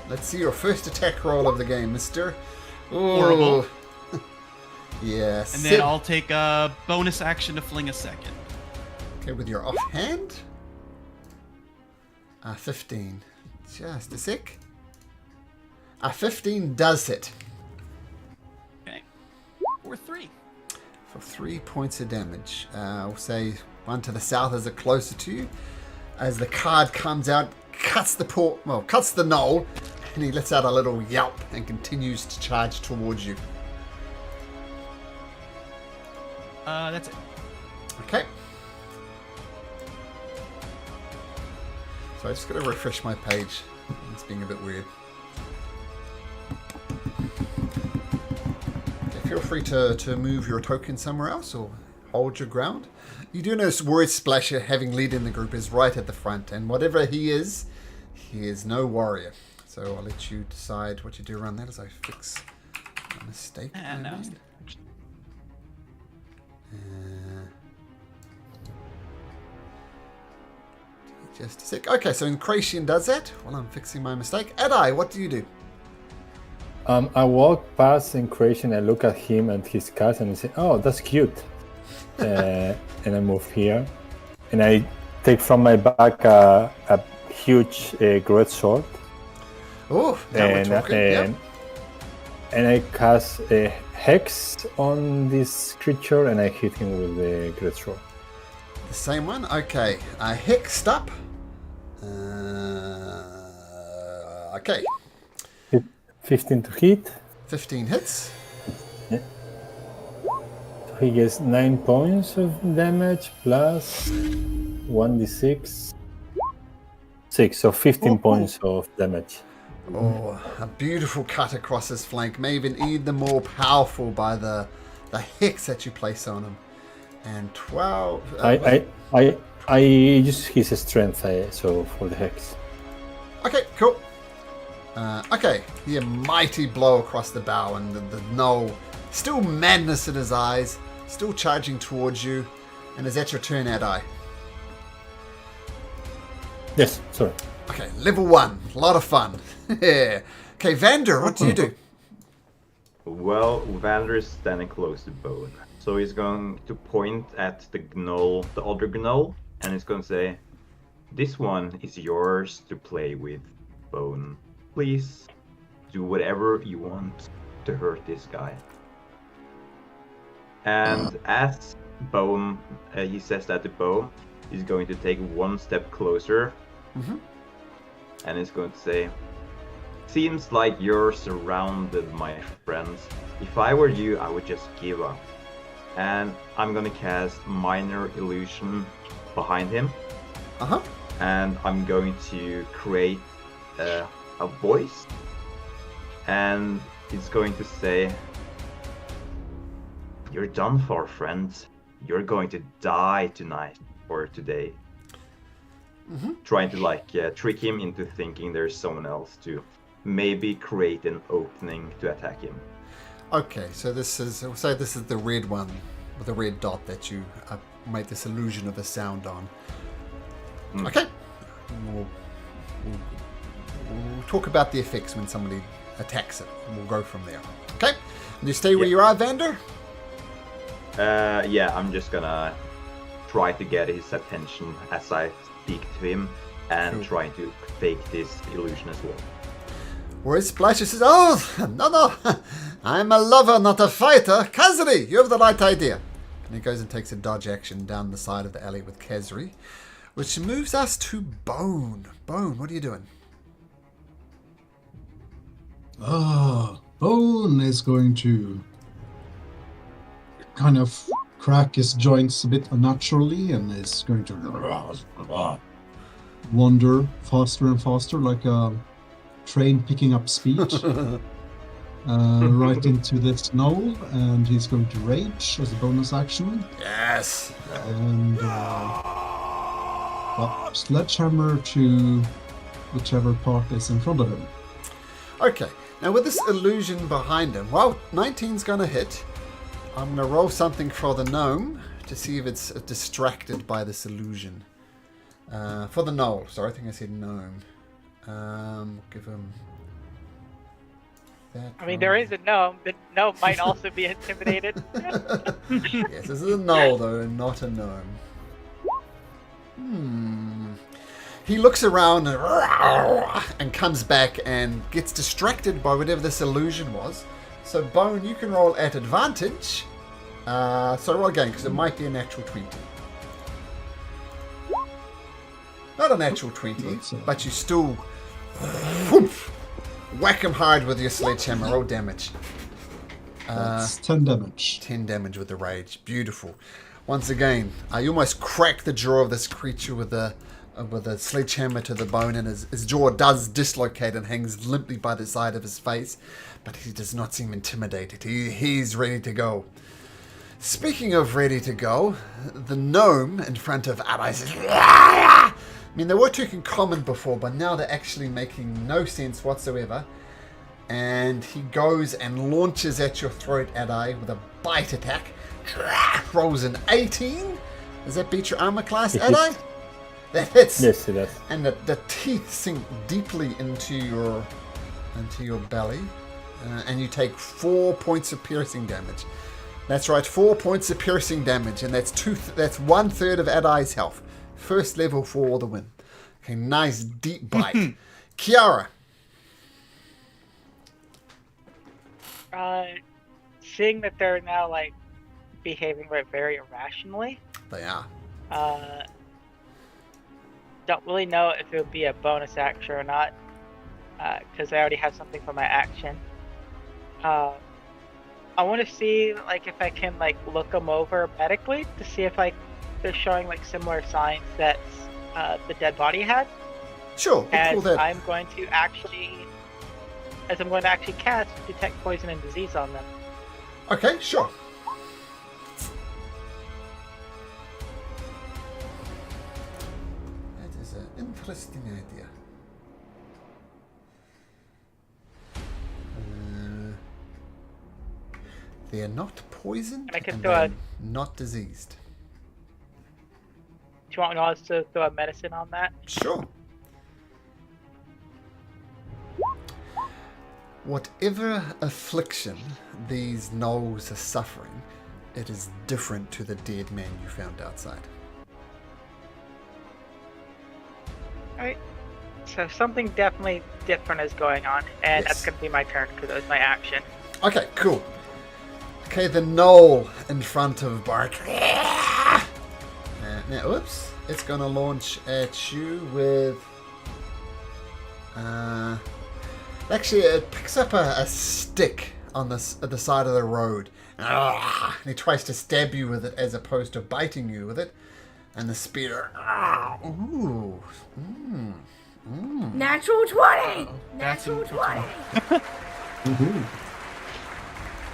let's see your first attack roll of the game, Mister. Ooh. Horrible. Yeah. And then I'll take a bonus action to fling a second. Okay, with your offhand. 15. Just a sec. 15 does hit. Okay. For 3. For 3 points of damage. I'll say one to the south as it closer to you. As the card comes out, cuts the knoll, and he lets out a little yelp and continues to charge towards you. That's it. Okay. So I just got to refresh my page. It's being a bit weird. Okay, feel free to move your token somewhere else or hold your ground. You do notice Word Splasher, having lead in the group, is right at the front, and whatever he is no warrior. So I'll let you decide what you do around that as I fix a mistake. I No. made. Just a sec. Okay, so Incration does that while I'm fixing my mistake. Edai, what do you do? I walk past Incration, I look at him and his cast, and I say, "Oh, that's cute." And I move here, and I take from my back a huge great sword. Oh, now we're talking. Yep. And I cast a hex on this creature, and I hit him with the great sword. The same one? Okay. Hexed up. Okay. 15 to hit. 15 hits. Yeah. So he gets 9 points of damage plus 1d6. 6, so 15 points of damage. Oh, a beautiful cut across his flank, may even even more powerful by the hex that you place on him. And 12. I use his strength, so for the hex. Okay, cool. Okay, the mighty blow across the bow, and the gnoll, still madness in his eyes, still charging towards you. And is that your turn, Adai? Yes, sorry. Okay, level 1, a lot of fun. Yeah. Okay, Vander, what do you do? Well, Vander is standing close to Bone, so he's going to point at the gnoll, the other gnoll, and he's going to say, "This one is yours to play with, Bone. Please do whatever you want to hurt this guy." And as Bone, he says that to Bone, he's going to take one step closer, and he's going to say, "Seems like you're surrounded, my friends. If I were you, I would just give up." And I'm gonna cast Minor Illusion behind him. And I'm going to create a voice. And it's going to say, "You're done for, friends. You're going to die tonight or today." Trying to trick him into thinking there's someone else to maybe create an opening to attack him. Okay, so this is, say this is the red one with the red dot that you made this illusion of a sound on. Okay, we'll talk about the effects when somebody attacks it, and we'll go from there. Okay, and you stay where you are, Vander? Yeah, I'm just gonna try to get his attention as I speak to him, and trying to fake this illusion as well. Whereas Splasher says, "Oh, no, I'm a lover, not a fighter. Kazri, you have the right idea." And he goes and takes a dodge action down the side of the alley with Kazri, which moves us to Bone. Bone, what are you doing? Bone is going to kind of crack his joints a bit unnaturally and is going to wander faster and faster like a train picking up speed right into this gnoll, and he's going to rage as a bonus action. Yes. And sledgehammer to whichever part is in front of him. Okay, now with this illusion behind him, well, 19's going to hit. I'm going to roll something for the gnome to see if it's distracted by this illusion. For the gnoll, sorry, I think I said gnome. Give him that. I mean, there is a gnome. The gnome might also be intimidated. Yes, this is a gnoll though, and not a gnome. He looks around and comes back and gets distracted by whatever this illusion was. So Bone, you can roll at advantage. So roll again, because it might be a natural 20. Not a natural 20, but you still whack him hard with your sledgehammer. Roll damage. That's 10 damage. 10 damage with the rage. Beautiful. Once again, you almost crack the jaw of this creature with a sledgehammer to the bone, and his jaw does dislocate and hangs limply by the side of his face, but he does not seem intimidated. He's ready to go. Speaking of ready to go, the gnome in front of Abai says, "I mean, they were talking common before, but now they're actually making no sense whatsoever." And he goes and launches at your throat, Adai, with a bite attack. Rolls an 18. Does that beat your armor class, Adai? That hits. Yes, it does. And the teeth sink deeply into your belly, and you take 4 points of piercing damage. That's right, 4 points of piercing damage, and that's 1/3 of Adai's health. First level for the win. Okay, nice deep bite. Kiara. Seeing that they're now behaving very irrationally. They are. Don't really know if it would be a bonus action or not, because I already have something for my action. I want to see like if I can like look them over medically to see if like they're showing like similar signs that the dead body had. Sure, we'll As call that. I'm going to actually cast detect poison and disease on them. Okay, sure. That is an interesting idea. They are not poisoned And I can and throw they're a- not diseased. Do you want us to throw a medicine on that? Sure. Whatever affliction these gnolls are suffering, it is different to the dead man you found outside. Alright. So something definitely different is going on, and that's Yes. going to be my turn because that was my action. Okay, cool. Okay, the gnoll in front of Bark. Now, oops. It's going to launch at you with... actually, it picks up a stick on at the side of the road. And he tries to stab you with it as opposed to biting you with it. And the spear... Ooh. Natural 20! That's Natural a- 20!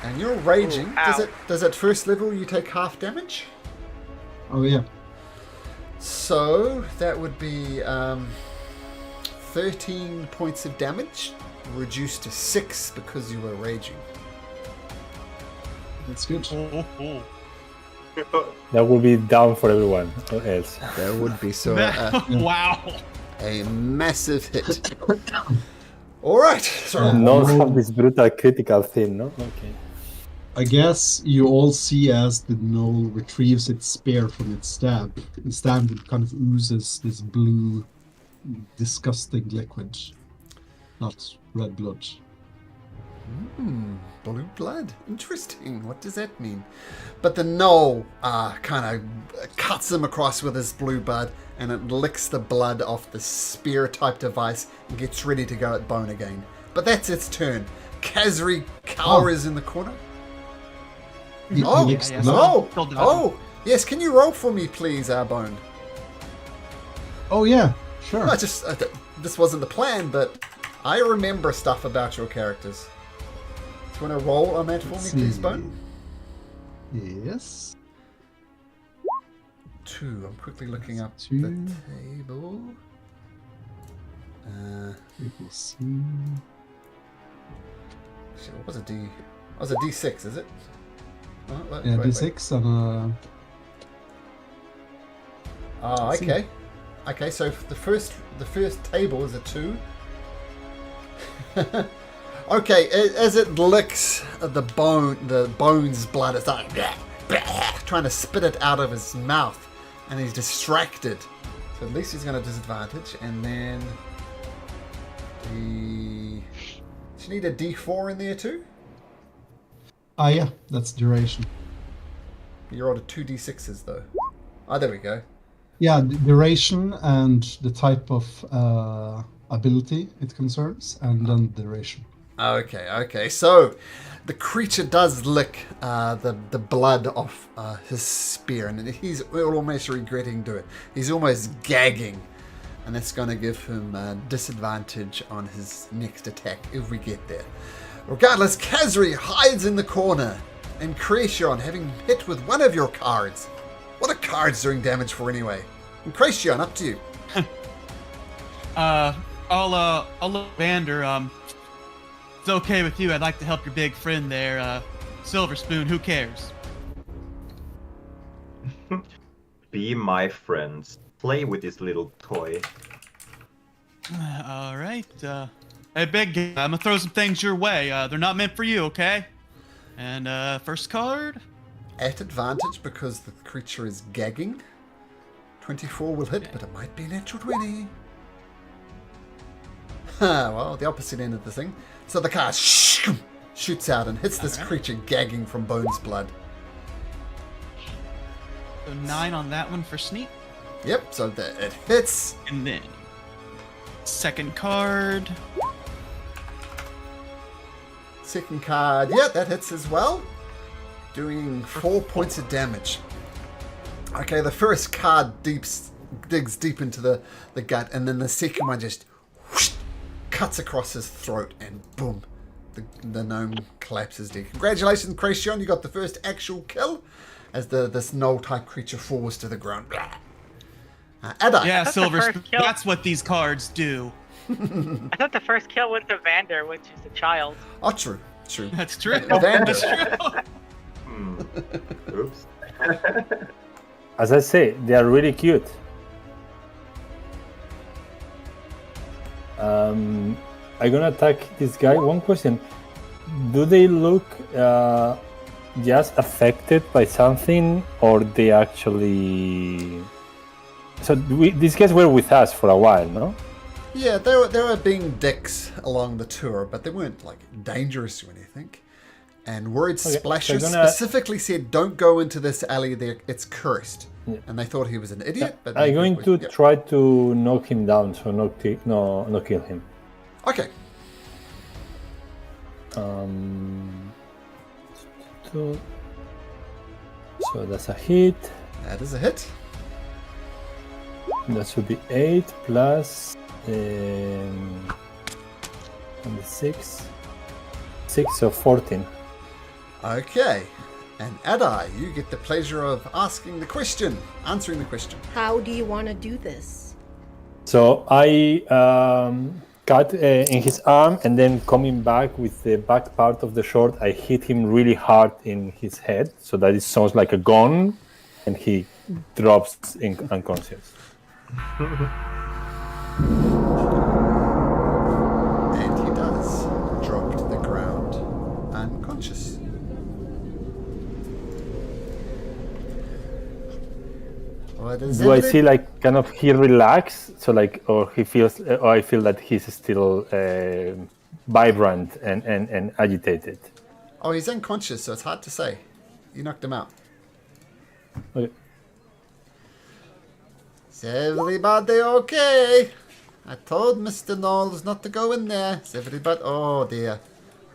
And you're raging. Ooh, Does it first level you take half damage? Oh yeah. So that would be 13 points of damage, reduced to 6 because you were raging. That's good. That will be down for everyone else. That would be so Wow. a massive hit. All right. So Gnolls have this brutal critical thing, no? Okay. I guess you all see as the gnoll retrieves its spear from its stab. The stab kind of oozes this blue, disgusting liquid. Not red blood. blue blood. Interesting. What does that mean? But the gnoll kind of cuts him across with his blue blood, and it licks the blood off the spear-type device and gets ready to go at Bone again. But that's its turn. Kazri cowers in the corner. He Oh, licks yeah, blood. oh, Still dodging. oh, yes. Can you roll for me, please, Bone? Oh yeah, sure. I just this wasn't the plan, but I remember stuff about your characters. Do you want to roll on that for Let's me, please, see. Bone? Yes. 2. I'm quickly looking up 2. the table. We will see. Shit, what was a D? Oh, it was a D6, is it? Oh, wait, Yeah, wait, wait. D6 and Oh, Let's see. okay. Okay, so the first table is a 2. Okay, as it licks the bone's blood, it's like trying to spit it out of his mouth, and he's distracted. So at least he's going to disadvantage, and then do you need a D4 in there too? yeah, that's duration. You rolled a 2D6s though. Oh, there we go. Yeah, the duration and the type of ability it concerns, and then duration. Okay. So the creature does lick the blood off his spear, and he's almost regretting doing it. He's almost gagging, and that's going to give him a disadvantage on his next attack if we get there. Regardless, Kazri hides in the corner, and Crescion, having hit with one of your cards. What are cards doing damage for anyway? And Crescion, up to you. I'll let Vander, it's okay with you. I'd like to help your big friend there, Silver Spoon. Who cares? Be my friends. Play with this little toy. All right. Hey, big guy, I'm gonna throw some things your way. They're not meant for you, okay? And first card. At advantage because the creature is gagging. 24 will hit, but it might be a natural 20. Well, the opposite end of the thing. So the card shoots out and hits this creature gagging from Bone's blood. So 9 on that one for sneak. Yep, so it hits. And then second card. Second card, yeah, that hits as well. Doing 4 points of damage. Okay, the first card digs deep into the gut, and then the second one just whoosh, cuts across his throat, and boom, the gnome collapses dead. Congratulations, Christian, you got the first actual kill as this gnoll-type creature falls to the ground. Ada. Yeah, Silver. kill. That's what these cards do. I thought the first kill went to Vander, which is the child. Oh, true. That's true. Vander. That's true. Oops. As I say, they are really cute. I'm gonna attack this guy. One question: do they look just affected by something, or they actually? So these guys were with us for a while, no? Yeah, they were being dicks along the tour, but they weren't like dangerous or anything. And word splashes specifically said, "Don't go into this alley. There, it's cursed." Yeah. And they thought he was an idiot. But I'm going to try to knock him down, so not kill him. Okay. So that's a hit. That is a hit. That should be 8 plus 6, so 14. Okay. And Adai, you get the pleasure of answering the question. How do you want to do this? So I cut in his arm, and then coming back with the back part of the sword, I hit him really hard in his head, so that it sounds like a gun, and he drops unconscious. And he does drop to the ground unconscious. Do I see like kind of he relax, so like, or he feels, or I feel that he's still vibrant and agitated? Oh, he's unconscious, so it's hard to say. You knocked him out. Okay. Is everybody okay? I told Mr. Knowles not to go in there. Is everybody? Oh dear.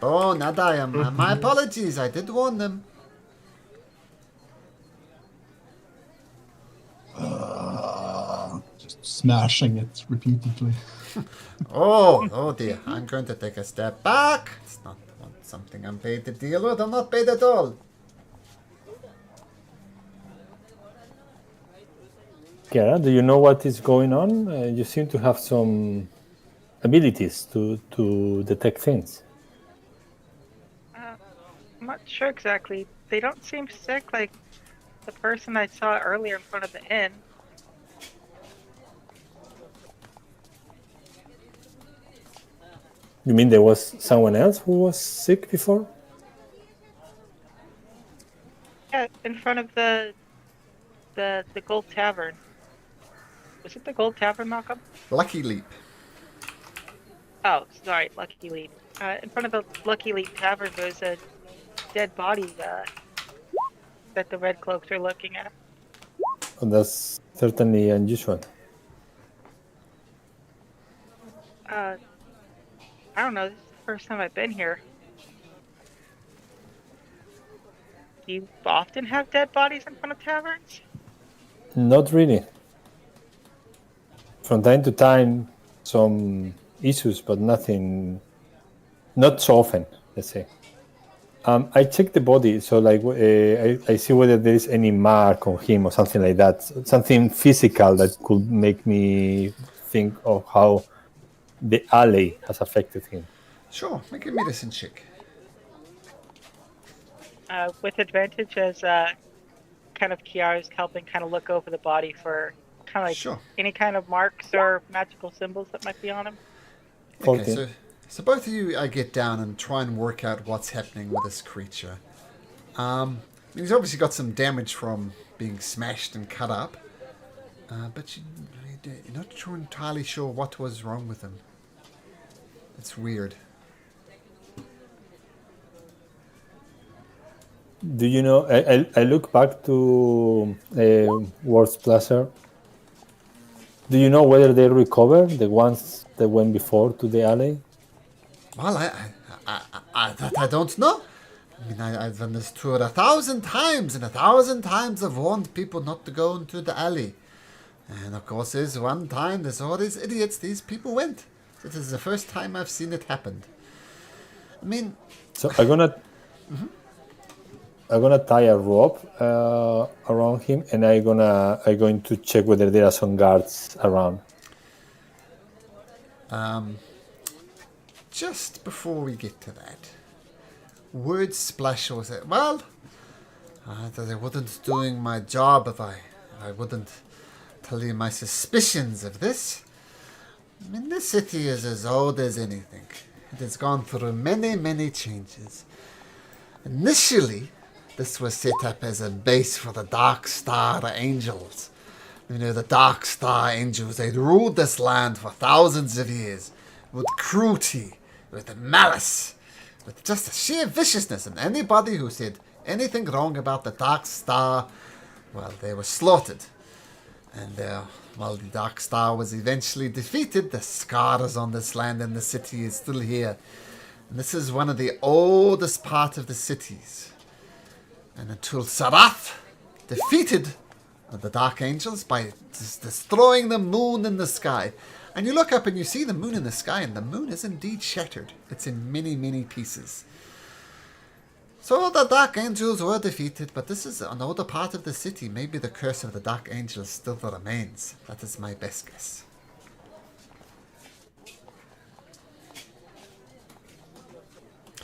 Oh, Nadai, my apologies. I did warn them. Just smashing it repeatedly. Oh dear. I'm going to take a step back. It's not something I'm paid to deal with. I'm not paid at all. Kara, do you know what is going on? You seem to have some abilities to detect things. I'm not sure exactly. They don't seem sick like the person I saw earlier in front of the inn. You mean there was someone else who was sick before? Yeah, in front of the Gold Tavern. Was it the Gold Tavern, Malcolm? Lucky Leap. Oh, sorry, Lucky Leap. In front of the Lucky Leap Tavern, there's a dead body that the Red Cloaks are looking at. Oh, that's certainly unusual. I don't know. This is the first time I've been here. Do you often have dead bodies in front of taverns? Not really. From time to time, some issues, but nothing. Not so often, let's say. I checked the body, so like I see whether there is any mark on him or something like that, something physical that could make me think of how the alley has affected him. Sure, make a medicine check. With advantage, as kind of Kiara's helping kind of look over the body for kind of like Sure. any kind of marks or magical symbols that might be on him. Okay, so both of you get down and try and work out what's happening with this creature. He's obviously got some damage from being smashed and cut up, but you're not entirely sure what was wrong with him. It's weird. Do you know? I look back to World's Placer. Do you know whether they recovered the ones that went before to the alley? Well, That I don't know. I mean, I've done this tour 1,000 times, and 1,000 times I've warned people not to go into the alley. And of course, there's one time, there's all these idiots, these people went. This is the first time I've seen it happen. I mean... So I'm gonna tie a rope around him, and I'm going to check whether there are some guards around. Just before we get to that, word splash was it? Well, I wasn't doing my job if I wouldn't tell you my suspicions of this. I mean, this city is as old as anything. It has gone through many, many changes. Initially, this was set up as a base for the Dark Star Angels. You know, the Dark Star Angels, they'd ruled this land for thousands of years with cruelty, with malice, with just a sheer viciousness. And anybody who said anything wrong about the Dark Star, well, they were slaughtered. And while the Dark Star was eventually defeated, the scars on this land and the city is still here. And this is one of the oldest part of the cities. And until Sarath defeated the Dark Angels by destroying the moon in the sky. And you look up and you see the moon in the sky, and the moon is indeed shattered. It's in many, many pieces. So the Dark Angels were defeated, but this is an older part of the city. Maybe the curse of the Dark Angels still remains. That is my best guess.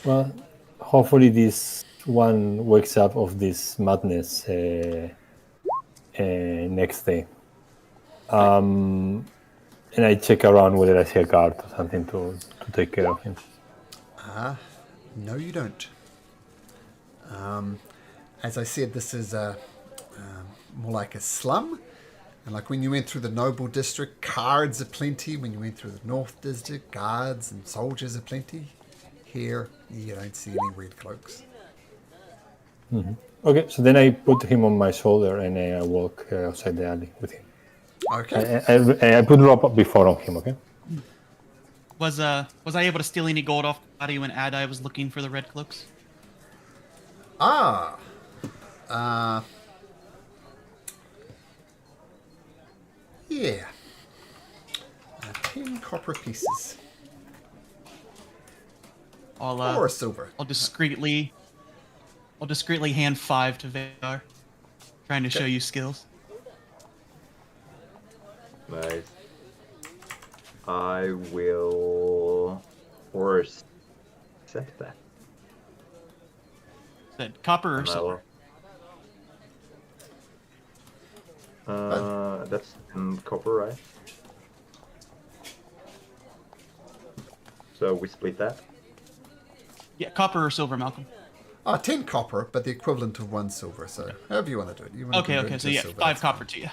Well, hopefully this one wakes up of this madness next day. And I check around whether I see a guard or something to take care of him. No, you don't. As I said, this is more like a slum. And like when you went through the Noble District, guards are plenty. When you went through the North District, guards and soldiers are plenty. Here, you don't see any red cloaks. Mm-hmm. Okay, so then I put him on my shoulder and I walk outside the alley with him. Okay. I put rope up before on him, okay? Was I able to steal any gold off the body when Adai was looking for the red cloaks? Yeah. 10 copper pieces. Or silver. I'll discreetly hand 5 to Vadar, trying to show you skills. Nice. I will force accept that. Said copper or silver? That's in copper, right? So we split that? Yeah, copper or silver, Malcolm. 10 copper, but the equivalent of 1 silver. So however you want to do it. Okay. So yeah, 5 copper to you.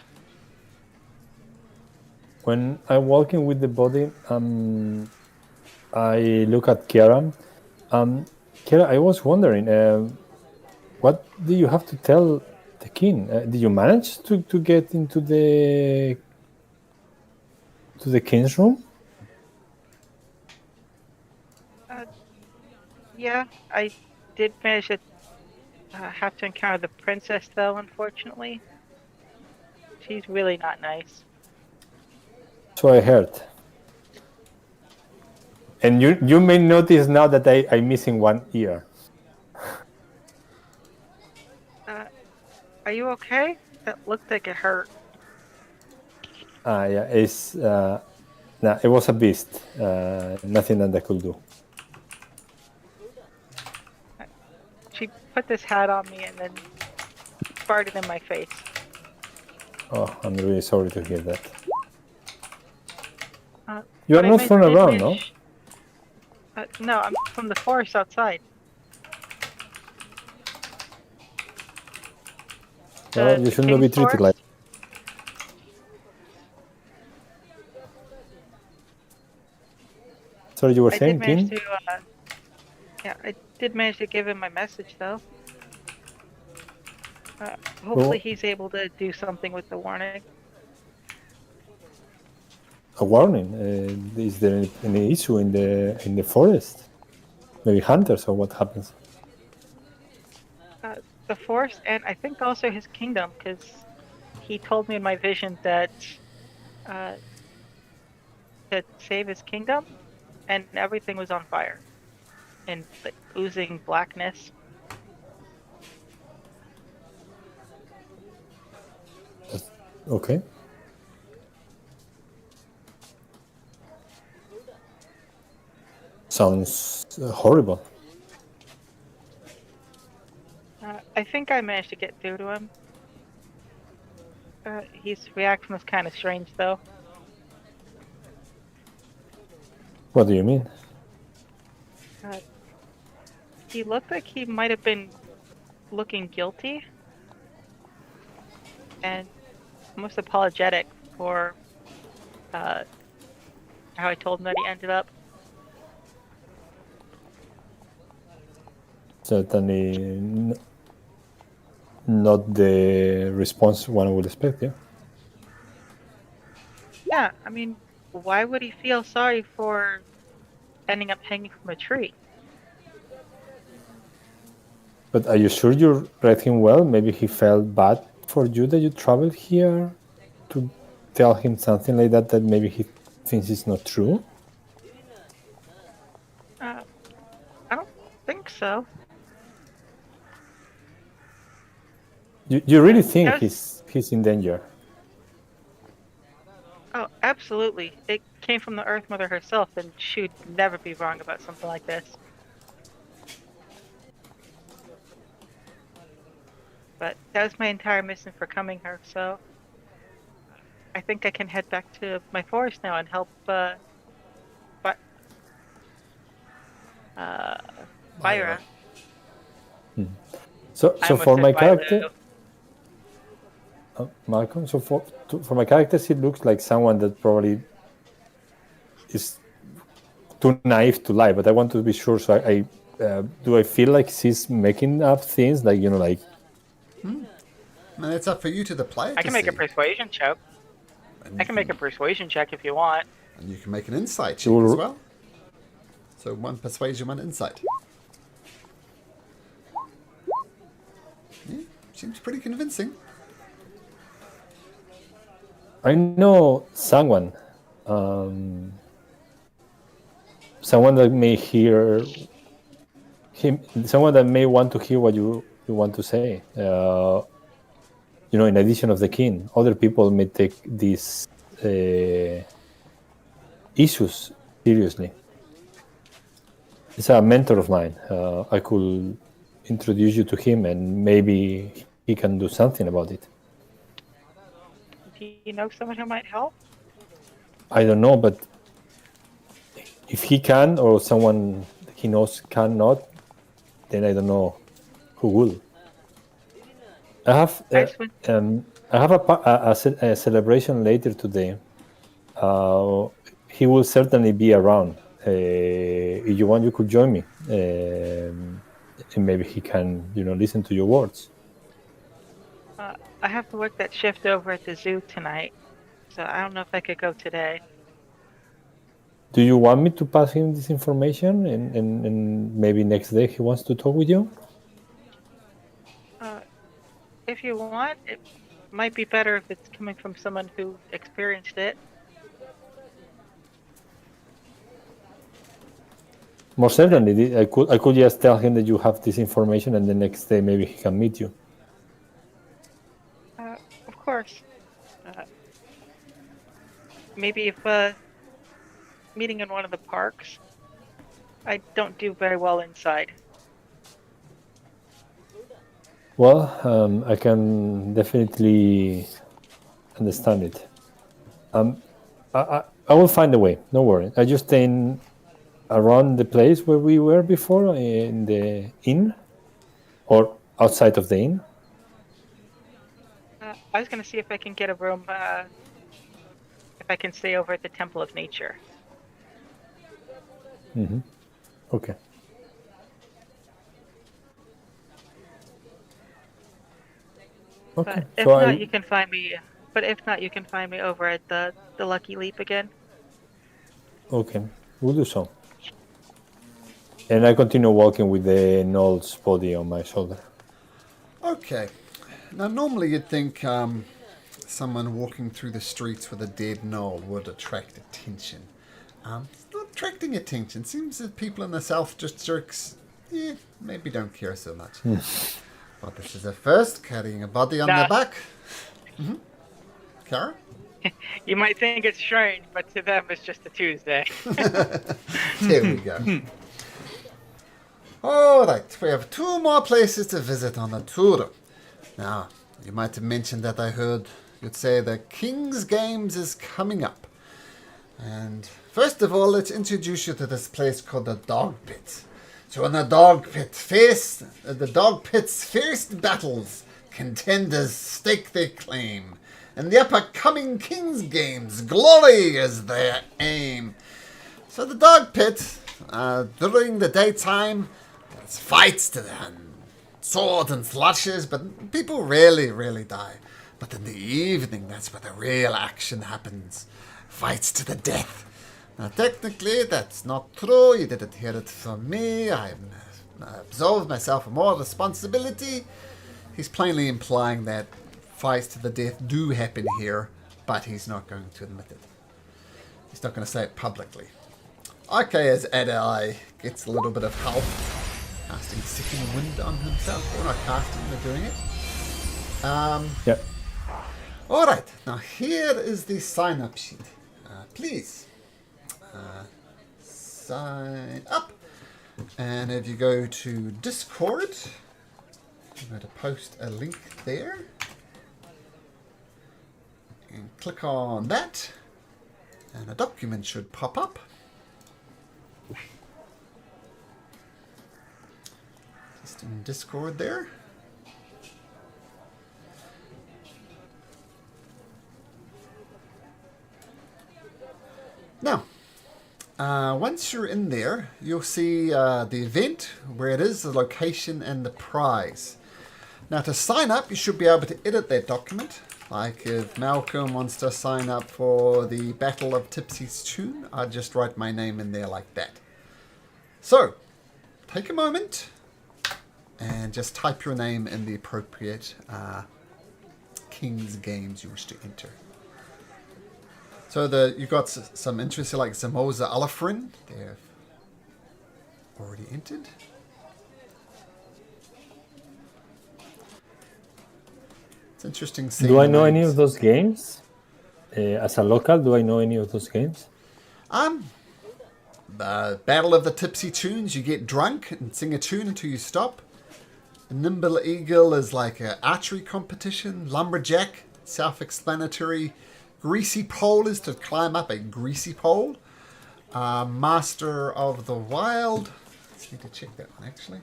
When I'm walking with the body, I look at Kiara. Kiara, I was wondering, what do you have to tell the king? Did you manage to get into the king's room? Yeah, I did manage to have to encounter the princess, though, unfortunately. She's really not nice. So I heard. And you may notice now that I'm missing one ear. Are you okay? That looked like it hurt. Yeah, it's it was a beast. Nothing that I could do. She put this hat on me and then farted in my face. Oh, I'm really sorry to hear that. You are not from around, no? No, I'm from the forest outside. Well, you should not be treated like. Sorry, you were saying, King? Yeah, I did manage to give him my message, though. Hopefully he's able to do something with the warning. A warning? Is there any issue in the forest? maybe hunters, or what happens? The forest, and I think also his kingdom, because he told me in my vision that to save his kingdom, and everything was on fire and like, oozing blackness. Okay. Sounds horrible. I think I managed to get through to him. His reaction was kind of strange, though. What do you mean? He looked like he might have been looking guilty and almost apologetic for how I told him that he ended up. Certainly not the response one would expect, yeah? Yeah, I mean, why would he feel sorry for ending up hanging from a tree? But are you sure you read him well? Maybe he felt bad for you that you traveled here to tell him something like that maybe he thinks is not true? I don't think so. You really think he's in danger? Oh, absolutely. It came from the Earth Mother herself, and she would never be wrong about something like this. But that was my entire mission for coming here, so I think I can head back to my forest now and help Byra. So for my character, Malcolm. So for my characters, he looks like someone that probably is too naive to lie. But I want to be sure. So do I feel like she's making up things, like like? And it's up for you to the player. I can make a persuasion check. I can make a persuasion check if you want. And you can make an insight check as well. So one persuasion, one insight. Yeah, seems pretty convincing. I know someone. Someone that may hear him. Someone that may want to hear what you want to say. In addition of the king, other people may take these issues seriously. It's a mentor of mine. I could introduce you to him, and maybe he can do something about it. Do you know someone who might help? I don't know, but if he can, or someone he knows cannot, then I don't know who will. I have a celebration later today. He will certainly be around. If you want, you could join me, and maybe he can, listen to your words. I have to work that shift over at the zoo tonight, so I don't know if I could go today. Do you want me to pass him this information, and maybe next day he wants to talk with you? If you want, it might be better if it's coming from someone who experienced it. Most certainly, I could just tell him that you have this information, and the next day maybe he can meet you. Of course. Maybe if meeting in one of the parks. I don't do very well inside. Well, I can definitely understand it. I will find a way. No worry. I just stay around the place where we were before, in the inn, or outside of the inn. I was going to see if I can get a room, if I can stay over at the Temple of Nature. Mm-hmm. Okay. Okay. But if not, you can find me. But if not, you can find me over at the Lucky Leap again. Okay, we'll do so. And I continue walking with the Knoll's body on my shoulder. Okay. Now, normally you'd think someone walking through the streets with a dead Knoll would attract attention. It's not attracting attention. Seems that people in the South Districts, maybe don't care so much. But this is a first, carrying a body on their back. Mm-hmm. Kara? You might think it's strange, but to them it's just a Tuesday. There we go. Alright, we have 2 more places to visit on the tour. Now, you might have mentioned that I heard you'd say the King's Games is coming up. And first of all, let's introduce you to this place called the Dog Pit. So in the Dog Pit's first battles, contenders stake their claim. In the upcoming King's Games, glory is their aim. So the Dog Pit, during the daytime, there's fights to the end, swords and slashes, but people rarely die. But in the evening, that's where the real action happens. Fights to the death. Now, technically, that's not true. You didn't hear it from me. I absolved myself of more responsibility. He's plainly implying that fights to the death do happen here, but he's not going to admit it. He's not going to say it publicly. Okay, as Adai gets a little bit of help, casting Second Wind on himself. Or not casting, they're doing it. Yep. Alright, now here is the sign-up sheet. Please sign up. And if you go to Discord, I'm going to post a link there. And click on that. And a document should pop up. Just in Discord there. Now, once you're in there, you'll see the event, where it is, the location, and the prize. Now, to sign up, you should be able to edit that document. Like if Malcolm wants to sign up for the Battle of Tipsy's Tune, I'd just write my name in there like that. So, take a moment and just type your name in the appropriate King's Games you wish to enter. So you've got some interests like Zamoza Alafrin. They've already entered. It's interesting seeing. Do I know any of those games? As a local, do I know any of those games? The Battle of the Tipsy Tunes, you get drunk and sing a tune until you stop. The Nimble Eagle is like an archery competition. Lumberjack, self-explanatory. Greasy Pole is to climb up a greasy pole. Master of the Wild. Let's need to check that one actually.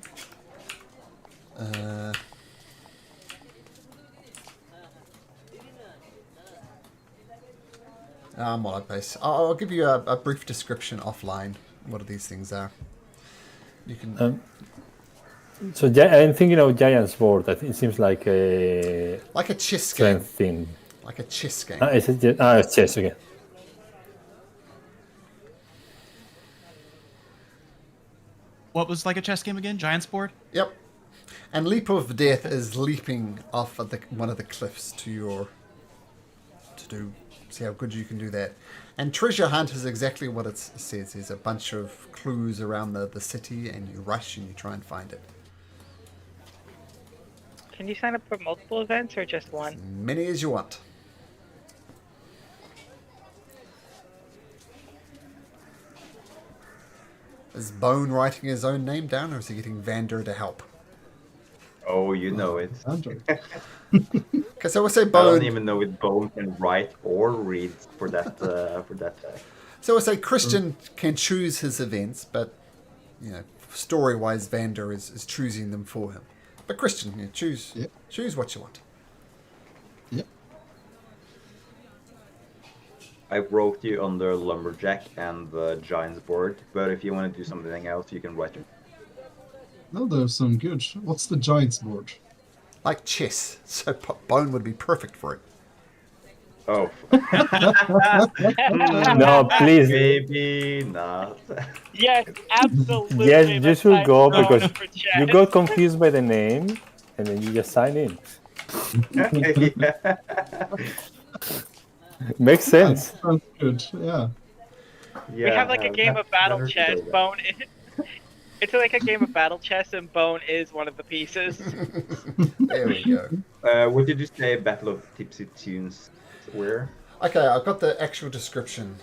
I'll give you a brief description offline. What these things are. You can. So I'm thinking of Giant's Board. It seems like a chess game. Thing. Like a chess game. It's chess again. What was like a chess game again? Giant's Board? Yep. And Leap of Death is leaping off of one of the cliffs to see how good you can do that. And Treasure Hunt is exactly what it says. There's a bunch of clues around the city, and you rush and you try and find it. Can you sign up for multiple events or just one? As many as you want. Is Bone writing his own name down, or is he getting Vander to help? Oh, you know it. Okay, so we'll say I Bone. don't even know if Bone can write or read for that. So we'll say Christian can choose his events, but story-wise, Vander is choosing them for him. But Christian, choose what you want. Yep. I wrote you under Lumberjack and the Giant's Board, but if you want to do something else, you can write it. No, there's some good. What's the Giant's Board? Like chess, so Bone would be perfect for it. Oh. No, please. Maybe not. Yes, absolutely. Yes, you Let's should sign go Bone because up for you chess. got confused by the name, and then you just sign in. Yeah. Makes sense. Sounds good. Yeah. We have like a game of battle better to chess. go there. Bone. It's like a game of battle chess, and Bone is one of the pieces. There we go. What did you say Battle of Tipsy Tunes were? Okay, I've got the actual description.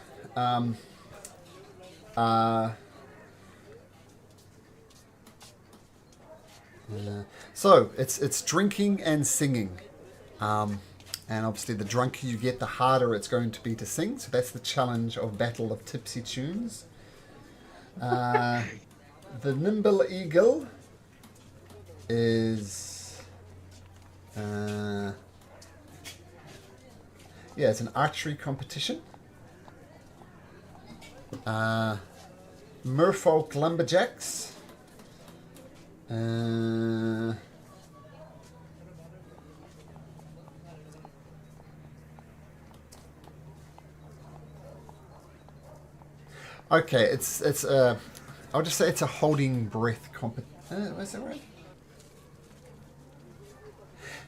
So it's drinking and singing, and obviously the drunker you get, the harder it's going to be to sing. So that's the challenge of Battle of Tipsy Tunes. The Nimble Eagle is it's an archery competition. Merfolk Lumberjacks. Okay, it's I'll just say it's a holding breath is that right?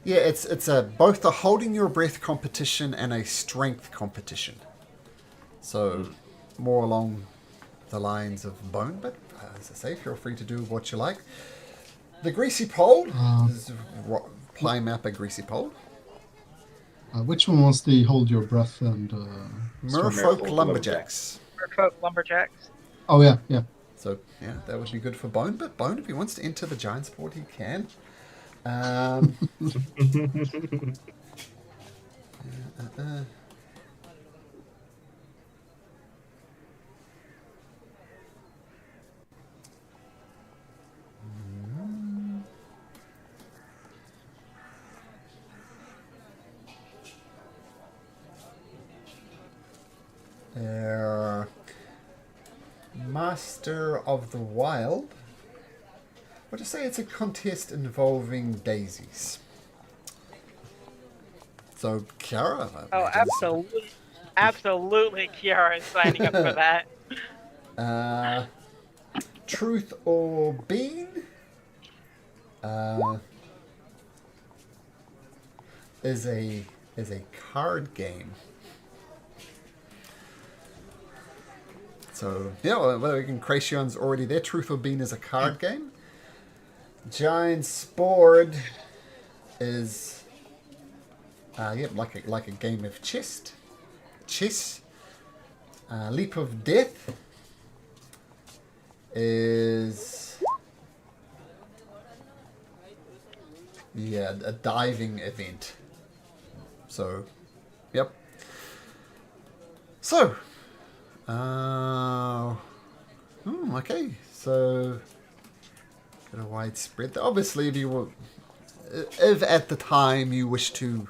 Yeah, it's a both a holding your breath competition and a strength competition. So more along the lines of Bone, but as I say, feel free to do what you like. The Greasy Pole is play map a Greasy Pole. Which one was the hold your breath and Merfolk Lumberjacks. Merfolk Lumberjacks. Oh yeah, yeah. So yeah, that would be good for Bone. But Bone, if he wants to enter the giant sport, he can. Master of the Wild. What to say? It's a contest involving daisies. So Kiara. Oh, absolutely, absolutely, Kiara is signing up for that. Truth or Bean. Is a card game. So yeah, well, Cration's already there. Truth or Bean is a card game. Giant Sport is like a game of chess. Leap of Death is a diving event. So yep. So okay, so got a wide spread. Obviously, if at the time you wish to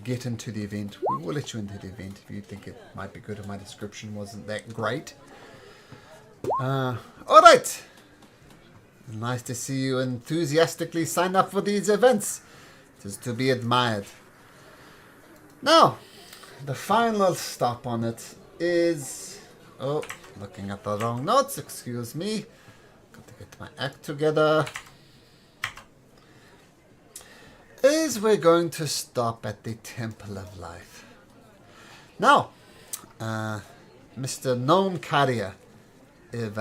get into the event, we will let you into the event if you think it might be good if my description wasn't that great. Alright! Nice to see you enthusiastically sign up for these events. It is to be admired. Now, the final stop on it is... Oh, looking at the wrong notes, excuse me. Got to get my act together. Is we're going to stop at the Temple of Life. Now, Mr. Gnome Carrier, if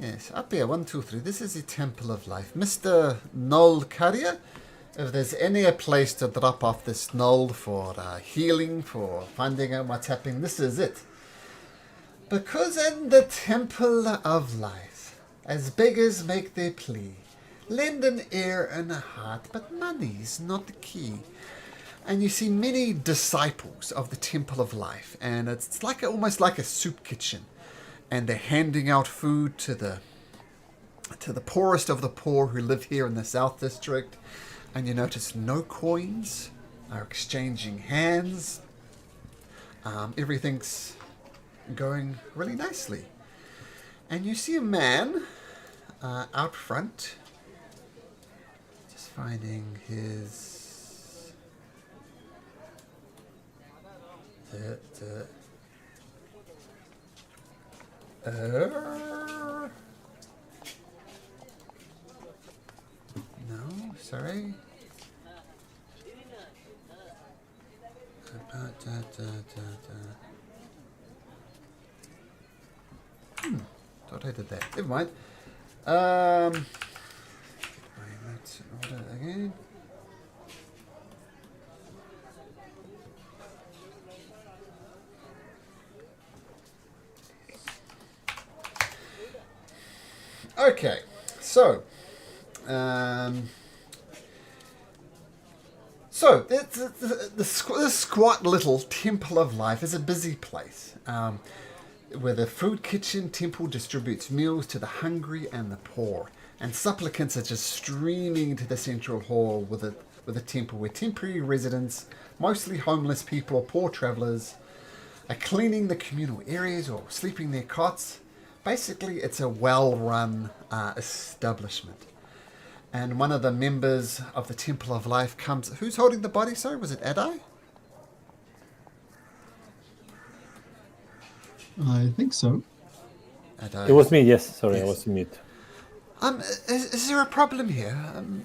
yes, up here, 1, 2, 3. This is the Temple of Life. Mr. Knoll Carrier, if there's any place to drop off this knoll for healing, for finding out what's happening, this is it. Because in the Temple of Life, as beggars make their plea, lend an ear and a heart, but money's not the key. And you see many disciples of the Temple of Life, and it's like almost like a soup kitchen. And they're handing out food to the poorest of the poor who live here in the South District. And you notice no coins are exchanging hands. Everything's going really nicely. And you see a man out front finding his... No, sorry. Thought I did that. Never mind. Let's order again. Okay, so this squat little Temple of Life is a busy place, where the food kitchen temple distributes meals to the hungry and the poor, and supplicants are just streaming to the central hall with a temple where temporary residents, mostly homeless people or poor travelers, are cleaning the communal areas or sleeping in their cots. Basically, it's a well-run establishment. And one of the members of the Temple of Life comes... Who's holding the body, sorry? Was it Adai? I think so. Adai. It was me, yes. Sorry, Yes. I was on mute. Is there a problem here?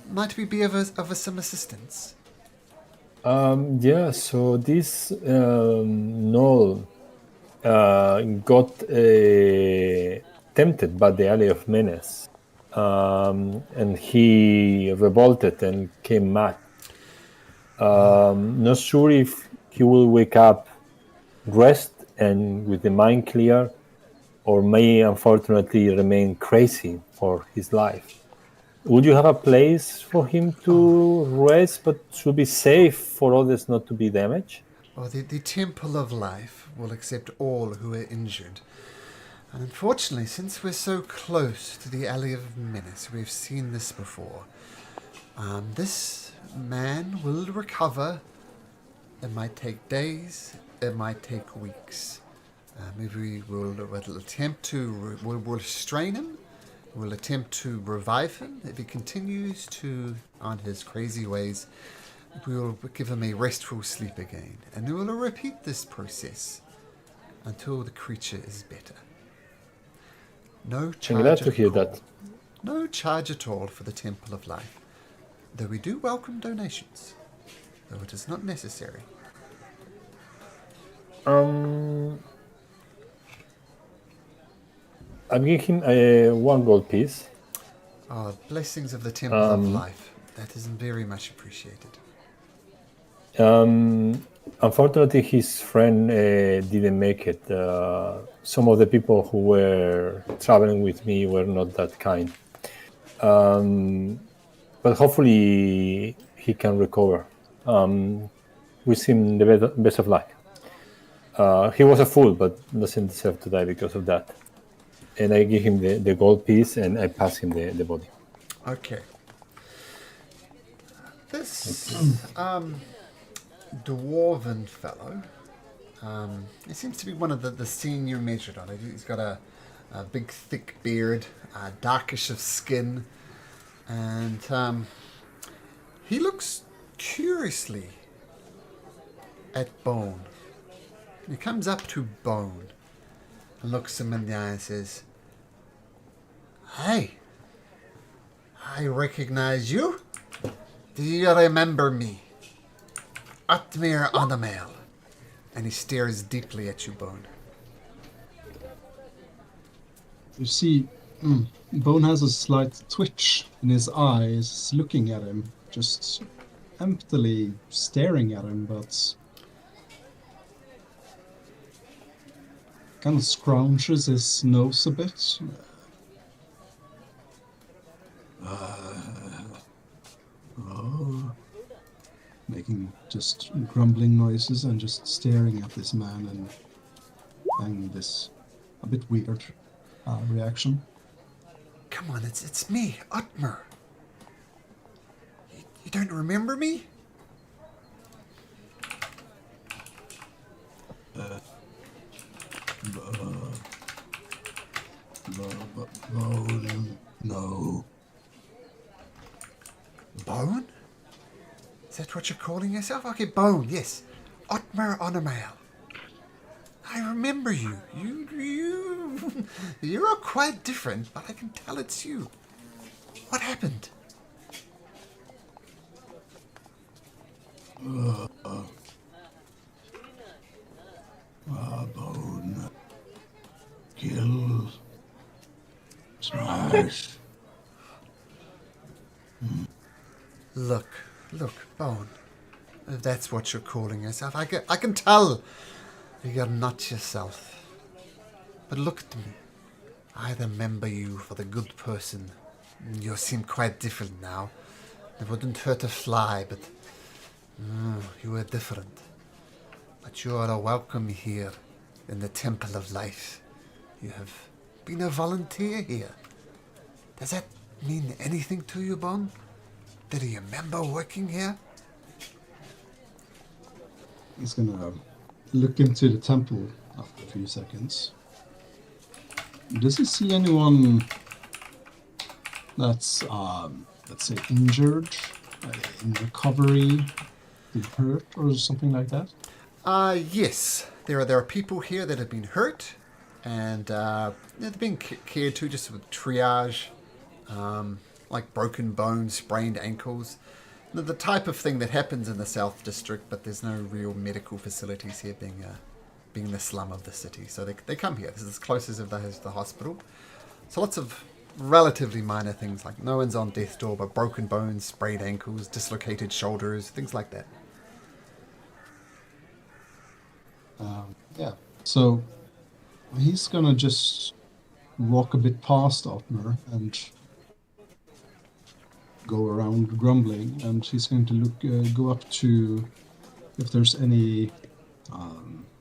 Might we be of some assistance? Yeah, so this Null got tempted by the Alley of Menace, and he revolted and came mad. Not sure if he will wake up, rest, and with the mind clear, or may unfortunately remain crazy for his life. Would you have a place for him to rest, but should be safe for others not to be damaged? Well, the Temple of Life will accept all who are injured. And unfortunately, since we're so close to the Alley of Menace, we've seen this before. This man will recover. It might take days. It might take weeks. Maybe we'll attempt to... We'll restrain him. We'll attempt to revive him. If he continues on his crazy ways, we will give him a restful sleep again. And we will repeat this process until the creature is better. No charge. I'm glad to hear that. No charge at all for the Temple of Life. Though we do welcome donations. Though it is not necessary. I'm giving him one gold piece. Blessings of the Temple of Life. That is very much appreciated. Unfortunately, his friend didn't make it. Some of the people who were traveling with me were not that kind. But hopefully he can recover. Wish him the best of luck. He was a fool, but doesn't deserve to die because of that. And I give him the gold piece, and I pass him the body. Okay. This dwarven fellow, he seems to be one of the senior measured on it. He's got a big thick beard, darkish of skin, and he looks curiously at Bone. And he comes up to Bone and looks him in the eye and says, "Hey, I recognize you. Do you remember me? Oathbreaker Onadbyr." And he stares deeply at you, Bone. You see, Bone has a slight twitch in his eyes, looking at him, just emptily staring at him, but kind of scrounges his nose a bit. Making just grumbling noises and just staring at this man and this a bit weird reaction. Come on, it's me, Oathbreaker. You don't remember me? No. Bone? Is that what you're calling yourself? Okay, Bone, yes. Oathbreaker Onadbyr. I remember you. You're quite different, but I can tell it's you. What happened? Bone. Kill. Trash. Look, Bone. If that's what you're calling yourself, I can tell you're not yourself. But look at me. I remember you for the good person. You seem quite different now. It wouldn't hurt a fly, but you were different. But you are welcome here in the Temple of Life. You have been a volunteer here. Does that mean anything to you, Bon? Did you remember working here? He's gonna look into the temple after a few seconds. Does he see anyone that's, let's say, injured, in recovery, hurt, or something like that? Yes. There are people here that have been hurt, and they've been cared to just with triage, like broken bones, sprained ankles. The type of thing that happens in the South District, but there's no real medical facilities here, being the slum of the city. So they come here. This is as close as if there's the hospital. So lots of relatively minor things, like no one's on death's door, but broken bones, sprained ankles, dislocated shoulders, things like that. Yeah. So he's gonna just walk a bit past Oathbreaker and go around grumbling, and he's going to go up to if there's any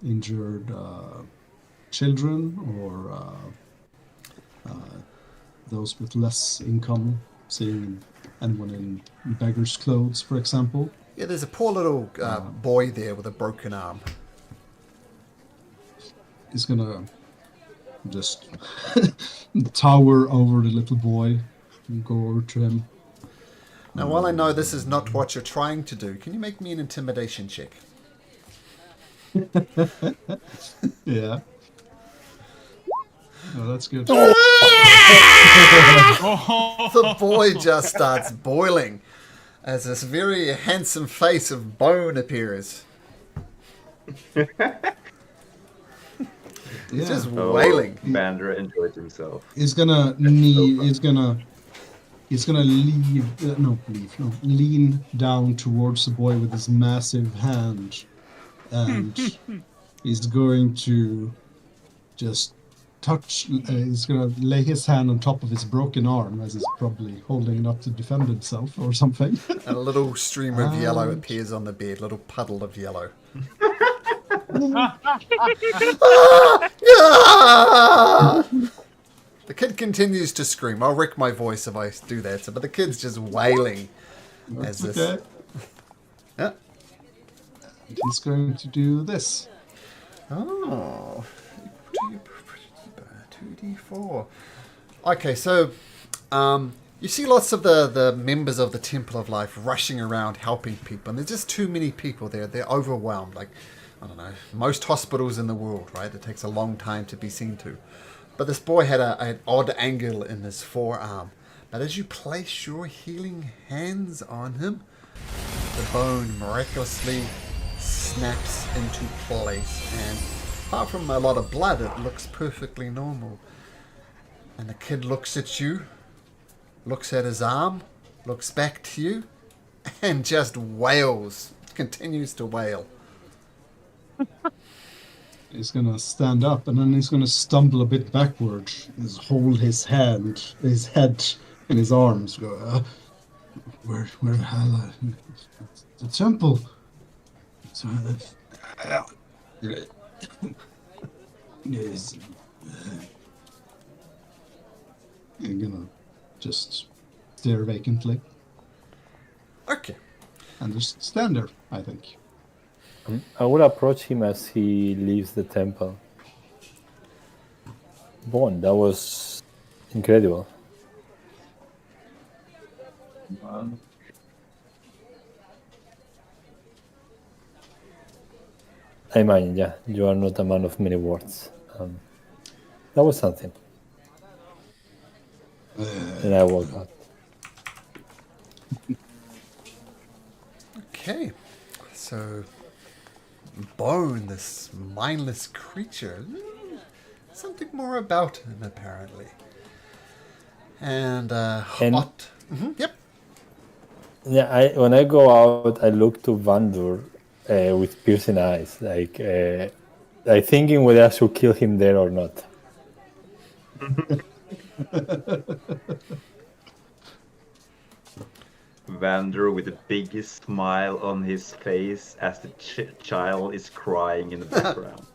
injured children or those with less income, seeing anyone in beggar's clothes, for example. Yeah, there's a poor little boy there with a broken arm. He's gonna just tower over the little boy and go over to him. Now, while I know this is not what you're trying to do, can you make me an intimidation check? Yeah. Oh, that's good. The boy just starts boiling as this very handsome face of Bone appears. He's just wailing. Bandra enjoyed himself. He's gonna lean down towards the boy with his massive hand, and he's going to just touch. He's gonna lay his hand on top of his broken arm, as he's probably holding it up to defend himself or something. And a little stream of yellow appears on the bed, little puddle of yellow. The kid continues to scream. I'll wreck my voice if I do that, but the kid's just wailing as this. Okay. Yeah. He's going to do this. Oh. 2d4. Okay, so you see lots of the members of the Temple of Life rushing around helping people, and there's just too many people there. They're overwhelmed. Like, I don't know, most hospitals in the world, right? It takes a long time to be seen to. But this boy had an odd angle in his forearm. But as you place your healing hands on him, the bone miraculously snaps into place. And apart from a lot of blood, it looks perfectly normal. And the kid looks at you, looks at his arm, looks back to you, and just wails. Continues to wail. He's gonna stand up, and then he's gonna stumble a bit backward. Just hold his head in his arms. Go, where the hell? The temple. So, yes. You're gonna just stare vacantly. Okay. And just stand there, I think. I will approach him as he leaves the temple. Bon, that was incredible. I imagine, yeah, you are not a man of many words. That was something. And I walk out. Okay, so Bone, this mindless creature, something more about him apparently. And Hot. Yep. Yeah, when I go out, I look to Vandur with piercing eyes, like thinking whether I should kill him there or not. Vander with the biggest smile on his face as the child is crying in the background.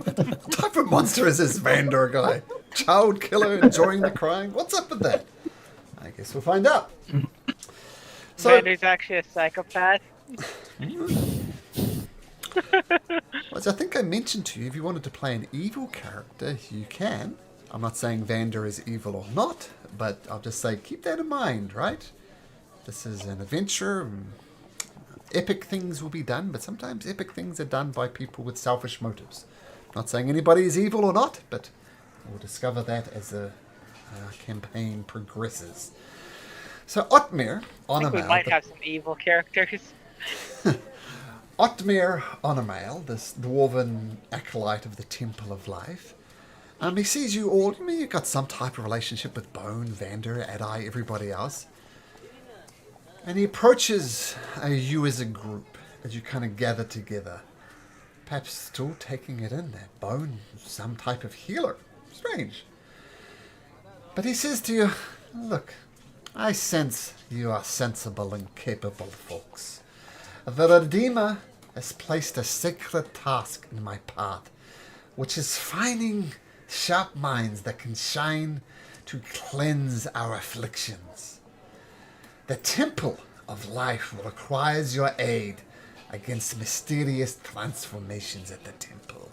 What type of monster is this Vander guy? Child killer enjoying the crying? What's up with that? I guess we'll find out. So, Vander's actually a psychopath. As I think I mentioned to you, if you wanted to play an evil character, you can. I'm not saying Vander is evil or not, but I'll just say keep that in mind, right? This is an adventure. Epic things will be done, but sometimes epic things are done by people with selfish motives. I'm not saying anybody is evil or not, but we'll discover that as the campaign progresses. So Oathbreaker, Onadbyr. We might have some evil characters. Oathbreaker Onadbyr, this dwarven acolyte of the Temple of Life. He sees you all. I mean, you've got some type of relationship with Bone, Vander, Adai, everybody else. And he approaches you as a group as you kind of gather together. Perhaps still taking it in that Bone, some type of healer. Strange. But he says to you, look, I sense you are sensible and capable folks. The Redeemer has placed a sacred task in my path, which is finding sharp minds that can shine to cleanse our afflictions. The Temple of Life requires your aid against mysterious transformations at the temple.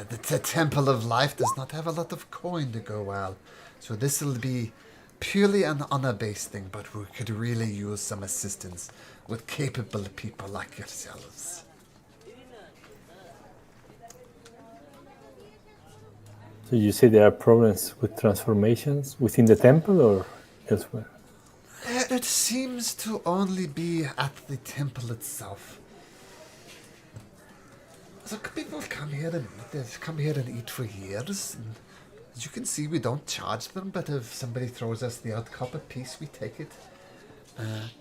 The Temple of Life does not have a lot of coin to go well, so this will be purely an honor-based thing, but we could really use some assistance with capable people like yourselves. So you say there are problems with transformations within the temple or elsewhere? It seems to only be at the temple itself. So people come here and eat for years. And as you can see, we don't charge them, but if somebody throws us the odd copper piece, we take it.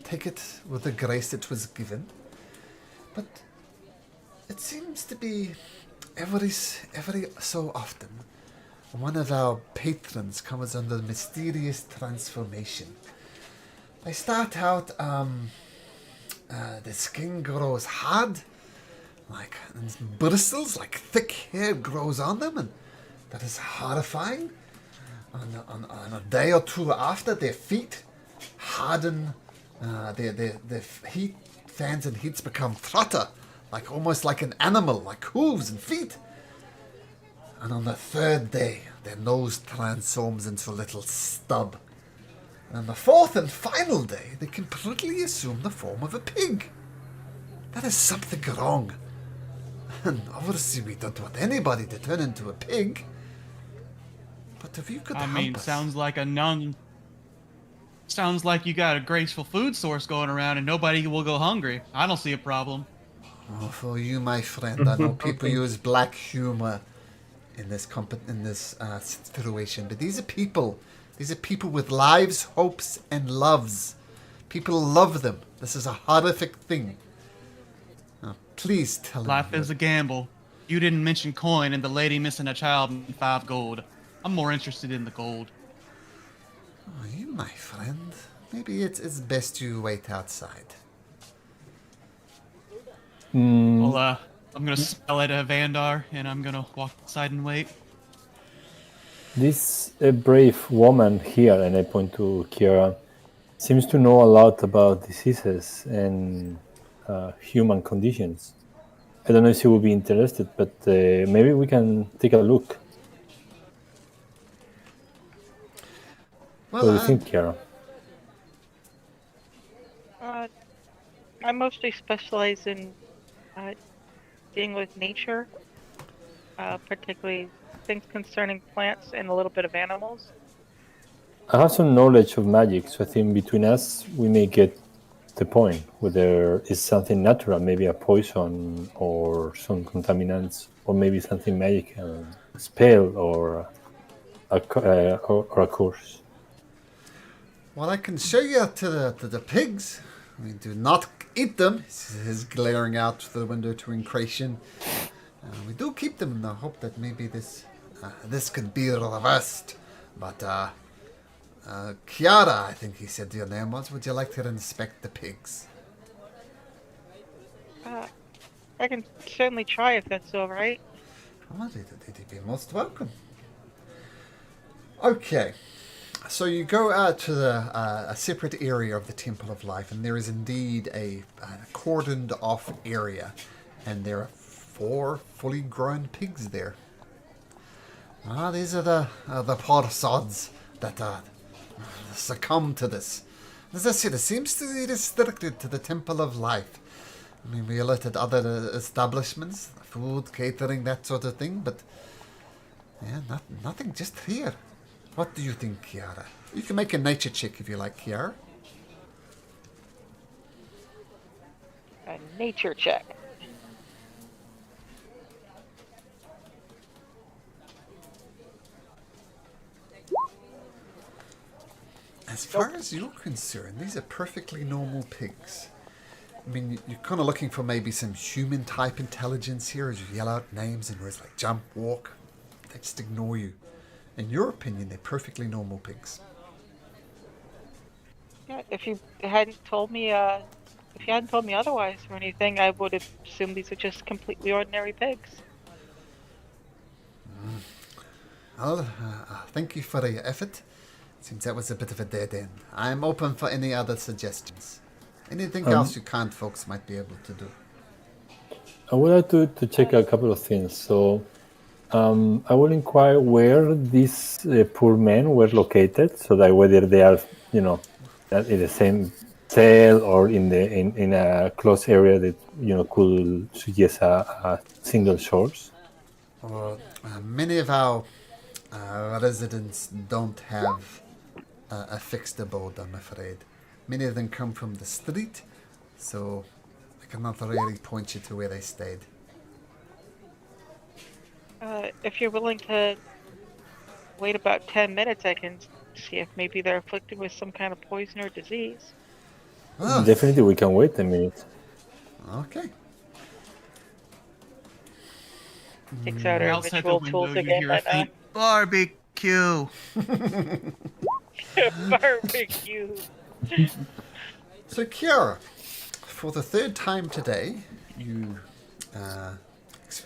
Take it with the grace it was given. But it seems to be every so often one of our patrons comes under mysterious transformation. They start out, the skin grows hard, and bristles, like thick hair grows on them, and that is horrifying. On a day or two after, their feet harden, their heat fans and heats become flutter, almost like an animal, like hooves and feet. And on the third day, their nose transforms into a little stub. And on the fourth and final day, they completely assume the form of a pig. That is something wrong. And obviously we don't want anybody to turn into a pig. But if you could help us... sounds like sounds like you got a graceful food source going around and nobody will go hungry. I don't see a problem. Oh, for you, my friend, I know people use black humor in this situation, but these are people with lives, hopes, and loves. People love them. This is a horrific thing. Now, please tell them. Life is a gamble. You didn't mention coin and the lady missing a child and 5 gold. I'm more interested in the gold. Oh, you, my friend. Maybe it's best you wait outside. Well, I'm gonna spell it a Vandar, and I'm gonna walk outside and wait. This brave woman here, and I point to Kira, seems to know a lot about diseases and human conditions. I don't know if she will be interested, but maybe we can take a look. Well, what do you think, Kira? I mostly specialize in dealing with nature, particularly things concerning plants and a little bit of animals. I have some knowledge of magic, so I think between us we may get the point. Whether it's something natural, maybe a poison or some contaminants, or maybe something magical, a spell or or a curse. Well, I can show you to the pigs. I mean, do not eat them. He's glaring out the window to Incration. We do keep them in the hope that maybe this could be reversed. But Kiara, I think he said your name was. Would you like to inspect the pigs? I can certainly try if that's all right. Oh, they'd be most welcome. Okay. So you go out to a separate area of the Temple of Life, and there is indeed a cordoned off area, and there are 4 fully grown pigs there. These are the poor sods that succumb to this. As I said, it seems to be restricted to the Temple of Life. I mean, we alerted other establishments, food, catering, that sort of thing, but yeah, nothing just here. What do you think, Kiara? You can make a nature check if you like, Kiara. A nature check. As far as you're concerned, these are perfectly normal pigs. I mean, you're kind of looking for maybe some human-type intelligence here as you yell out names and words like jump, walk. They just ignore you. In your opinion, they're perfectly normal pigs. Yeah, if you hadn't told me otherwise or anything, I would have assumed these are just completely ordinary pigs. Well, thank you for your effort. Seems that was a bit of a dead end. I'm open for any other suggestions. Anything else you kind folks might be able to do? I would like to check a couple of things. So I will inquire where these poor men were located, so that whether they are, in the same cell or in a close area that could suggest a single source. Many of our residents don't have a fixed abode, I'm afraid. Many of them come from the street, so I cannot really point you to where they stayed. If you're willing to wait about 10 minutes, I can see if maybe they're afflicted with some kind of poison or disease. Oh. Definitely, we can wait a minute. Okay. Takes out our Outside the ritual window, tools you again. hear a faint barbecue. Barbecue. So, Kiara, for the 3rd time today, you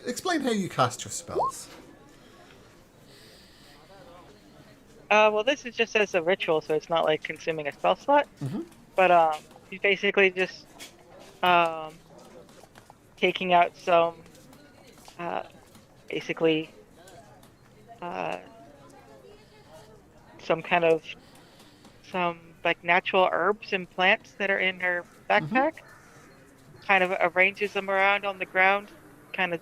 explain how you cast your spells. Well, this is just as a ritual, so it's not like consuming a spell slot. Mm-hmm. But he's basically just taking out some, some like natural herbs and plants that are in her backpack. Kind of arranges them around on the ground. Kind of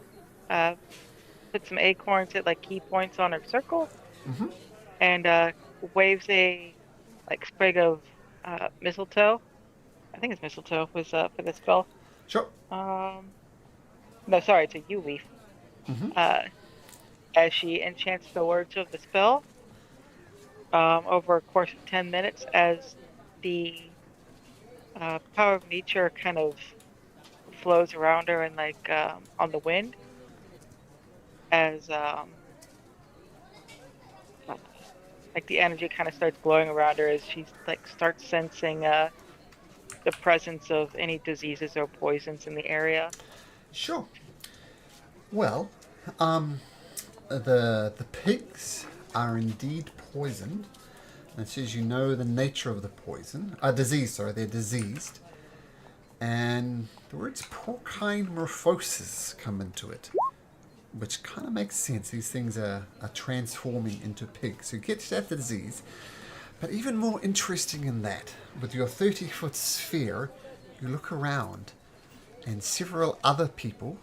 put some acorns at like key points on her circle. Mm-hmm. And waves a sprig of mistletoe. I think it's mistletoe was for the spell. Sure. No, sorry, it's a yew leaf. Mm-hmm. As she enchants the words of the spell over a course of 10 minutes, as the power of nature kind of flows around her and on the wind, as the energy kind of starts glowing around her as she starts sensing the presence of any diseases or poisons in the area. Sure. Well, the pigs are indeed poisoned. And says you know the nature of the poison. Disease, sorry, they're diseased. And the words porcine morphosis come into it, which kind of makes sense. These things are transforming into pigs. So you get that disease. But even more interesting in that, with your 30-foot sphere, you look around, and several other people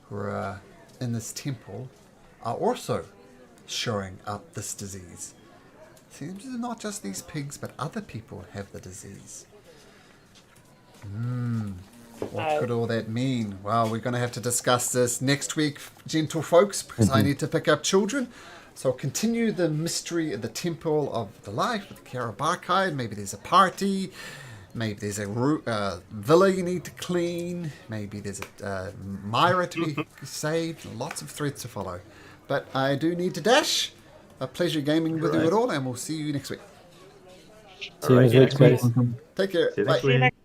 who are in this temple are also showing up this disease. Seems not just these pigs, but other people have the disease. What could all that mean? Well, we're going to have to discuss this next week, gentle folks, because I need to pick up children. So I'll continue the mystery of the Temple of the Life with Karabarkai. Maybe there's a party. Maybe there's a villa you need to clean. Maybe there's a Myra to be saved. Lots of threads to follow. But I do need to dash. A pleasure gaming with you at all, and we'll see you next week. See you next week, guys. Take care. See you Bye. next week.